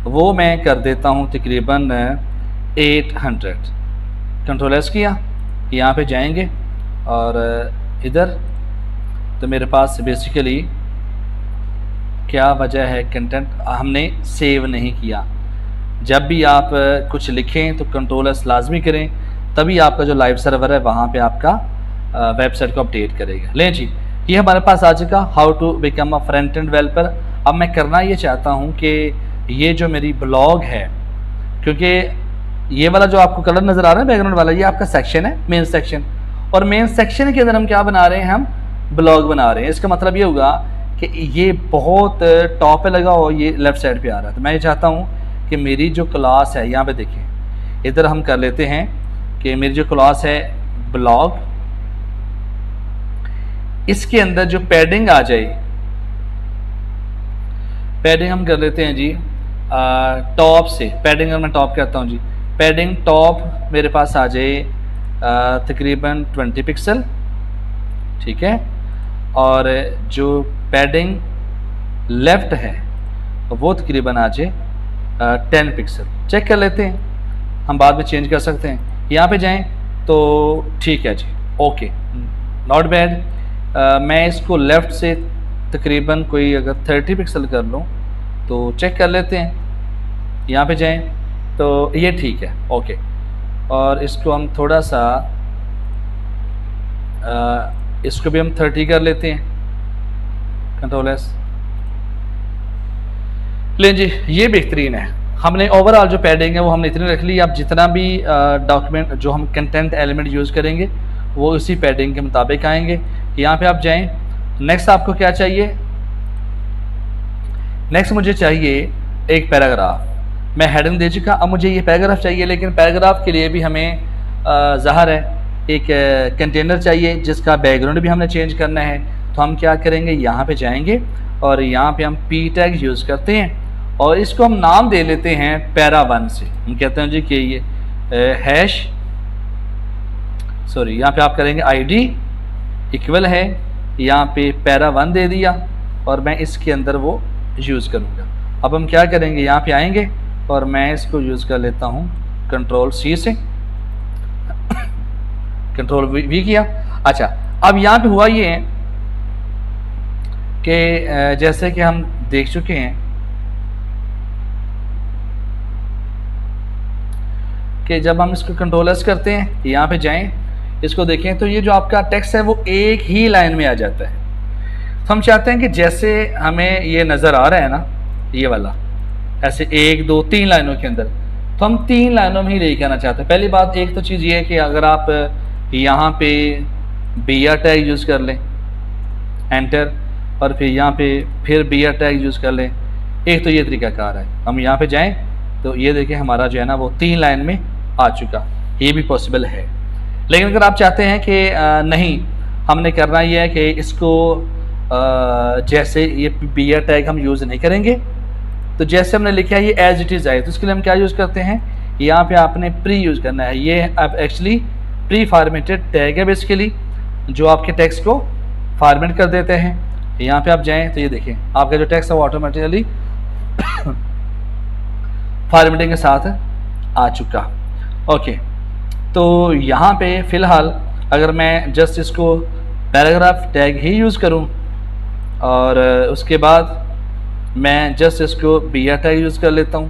वो मैं कर देता हूँ तकरीबन 800। कंट्रोल एस किया, यहाँ पे जाएंगे और इधर तो मेरे पास बेसिकली क्या वजह है, कंटेंट हमने सेव नहीं किया। जब भी आप कुछ लिखें तो कंट्रोल एस लाजमी करें, तभी आपका जो लाइव सर्वर है वहाँ पे आपका वेबसाइट को अपडेट करेगा। लें जी, ये हमारे पास आ चुका how to become a front end developer. अब मैं करना ये चाहता हूँ कि ये जो मेरी ब्लॉग है, क्योंकि ये वाला जो आपको कलर नज़र आ रहा है बैकग्राउंड वाला, ये आपका सेक्शन है, मेन सेक्शन। और मेन सेक्शन के अंदर हम क्या बना रहे हैं, हम ब्लॉग बना रहे हैं। इसका मतलब ये होगा कि ये बहुत टॉप पे लगा हो, ये लेफ़्ट साइड पे आ रहा है। तो मैं ये चाहता हूँ कि मेरी जो क्लास है, यहाँ पे देखें, इधर हम कर लेते हैं कि मेरी जो क्लास है ब्लॉग, इसके अंदर जो पैडिंग आ जाए, पैडिंग हम कर लेते हैं जी टॉप से। पैडिंग अगर मैं टॉप करता हूँ जी, पैडिंग टॉप मेरे पास आ जाए तकरीबन 20 पिक्सल, ठीक है। और जो पैडिंग लेफ़्ट है वो तकरीबन आ जाए 10 पिक्सल। चेक कर लेते हैं, हम बाद में चेंज कर सकते हैं। यहाँ पे जाएं तो ठीक है जी, ओके नॉट बैड। मैं इसको लेफ़्ट से तकरीबन कोई अगर 30 पिक्सल कर लूँ तो चेक कर लेते हैं। यहाँ पे जाएं तो ये ठीक है, ओके। और इसको हम थोड़ा सा इसको भी हम 30 कर लेते हैं, कंट्रोल एस। लें जी, ये बेहतरीन है। हमने ओवरऑल जो पैडिंग है वो हमने इतनी रख ली। अब जितना भी डॉक्यूमेंट जो हम कंटेंट एलिमेंट यूज़ करेंगे वो उसी पैडिंग के मुताबिक आएंगे। यहाँ पे आप जाएं, नेक्स्ट आपको क्या चाहिए, नेक्स्ट मुझे चाहिए एक पैराग्राफ। मैं हेडिंग दे चुका, अब मुझे ये पैराग्राफ चाहिए, लेकिन पैराग्राफ के लिए भी हमें ज़ाहिर है एक कंटेनर चाहिए जिसका बैकग्राउंड भी हमने चेंज करना है। तो हम क्या करेंगे, यहाँ पे जाएंगे और यहाँ पे हम पी टैग यूज़ करते हैं और इसको हम नाम दे लेते हैं पैरा1 से। हम कहते हैं जी कि ये हैश, सॉरी यहाँ पे आप करेंगे आईडी इक्वल है, यहाँ पे पैरा1 दे दिया और मैं इसके अंदर वो यूज़ करूँगा। अब हम क्या करेंगे, यहाँ पे आएंगे और मैं इसको यूज़ कर लेता हूँ कंट्रोल सी से, कंट्रोल वी किया। अच्छा, अब यहाँ पे हुआ ये है कि जैसे कि हम देख चुके हैं कि जब हम इसको कंट्रोल एस करते हैं, यहाँ पे जाएं, इसको देखें तो ये जो आपका टेक्स्ट है वो एक ही लाइन में आ जाता है। तो हम चाहते हैं कि जैसे हमें ये नज़र आ रहा है ना, ये वाला ऐसे 1 2 3 लाइनों के अंदर, तो हम 3 लाइनों में ही लेके आना चाहते हैं। पहली बात एक तो चीज़ ये है कि अगर आप यहाँ पे BR टैग यूज़ कर लें, एंटर, और फिर यहाँ पे फिर BR टैग यूज़ कर लें, एक तो ये तरीकाकार है। हम यहाँ पे जाएं तो ये देखें हमारा जो है ना वो 3 लाइन में आ चुका, ये भी पॉसिबल है। लेकिन अगर आप चाहते हैं कि नहीं, हमने करना ये है कि इसको जैसे ये BR टैग हम यूज़ नहीं करेंगे, तो जैसे हमने लिखा है ये एज इट इज़ आए, तो इसके लिए हम क्या यूज़ करते हैं, यहाँ पे आपने प्री यूज़ करना है। ये अब एक्चुअली प्री फार्मेटेड टैग है बेसिकली, जो आपके टेक्स्ट को फार्मेट कर देते हैं। यहाँ पे आप जाएं तो ये देखें आपका जो टेक्स्ट है वो ऑटोमेटिकली फार्मेटिंग के साथ आ चुका। ओके, तो यहाँ पे फ़िलहाल अगर मैं जस्ट इसको पैराग्राफ टैग ही यूज़ करूँ और उसके बाद मैं जस्ट इसको BR टैग यूज़ कर लेता हूँ,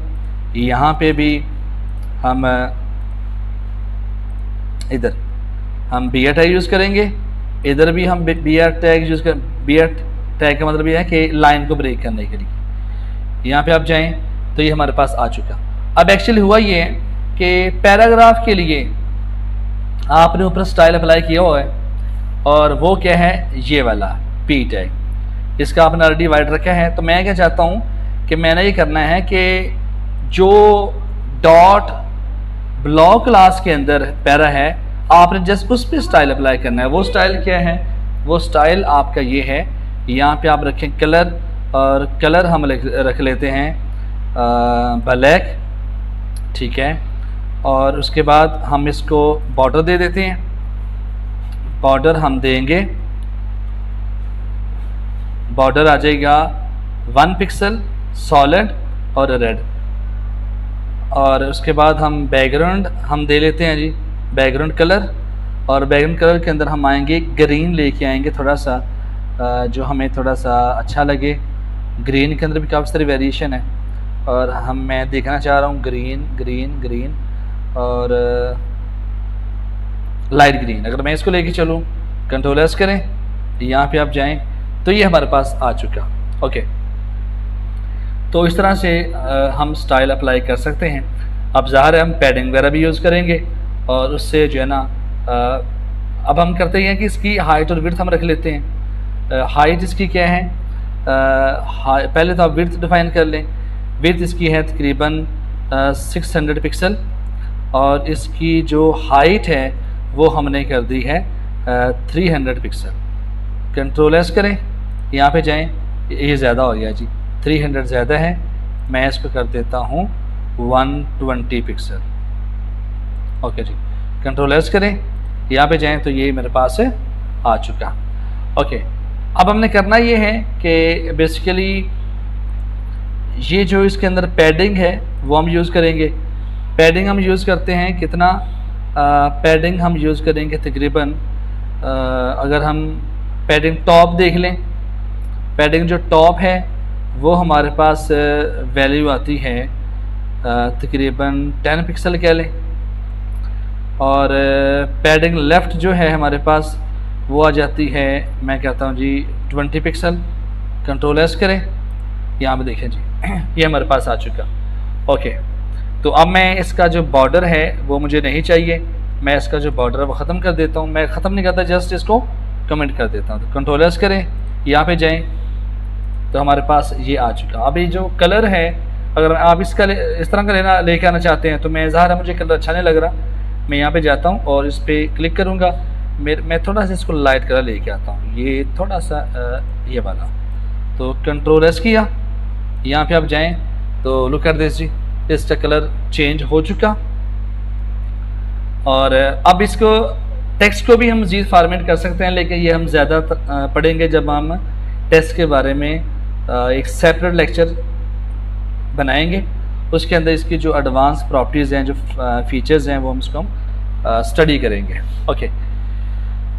यहाँ पे भी हम इधर हम BR टैग यूज़ करेंगे, इधर भी हम BR टैग यूज़ कर। BR टैग का मतलब ये है कि लाइन को ब्रेक करने के लिए। यहाँ पे आप जाएं तो ये हमारे पास आ चुका। अब एक्चुअली हुआ ये है कि पैराग्राफ के लिए आपने ऊपर स्टाइल अप्लाई किया हुआ है और वो क्या है, ये वाला P टैग। इसका आपने ऑलरेडी वाइड रखा है। तो मैं क्या चाहता हूँ कि मैंने ये करना है कि जो डॉट ब्लॉक क्लास के अंदर पैरा है आपने जस्ट उस पर स्टाइल अप्लाई करना है। वो स्टाइल क्या है? वो स्टाइल आपका ये है, यहाँ पे आप रखें कलर, और कलर हम रख लेते हैं ब्लैक, ठीक है। और उसके बाद हम इसको बॉर्डर दे देते हैं। बॉर्डर हम देंगे, बॉर्डर आ जाएगा 1 पिक्सल सॉलिड और रेड। और उसके बाद हम बैकग्राउंड हम दे लेते हैं जी, बैकग्राउंड कलर। और बैकग्राउंड कलर के अंदर हम आएंगे ग्रीन लेके आएंगे, थोड़ा सा जो हमें थोड़ा सा अच्छा लगे। ग्रीन के अंदर भी काफ़ी सारी वेरिएशन है, और मैं देखना चाह रहा हूँ ग्रीन ग्रीन ग्रीन और लाइट ग्रीन। अगर मैं इसको लेके चलूँ, कंट्रोल एस करें, यहाँ पे आप जाएं तो ये हमारे पास आ चुका। ओके, तो इस तरह से हम स्टाइल अप्लाई कर सकते हैं। अब ज़ाहिर है हम पैडिंग वगैरह भी यूज़ करेंगे, और उससे जो है ना अब हम करते हैं कि इसकी हाइट और विड्थ हम रख लेते हैं। हाइट इसकी क्या है? पहले तो आप विड्थ डिफाइन कर लें। विड्थ इसकी है तकरीबन 600 पिक्सल, और इसकी जो हाइट है वो हमने कर दी है 300 पिक्सल। कंट्रोल एस करें, यहाँ पे जाएं, ये ज़्यादा हो गया जी, 300 ज़्यादा है। मैं इसको कर देता हूँ 120 पिक्सल। ओके जी, कंट्रोल एस करें, यहाँ पे जाएं तो ये मेरे पास आ चुका। ओके, अब हमने करना ये है कि बेसिकली ये जो इसके अंदर पैडिंग है वो हम यूज़ करेंगे। पैडिंग हम यूज़ करते हैं कितना? पैडिंग हम यूज़ करेंगे तकरीबन, अगर हम पैडिंग टॉप देख लें, पैडिंग जो टॉप है वो हमारे पास वैल्यू आती है तकरीबन 10 पिक्सल कह लें। और पैडिंग लेफ़्ट जो है हमारे पास वो आ जाती है, मैं कहता हूँ जी 20 पिक्सल। कंट्रोल एस करें, यहाँ पे देखें जी ये हमारे पास आ चुका। ओके, तो अब मैं इसका जो बॉर्डर है वो मुझे नहीं चाहिए, मैं इसका जो बॉर्डर है वो ख़त्म कर देता हूँ। मैं ख़त्म नहीं करता, जस्ट इसको कमेंट कर देता हूँ। तो कंट्रोल एस करें, यहाँ पे जाएं तो हमारे पास ये आ चुका। अब ये जो कलर है, अगर आप इसका इस तरह का लेके आना चाहते हैं तो मैं ज़ाहिर है मुझे कलर अच्छा नहीं लग रहा, मैं यहाँ पे जाता हूँ और इस पर क्लिक करूँगा। मैं थोड़ा सा इसको लाइट कलर लेके आता हूँ, ये थोड़ा सा ये वाला। तो कंट्रोल एस किया, यहाँ पे आप जाएं तो लुक कर दिस जी, इसका कलर चेंज हो चुका। और अब इसको टेक्स्ट को भी हम मज़ीद फॉर्मेट कर सकते हैं, लेकिन ये हम ज़्यादा पढ़ेंगे जब हम टेक्स्ट के बारे में एक सेपरेट लेक्चर बनाएंगे। उसके अंदर इसकी जो एडवांस प्रॉपर्टीज़ हैं, जो फीचर्स हैं, वो हम स्टडी करेंगे। ओके,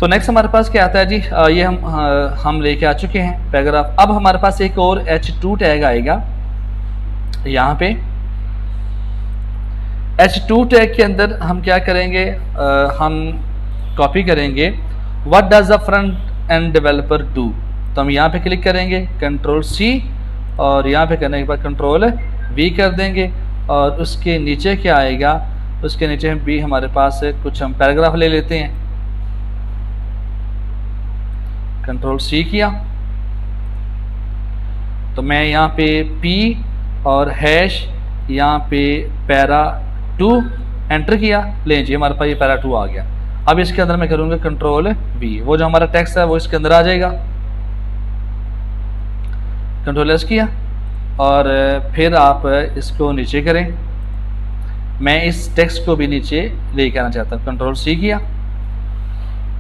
तो नेक्स्ट हमारे पास क्या आता है जी? ये हम लेके आ चुके हैं पैराग्राफ। अब हमारे पास एक और H2 टैग आएगा। यहाँ पे H2 टैग के अंदर हम क्या करेंगे? हम कॉपी करेंगे what does the front end developer do. तो हम यहाँ पे क्लिक करेंगे, कंट्रोल C, और यहाँ पे करने के बाद कंट्रोल V कर देंगे। और उसके नीचे क्या आएगा? उसके नीचे भी हमारे पास कुछ हम पैराग्राफ ले लेते हैं। कंट्रोल C किया तो मैं यहाँ पे P और हैश यहाँ पे पैरा 2 एंटर किया, ले जी हमारे पास ये पैरा 2 आ गया। अब इसके अंदर मैं करूँगा कंट्रोल V, वो जो हमारा टेक्स्ट है वो इसके अंदर आ जाएगा। कंट्रोल एस किया और फिर आप इसको नीचे करें। मैं इस टेक्स्ट को भी नीचे लेके आना चाहता हूँ। कंट्रोल C किया,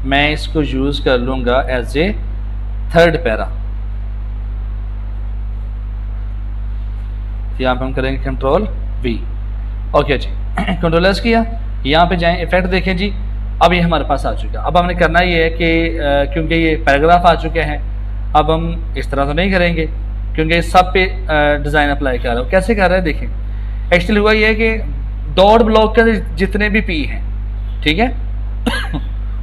मैं इसको यूज़ कर लूँगा एज ए थर्ड पैरा। यहाँ पे हम करेंगे कंट्रोल V। ओके जी, कंट्रोल एस किया, यहाँ पे जाएं, इफेक्ट देखें जी, अब ये हमारे पास आ चुका। अब हमने करना ये है कि क्योंकि ये पैराग्राफ आ चुके हैं, अब हम इस तरह तो नहीं करेंगे क्योंकि सब पे डिज़ाइन अप्लाई कर रहा हूँ। कैसे कर रहे हैं देखें, एक्चुअली हुआ ये है कि डॉट ब्लॉक के जितने भी पी हैं, ठीक है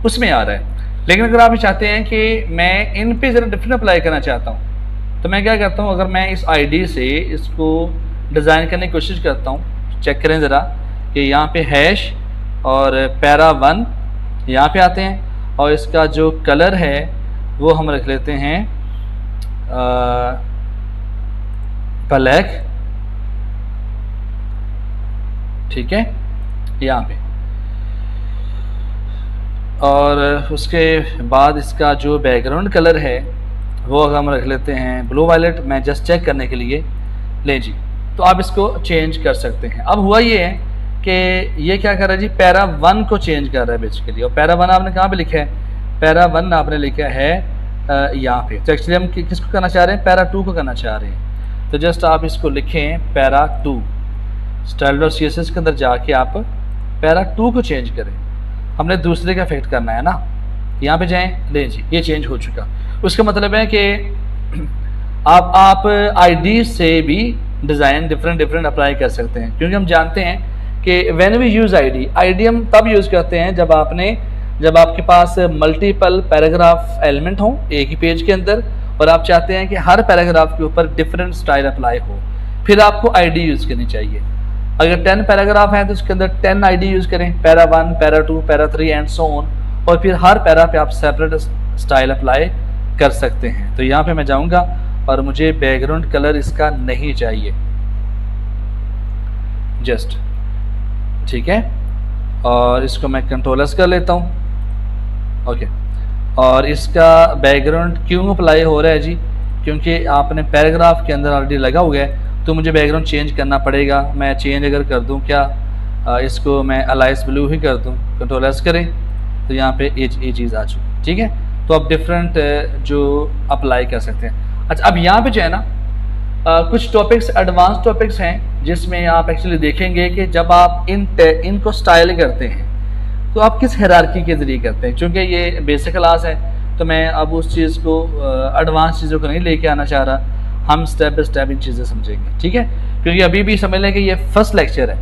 उसमें आ रहा है। लेकिन अगर आप चाहते हैं कि मैं इन पे ज़रा डिफरेंट अप्लाई करना चाहता हूँ तो मैं क्या करता हूँ, अगर मैं इस आईडी से इसको डिज़ाइन करने की कोशिश करता हूँ, चेक करें ज़रा कि यहाँ पे हैश और पैरा 1 यहाँ पे आते हैं और इसका जो कलर है वो हम रख लेते हैं ब्लैक, ठीक है, यहाँ पे। और उसके बाद इसका जो बैकग्राउंड कलर है वो हम रख लेते हैं ब्लू वायलेट, मैं जस्ट चेक करने के लिए। ले जी, तो आप इसको चेंज कर सकते हैं। अब हुआ ये है कि ये क्या कर रहा है जी, पैरा 1 को चेंज कर रहा है बेसिकली। और पैरा 1 आपने कहाँ पे लिखा है, पैरा 1 आपने लिखा है यहाँ पे। तो एक्चुअली हम किसको करना चाह रहे हैं, पैरा 2 को करना चाह रहे हैं। तो जस्ट आप इसको लिखें पैरा 2, स्टाइल और CSS के अंदर जाके आप पैरा 2 को चेंज करें। हमने दूसरे का इफेक्ट करना है ना, यहाँ पे जाएं, ले जी ये चेंज हो चुका। उसका मतलब है कि आप ID से भी डिज़ाइन डिफरेंट अप्लाई कर सकते हैं, क्योंकि हम जानते हैं कि व्हेन वी यूज़ ID हम तब यूज़ करते हैं जब आपके पास मल्टीपल पैराग्राफ एलिमेंट हों एक ही पेज के अंदर, और आप चाहते हैं कि हर पैराग्राफ के ऊपर डिफरेंट स्टाइल अप्लाई हो, फिर आपको ID यूज़ करनी चाहिए। अगर 10 पैराग्राफ हैं तो उसके अंदर 10 ID यूज़ करें, para 1, para 2, para 3 and so on, और फिर हर पैरा पे आप सेपरेट स्टाइल अप्लाई कर सकते हैं। तो यहाँ पे मैं जाऊँगा और मुझे बैकग्राउंड कलर इसका नहीं चाहिए, जस्ट, ठीक है। और इसको मैं कंट्रोलर्स कर लेता हूँ, ओके। और इसका बैकग्राउंड क्यों अप्लाई हो रहा है जी, क्योंकि आपने पैराग्राफ के अंदर ऑलरेडी लगा हुआ है, तो मुझे बैकग्राउंड चेंज करना पड़ेगा। मैं चेंज अगर कर दूं क्या, इसको मैं अलाइस ब्लू ही कर दूं, कंट्रोल एस करें, तो यहाँ पे ये चीज़ आ चुकी, ठीक है। तो आप डिफरेंट जो अप्लाई कर सकते हैं। अच्छा, अब यहाँ पे जो है ना कुछ टॉपिक्स एडवांस टॉपिक्स हैं जिसमें आप एक्चुअली देखेंगे कि जब आप इनको स्टाइल करते हैं तो आप किस हायरार्की के ज़रिए करते हैं। क्योंकि ये बेसिक क्लास है तो मैं अब उस चीज़ को एडवांस चीज़ों को नहीं लेके आना चाह रहा, हम स्टेप बाय स्टेप इन चीज़ें समझेंगे, ठीक है। क्योंकि अभी भी समझ लें कि ये फर्स्ट लेक्चर है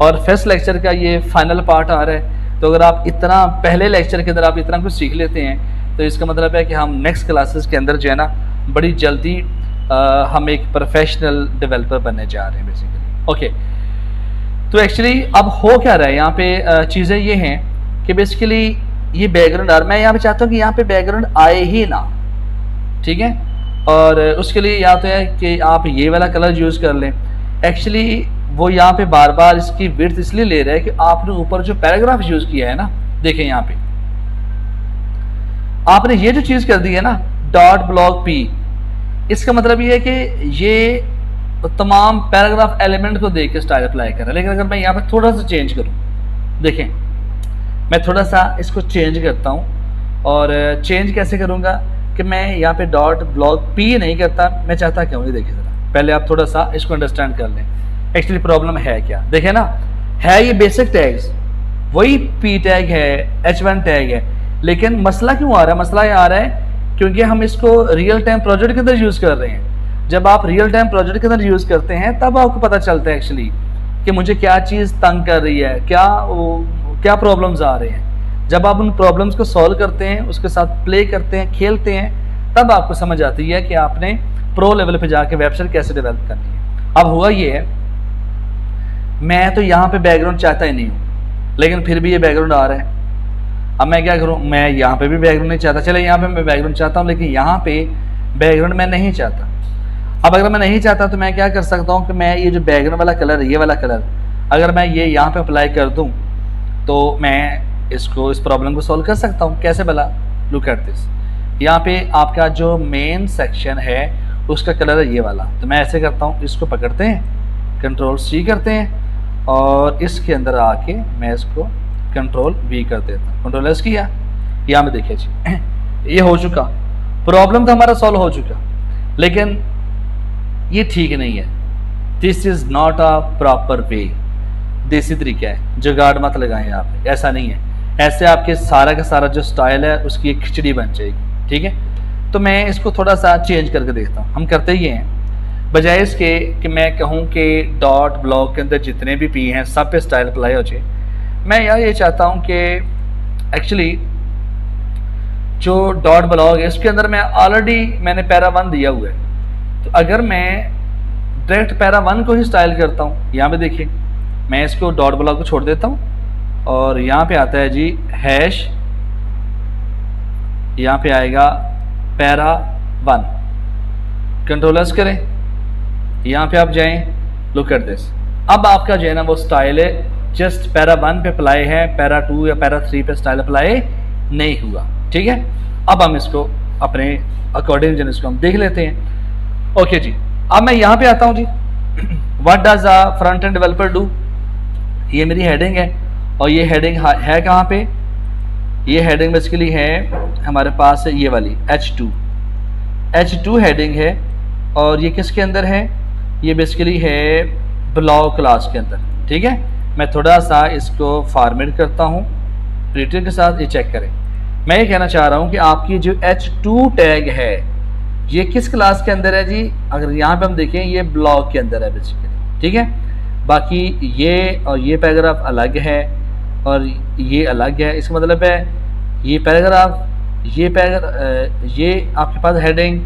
और फर्स्ट लेक्चर का ये फाइनल पार्ट आ रहा है। तो अगर आप इतना पहले लेक्चर के अंदर आप इतना कुछ सीख लेते हैं तो इसका मतलब है कि हम नेक्स्ट क्लासेस के अंदर जो है ना बड़ी जल्दी हम एक प्रोफेशनल डेवलपर बनने जा रहे हैं बेसिकली, ओके। तो एक्चुअली अब हो क्या रहा है यहाँ पे, चीज़ें ये हैं कि बेसिकली ये बैकग्राउंड, और मैं यहाँ पे चाहता हूँ कि यहाँ पे बैकग्राउंड आए ही ना, ठीक है। और उसके लिए या तो है कि आप ये वाला कलर यूज़ कर लें। एक्चुअली वो यहाँ पे बार बार इसकी विड्थ इसलिए ले रहा है कि आपने ऊपर जो पैराग्राफ यूज़ किया है ना, देखें यहाँ पे आपने ये जो चीज़ कर दी है ना डॉट ब्लॉक P, इसका मतलब ये है कि ये तमाम पैराग्राफ एलिमेंट को देख के स्टाइल अप्लाई कर रहा है। लेकिन अगर मैं यहाँ पे थोड़ा सा चेंज करूँ, देखें मैं थोड़ा सा इसको चेंज करता हूँ। और चेंज कैसे करूँगा कि मैं यहाँ पे डॉट ब्लॉक P नहीं करता, मैं चाहता क्यों, ये देखिए ज़रा, पहले आप थोड़ा सा इसको अंडरस्टैंड कर लें एक्चुअली प्रॉब्लम है क्या। देखें ना, है ये बेसिक टैग्स, वही P टैग है, H1 टैग है, लेकिन मसला क्यों आ रहा है, मसला ये आ रहा है क्योंकि हम इसको रियल टाइम प्रोजेक्ट के अंदर यूज़ कर रहे हैं। जब आप रियल टाइम प्रोजेक्ट के अंदर यूज़ करते हैं तब आपको पता चलता है एक्चुअली कि मुझे क्या चीज़ तंग कर रही है, क्या प्रॉब्लम्स आ रहे हैं। जब आप उन प्रॉब्लम्स को सॉल्व करते हैं, उसके साथ प्ले करते हैं, खेलते हैं, तब आपको समझ आती है कि आपने प्रो लेवल पे जाके वेबसाइट कैसे डेवलप करनी है। अब हुआ ये है, मैं तो यहाँ पे बैकग्राउंड चाहता ही नहीं हूँ, लेकिन फिर भी ये बैकग्राउंड आ रहा है। अब मैं क्या करूँ, मैं यहाँ पे भी बैकग्राउंड नहीं चाहता, चले यहाँ पे मैं बैकग्राउंड चाहता हूँ, लेकिन यहाँ पे बैकग्राउंड मैं नहीं चाहता। अब अगर मैं नहीं चाहता तो मैं क्या कर सकता हूँ कि मैं ये जो बैकग्राउंड वाला कलर है, ये वाला कलर अगर मैं ये यहाँ पे अप्लाई कर दूँ तो मैं इस प्रॉब्लम को सॉल्व कर सकता हूँ। कैसे भला, लुक एट दिस, यहाँ पे आपका जो मेन सेक्शन है उसका कलर है ये वाला। तो मैं ऐसे करता हूँ, इसको पकड़ते हैं, कंट्रोल C करते हैं और इसके अंदर आके मैं इसको कंट्रोल V कर देता हूँ, कंट्रोल S किया, यहाँ में देखिए जी ये हो चुका, प्रॉब्लम तो हमारा सॉल्व हो चुका। लेकिन ये ठीक नहीं है, this is not a proper way. देसी तरीका है, जुगाड़ मत लगाएं आप, ऐसा नहीं है। ऐसे आपके सारा का सारा जो स्टाइल है उसकी एक खिचड़ी बन जाएगी, ठीक है। तो मैं इसको थोड़ा सा चेंज करके देखता हूँ। हम करते ये हैं, बजाय इसके कि मैं कहूँ कि डॉट ब्लॉक के अंदर जितने भी P हैं सब पे स्टाइल अप्लाई हो जाए, मैं यार ये चाहता हूँ कि एक्चुअली जो डॉट ब्लॉक है इसके अंदर मैं ऑलरेडी मैंने पैरा 1 दिया हुआ है। तो अगर मैं डायरेक्ट पैरा 1 को ही स्टाइल करता हूँ, यहाँ पे देखिए मैं इसको डॉट ब्लॉक को छोड़ देता हूँ और यहाँ पे आता है जी हैश, यहाँ पे आएगा पैरा 1, कंट्रोलर्स करें, यहाँ पे आप जाएं, लुक एट दिस। अब आपका जो है ना वो स्टाइल है जस्ट पैरा 1 पे अप्लाई है, पैरा 2 या पैरा 3 पे स्टाइल अप्लाई नहीं हुआ, ठीक है। अब हम इसको अपने अकॉर्डिंग जो इसको हम देख लेते हैं। ओके जी, अब मैं यहाँ पे आता हूँ जी। What does a front end developer do, ये मेरी हेडिंग है और ये हेडिंग है कहाँ पे, ये हेडिंग बेसिकली है हमारे पास ये वाली H2 हेडिंग है और ये किसके अंदर है, ये बेसिकली है ब्लॉग क्लास के अंदर, ठीक है। मैं थोड़ा सा इसको फॉर्मेट करता हूँ प्रिंटर के साथ, ये चेक करें। मैं ये कहना चाह रहा हूँ कि आपकी जो H2 टैग है ये किस क्लास के अंदर है जी, अगर यहाँ पे हम देखें ये ब्लॉग के अंदर है बेसिकली, ठीक है। बाकी ये और ये पैराग्राफ अलग है और ये अलग है, इसका मतलब है ये पैराग्राफ ये आपके पास हेडिंग,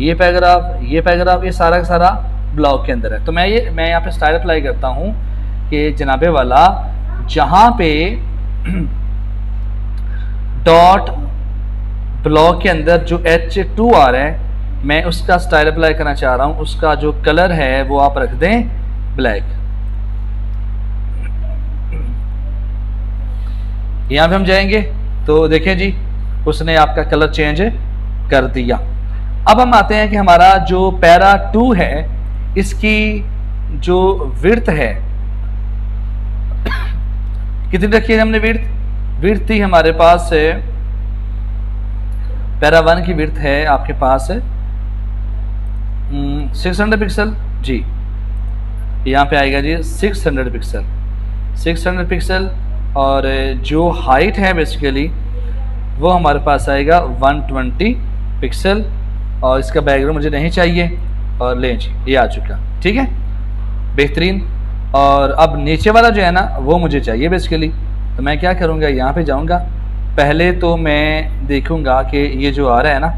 ये पैराग्राफ ये सारा का सारा ब्लॉग के अंदर है। तो मैं यहाँ पे स्टाइल अप्लाई करता हूँ कि जनाबे वाला जहाँ पे डॉट ब्लॉग के अंदर जो H2 आ रहा है मैं उसका स्टाइल अप्लाई करना चाह रहा हूँ, उसका जो कलर है वो आप रख दें ब्लैक। यहाँ पे हम जाएंगे तो देखें जी उसने आपका कलर चेंज कर दिया। अब हम आते हैं कि हमारा जो पैरा 2 है इसकी जो विड्थ है कितनी रखी है हमने, विड्थ थी हमारे पास है पैरा 1 की विड्थ है आपके पास 600 पिक्सल जी, यहाँ पे आएगा जी 600 पिक्सल और जो हाइट है बेसिकली वो हमारे पास आएगा 120 पिक्सल और इसका बैकग्राउंड मुझे नहीं चाहिए और लें जी ये आ चुका, ठीक है, बेहतरीन। और अब नीचे वाला जो है ना वो मुझे चाहिए बेसिकली, तो मैं क्या करूँगा यहाँ पे जाऊँगा, पहले तो मैं देखूँगा कि ये जो आ रहा है ना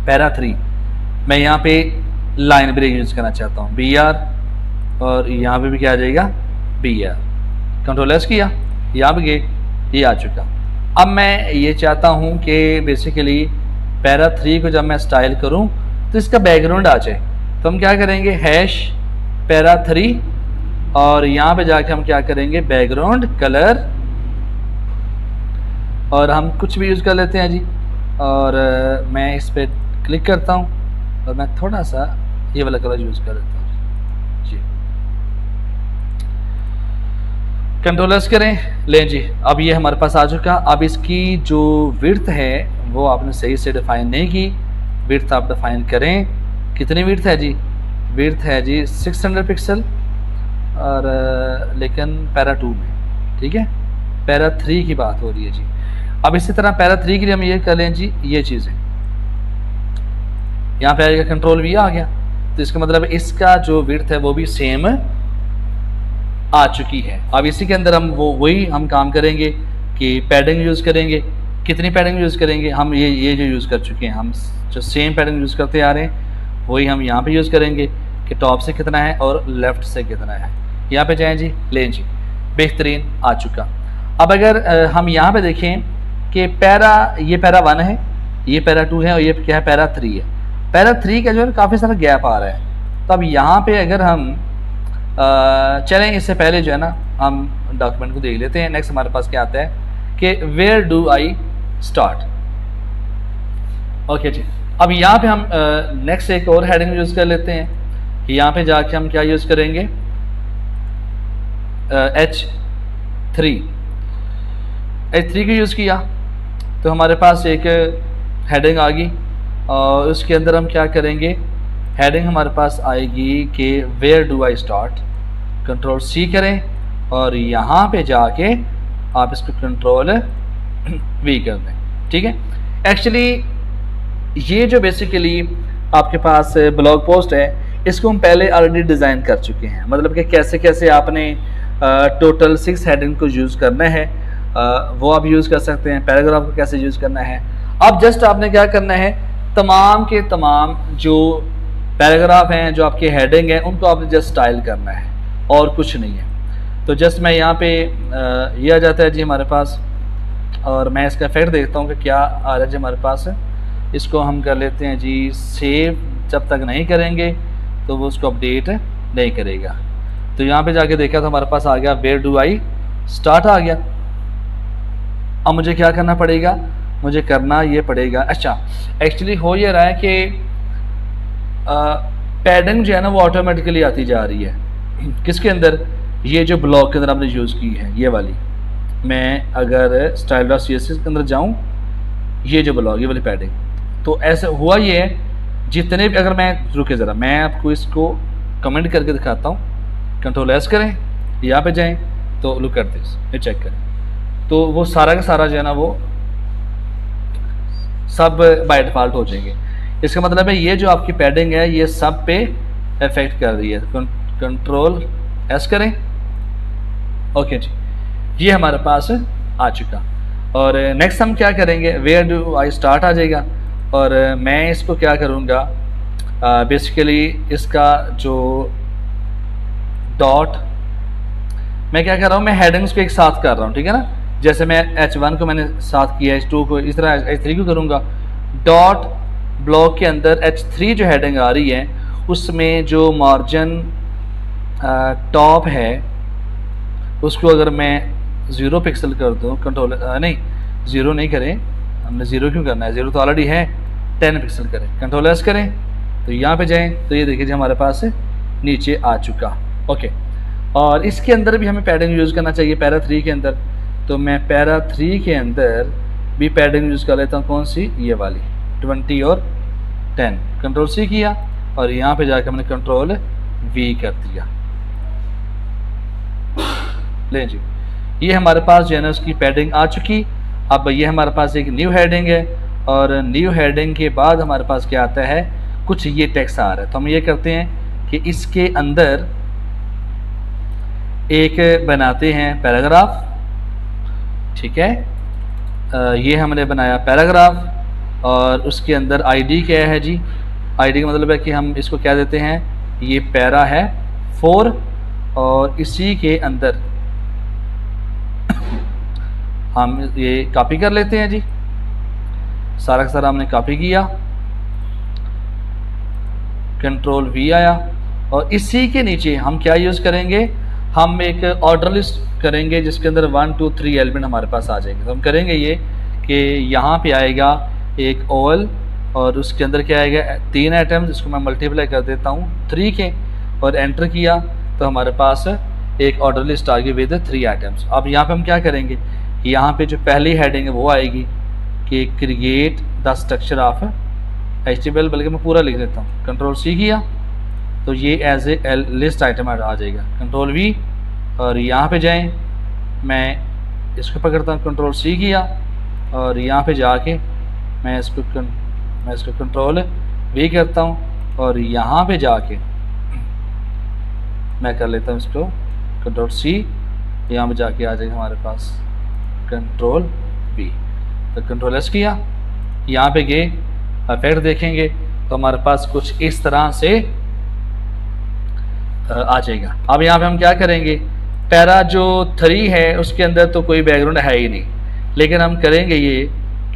पैरा 3, मैं यहाँ पे लाइन ब्रेक यूज़ करना चाहता हूँ BR और यहाँ पे भी क्या आ जाएगा BR, कंट्रोल एस किया, यहाँ पे गए ये आ चुका। अब मैं ये चाहता हूँ कि बेसिकली पैरा 3 को जब मैं स्टाइल करूँ तो इसका बैकग्राउंड आ जाए, तो हम क्या करेंगे हैश पैरा 3 और यहाँ पे जाके हम क्या करेंगे बैकग्राउंड कलर और हम कुछ भी यूज़ कर लेते हैं जी। और मैं इस पर क्लिक करता हूँ और मैं थोड़ा सा ये वाला कलर यूज़ कर लेता हूँ जी, कंट्रोलर्स करें, लें जी। अब ये हमारे पास आ चुका। अब इसकी जो विड्थ है वो आपने सही से डिफाइन नहीं की, विड्थ आप डिफाइन करें, कितनी विड्थ है जी, विड्थ है जी 600 पिक्सल और लेकिन पैरा 2 में, ठीक है, पैरा 3 की बात हो रही है जी। अब इसी तरह पैरा 3 के लिए हम ये कर लें जी, ये चीज़ें यहाँ पे आएगा कंट्रोल V आ गया, तो इसका मतलब इसका जो विड्थ है वो भी सेम आ चुकी है। अब इसी के अंदर हम वही हम काम करेंगे कि पैडिंग यूज़ करेंगे। कितनी पैडिंग यूज़ करेंगे, हम ये जो यूज़ कर चुके हैं, हम जो सेम पैडिंग यूज़ करते आ रहे हैं वही हम यहाँ पे यूज़ करेंगे कि टॉप से कितना है और लेफ़्ट से कितना है। यहाँ पे जाएँ जी, लें जी, बेहतरीन आ चुका। अब अगर हम यहाँ पे देखें कि ये पैरा 1 है, ये पैरा 2 है और ये क्या है पैरा 3 है। पैरा 3 का जो है काफ़ी सारा गैप आ रहा है, तो अब यहाँ पे अगर हम चलें इससे पहले जो है ना हम डॉक्यूमेंट को देख लेते हैं। नेक्स्ट हमारे पास क्या आता है कि where do I start. Okay जी, अब यहाँ पे हम नेक्स्ट एक और हेडिंग यूज़ कर लेते हैं। यहाँ पे जाके हम क्या यूज़ करेंगे H3 को यूज़ किया तो हमारे पास एक हेडिंग आ गई और उसके अंदर हम क्या करेंगे, हेडिंग हमारे पास आएगी कि where do I start. Control C करें और यहाँ पे जाके आप इसको कंट्रोल V कर दें, ठीक है। एक्चुअली ये जो बेसिकली आपके पास ब्लॉग पोस्ट है इसको हम पहले ऑलरेडी डिज़ाइन कर चुके हैं, मतलब कि कैसे कैसे आपने टोटल 6 हेडिंग को यूज़ करना है वो आप यूज़ कर सकते हैं, पैराग्राफ को कैसे यूज़ करना है। अब जस्ट आपने क्या करना है, तमाम के तमाम जो पैराग्राफ हैं जो आपके हेडिंग हैं उनको आपने जस्ट स्टाइल करना है और कुछ नहीं है। तो जस्ट मैं यहाँ पे ये आ जाता है जी हमारे पास और मैं इसका इफेक्ट देखता हूँ कि क्या आ रहा है जी हमारे पास। इसको हम कर लेते हैं जी सेव जब तक नहीं करेंगे तो वो उसको अपडेट नहीं करेगा। तो यहाँ पे जाके देखा तो हमारे पास आ गया वेयर डू आई स्टार्ट आ गया। अब मुझे क्या करना पड़ेगा, मुझे करना ये पड़ेगा, अच्छा एक्चुअली हो ये रहा है कि पैडिंग जो है ना वो ऑटोमेटिकली आती जा रही है। किसके अंदर, ये जो ब्लॉक के अंदर आपने यूज़ की है ये वाली, मैं अगर स्टाइल डॉट CSS के अंदर जाऊँ, ये जो ब्लॉक ये वाली पैडिंग, तो ऐसे हुआ ये है जितने भी, अगर मैं रुके ज़रा मैं आपको इसको कमेंट करके दिखाता हूँ, Ctrl+S करें, यहाँ पे जाएं तो लुक एट दिस, ये चेक करें तो वो सारा का सारा जो है ना वो सब बाय डिफ़ॉल्ट हो जाएंगे। इसका मतलब है ये जो आपकी पैडिंग है ये सब पे इफेक्ट कर रही है। Ctrl+S करें, ओके जी, ये हमारे पास आ चुका। और नेक्स्ट हम क्या करेंगे, वेयर डू आई स्टार्ट आ जाएगा और मैं इसको क्या करूँगा, बेसिकली इसका जो डॉट मैं क्या कर रहा हूँ, मैं हेडिंग्स को एक साथ कर रहा हूँ, ठीक है ना। जैसे मैं H1 को मैंने साथ किया, H2 को, इस तरह H3 को करूँगा। डॉट ब्लॉक के अंदर H3 जो हेडिंग आ रही है उसमें जो मार्जिन टॉप है उसको अगर मैं 0 पिक्सल कर दूँ, नहीं 0 नहीं करें, हमने 0 क्यों करना है, 0 तो ऑलरेडी है, 10 पिक्सल करें, Ctrl+S करें तो यहाँ पे जाएं तो ये देखिए हमारे पास नीचे आ चुका। ओके, और इसके अंदर भी हमें पैडिंग यूज़ करना चाहिए पैरा 3 के अंदर, तो मैं पैरा 3 के अंदर भी पैडिंग यूज़ कर लेता हूँ, कौन सी, ये वाली 20 और 10, Ctrl+C किया और यहाँ पे जाकर मैंने Ctrl+V कर दिया। ले जी, ये हमारे पास जो है ना उसकी पैडिंग आ चुकी। अब ये हमारे पास एक न्यू हेडिंग है और न्यू हेडिंग के बाद हमारे पास क्या आता है, कुछ ये टेक्स्ट आ रहा है। तो हम ये करते हैं कि इसके अंदर एक बनाते हैं पैराग्राफ, ठीक है, ये हमने बनाया पैराग्राफ और उसके अंदर आईडी क्या है जी, आईडी का मतलब है कि हम इसको क्या देते हैं, ये पैरा है 4 और इसी के अंदर हम ये कॉपी कर लेते हैं जी, सारा का सारा हमने कॉपी किया, Ctrl+V आया और इसी के नीचे हम क्या यूज़ करेंगे, हम एक ऑर्डर लिस्ट करेंगे जिसके अंदर 1 2 3 एलिमेंट हमारे पास आ जाएंगे। तो हम करेंगे ये कि यहाँ पे आएगा एक OL और उसके अंदर क्या आएगा 3 आइटम्स, जिसको मैं मल्टीप्लाई कर देता हूँ 3 के और एंटर किया तो हमारे पास एक ऑर्डर लिस्ट आ गई विद 3 आइटम्स। अब यहाँ पे हम क्या करेंगे, यहाँ पे जो पहली हेडिंग है वो आएगी कि create the structure of HTML, बल्कि मैं पूरा लिख देता हूँ, Ctrl+C किया तो ये एज ए लिस्ट आइटम आ जाएगा, Ctrl+V और यहाँ पे जाएं, मैं इसको पकड़ता हूँ, Ctrl+C किया और यहाँ पे जाके मैं इसको Ctrl+V करता हूँ और यहाँ पे जाके मैं कर लेता हूँ इसको Ctrl+C, यहाँ पे जाके आ जाएगा हमारे पास Ctrl+V, तो Ctrl+S किया, यहाँ पे गए इफेक्ट देखेंगे तो हमारे पास कुछ इस तरह से आ जाएगा। अब यहाँ पे हम क्या करेंगे, पैरा जो 3 है उसके अंदर तो कोई बैकग्राउंड है ही नहीं, लेकिन हम करेंगे ये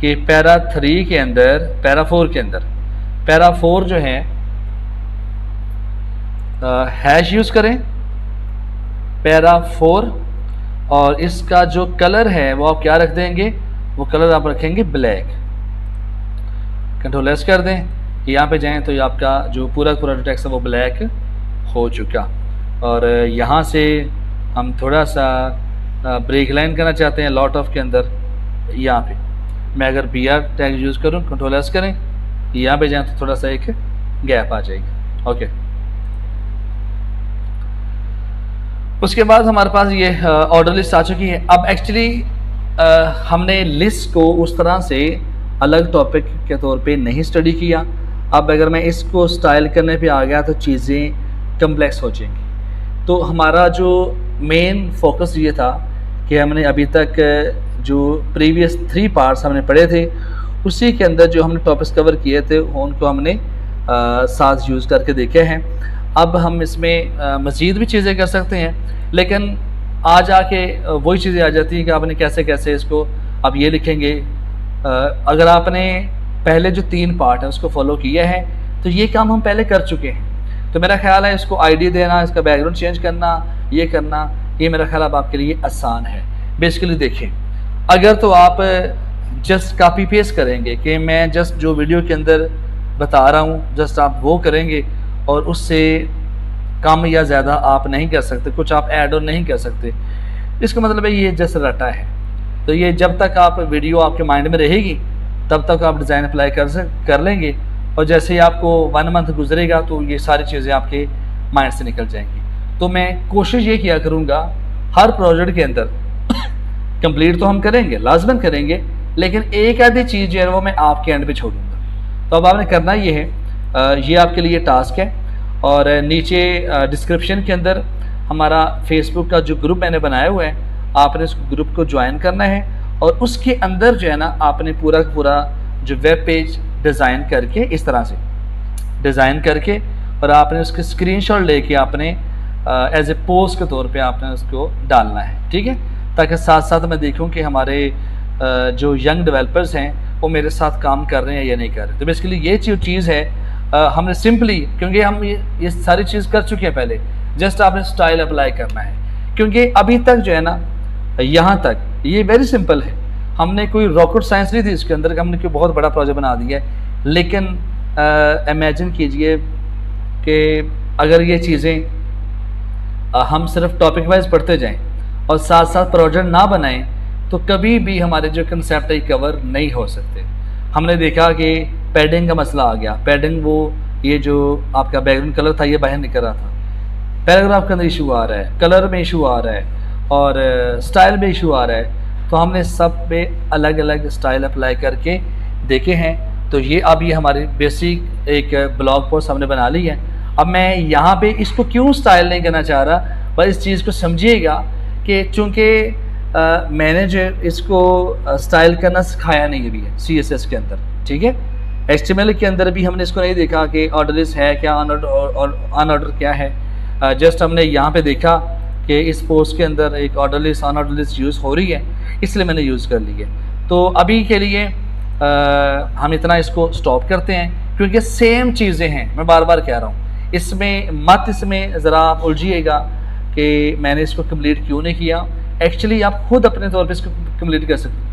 कि पैरा 3 के अंदर, पैरा 4 के अंदर, पैरा 4 जो है हैश यूज़ करें पैरा 4 और इसका जो कलर है वो आप क्या रख देंगे, वो कलर आप रखेंगे ब्लैक। Ctrl+S कर दें, यहाँ पे जाएं तो ये आपका जो पूरा टेक्स्ट है वो ब्लैक हो चुका। और यहाँ से हम थोड़ा सा ब्रेक लाइन करना चाहते हैं लॉट ऑफ के अंदर, यहाँ पे मैं अगर BR टैग यूज़ करूँ, Ctrl+S करें, यहाँ पे जाएं तो थोड़ा सा एक गैप आ जाएगा। ओके, उसके बाद हमारे पास ये ऑर्डर लिस्ट आ चुकी है। अब एक्चुअली हमने लिस्ट को उस तरह से अलग टॉपिक के तौर पे नहीं स्टडी किया। अब अगर मैं इसको स्टाइल करने पे आ गया तो चीज़ें कम्प्लेक्स हो जाएंगी। तो हमारा जो मेन फोकस ये था कि हमने अभी तक जो प्रीवियस 3 पार्ट्स हमने पढ़े थे उसी के अंदर जो हमने टॉपिक्स कवर किए थे उनको हमने साथ यूज़ करके देखे हैं। अब हम इसमें मज़ीद भी चीज़ें कर सकते हैं, लेकिन आज आके वही चीज़ें आ जाती हैं कि आपने कैसे कैसे इसको अब ये लिखेंगे। अगर आपने पहले जो 3 पार्ट है उसको फॉलो किया है तो ये काम हम पहले कर चुके हैं। तो मेरा ख्याल है इसको आईडी देना, इसका बैकग्राउंड चेंज करना, ये करना, ये मेरा ख्याल अब आपके लिए आसान है। बेसिकली देखिए, अगर तो आप जस्ट कॉपी पेस्ट करेंगे कि मैं जस्ट जो वीडियो के अंदर बता रहा हूँ जस्ट आप वो करेंगे और उससे कम या ज़्यादा आप नहीं कर सकते, कुछ आप ऐड ऑन नहीं कर सकते, इसका मतलब है ये जस्ट रटा है। तो ये जब तक आप वीडियो आपके माइंड में रहेगी तब तक आप डिज़ाइन अप्लाई कर लेंगे, और जैसे ही आपको 1 मंथ गुजरेगा तो ये सारी चीज़ें आपके माइंड से निकल जाएंगी। तो मैं कोशिश ये किया करूँगा हर प्रोजेक्ट के अंदर कंप्लीट तो हम करेंगे, लाजमन करेंगे, लेकिन एक आधी चीज़ जो है वो मैं आपके एंड पे छोड़ूंगा। तो अब आपने करना ये है, ये आपके लिए टास्क है, और नीचे डिस्क्रिप्शन के अंदर हमारा फेसबुक का जो ग्रुप मैंने बनाया हुआ है, आपने उस ग्रुप को ज्वाइन करना है, और उसके अंदर जो है ना आपने पूरा का पूरा जो वेब पेज डिज़ाइन करके, इस तरह से डिज़ाइन करके, और आपने उसके स्क्रीनशॉट लेके आपने एज ए पोस्ट के तौर पे आपने उसको डालना है, ठीक है, ताकि साथ साथ मैं देखूं कि हमारे जो यंग डेवलपर्स हैं वो मेरे साथ काम कर रहे हैं या नहीं कर रहे। तो बेसिकली ये चीज़ है, हमने सिंपली, क्योंकि हम ये सारी चीज़ कर चुके हैं पहले, जस्ट आपने स्टाइल अप्लाई करना है, क्योंकि अभी तक जो है ना यहाँ तक ये वेरी सिंपल है, हमने कोई रॉकेट साइंस नहीं थी इसके अंदर, हमने कोई बहुत बड़ा प्रोजेक्ट बना दिया है। लेकिन इमेजिन कीजिए कि अगर ये चीज़ें हम सिर्फ टॉपिक वाइज पढ़ते जाएं और साथ साथ प्रोजेक्ट ना बनाएं तो कभी भी हमारे जो कंसेप्ट है कवर नहीं हो सकते। हमने देखा कि पैडिंग का मसला आ गया, पैडिंग वो ये जो आपका बैकग्राउंड कलर था ये बाहर निकल रहा था, पैराग्राफ के अंदर इशू आ रहा है, कलर में इशू आ रहा है, और स्टाइल में इशू आ रहा है। तो हमने सब पे अलग अलग स्टाइल अप्लाई करके देखे हैं। तो ये अब ये हमारी बेसिक एक ब्लॉग पोस्ट हमने बना ली है। अब मैं यहाँ पे इसको क्यों स्टाइल नहीं करना चाह रहा, बस इस चीज़ को समझिएगा कि चूँकि मैंने जो इसको स्टाइल करना सिखाया नहीं अभी है CSS के अंदर, ठीक है। HTML के अंदर भी हमने इसको नहीं देखा कि ऑर्डर लिस्ट है क्या, अनऑर्डर क्या है। जस्ट हमने यहाँ पे देखा कि इस पोस्ट के अंदर एक order list unordered list use हो रही है, इसलिए मैंने यूज़ कर ली है। तो अभी के लिए हम इतना इसको स्टॉप करते हैं, क्योंकि सेम चीज़ें हैं, मैं बार बार कह रहा हूँ, इसमें ज़रा आप उलझिएगा कि मैंने इसको कंप्लीट क्यों नहीं किया। एक्चुअली आप खुद अपने तौर पे इसको कंप्लीट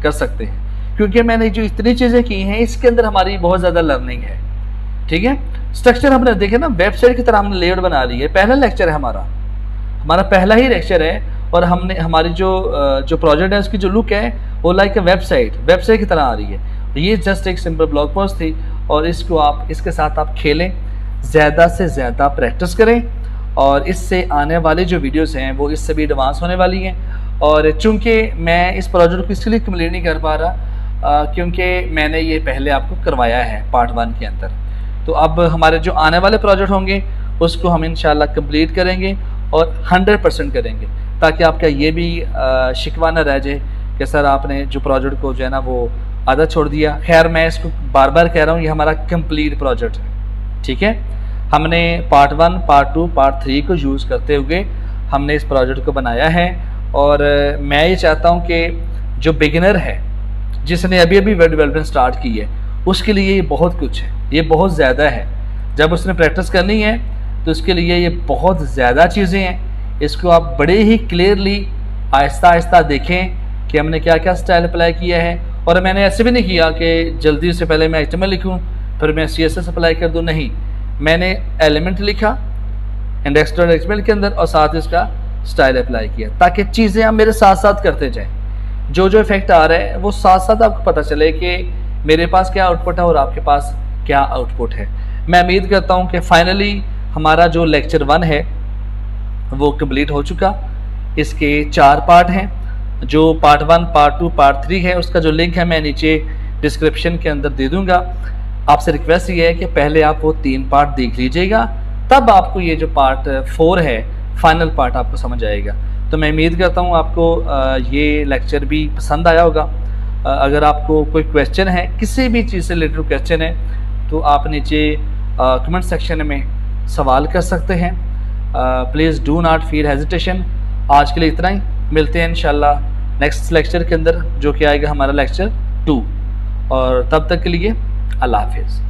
कर सकते हैं, क्योंकि मैंने जो इतनी चीज़ें की हैं इसके अंदर हमारी बहुत ज़्यादा लर्निंग है, ठीक है। स्ट्रक्चर हमने देखे ना, वेबसाइट की तरह हमने लेआउट बना ली है। पहला लेक्चर है हमारा पहला ही लेक्चर है, और हमने हमारी जो प्रोजेक्ट है उसकी जो लुक है वो लाइक वेबसाइट की तरह आ रही है। तो ये जस्ट एक सिंपल ब्लॉग पोस्ट थी, और इसके साथ आप खेलें, ज़्यादा से ज़्यादा प्रैक्टिस करें, और इससे आने वाले जो वीडियोस हैं वो इससे भी एडवांस होने वाली हैं। और चूंकि मैं इस प्रोजेक्ट को इसलिए कंप्लीट नहीं कर पा रहा क्योंकि मैंने ये पहले आपको करवाया है पार्ट 1 के अंदर। तो अब हमारे जो आने वाले प्रोजेक्ट होंगे उसको हम इंशाल्लाह कंप्लीट करेंगे और 100% करेंगे, ताकि आपका ये भी शिकवा न रह जाए कि सर आपने जो प्रोजेक्ट को जो है ना वो आधा छोड़ दिया। खैर मैं इसको बार बार कह रहा हूँ, ये हमारा कंप्लीट प्रोजेक्ट है, ठीक है। हमने पार्ट 1, पार्ट 2, पार्ट 3 को यूज़ करते हुए हमने इस प्रोजेक्ट को बनाया है। और मैं ये चाहता हूँ कि जो बिगिनर है, जिसने अभी वेब डेवलपमेंट स्टार्ट की है, उसके लिए ये बहुत कुछ है, ये बहुत ज़्यादा है। जब उसने प्रैक्टिस करनी है तो उसके लिए ये बहुत ज़्यादा चीज़ें हैं। इसको आप बड़े ही क्लियरली आहिस्ता आहिस्ता देखें कि हमने क्या क्या स्टाइल अप्लाई किया है। और मैंने ऐसे भी नहीं किया कि जल्दी से पहले मैं HTML लिखूँ फिर मैं CSS अप्लाई कर दूँ, नहीं, मैंने एलिमेंट लिखा index.html के अंदर और साथ इसका स्टाइल अप्लाई किया, ताकि चीज़ें आप मेरे साथ साथ करते जाएं। जो इफेक्ट आ रहा है वो साथ साथ आपको पता चले कि मेरे पास क्या आउटपुट है और आपके पास क्या आउटपुट है। मैं उम्मीद करता हूँ कि फाइनली हमारा जो लेक्चर 1 है वो कंप्लीट हो चुका। इसके 4 पार्ट हैं, जो पार्ट 1, पार्ट 2, पार्ट 3 है, उसका जो लिंक है मैं नीचे डिस्क्रिप्शन के अंदर दे दूँगा। आपसे रिक्वेस्ट ये है कि पहले आप वो 3 पार्ट देख लीजिएगा, तब आपको ये जो पार्ट 4 है फाइनल पार्ट आपको समझ आएगा। तो मैं उम्मीद करता हूँ आपको ये लेक्चर भी पसंद आया होगा। अगर आपको कोई क्वेश्चन है, किसी भी चीज़ से रिलेटेड क्वेश्चन है, तो आप नीचे कमेंट सेक्शन में सवाल कर सकते हैं। Please do not feel hesitation. आज के लिए इतना ही, मिलते हैं इंशाल्लाह नेक्स्ट लेक्चर के अंदर, जो कि आएगा हमारा लेक्चर 2। और तब तक के लिए अल्लाह हाफिज़।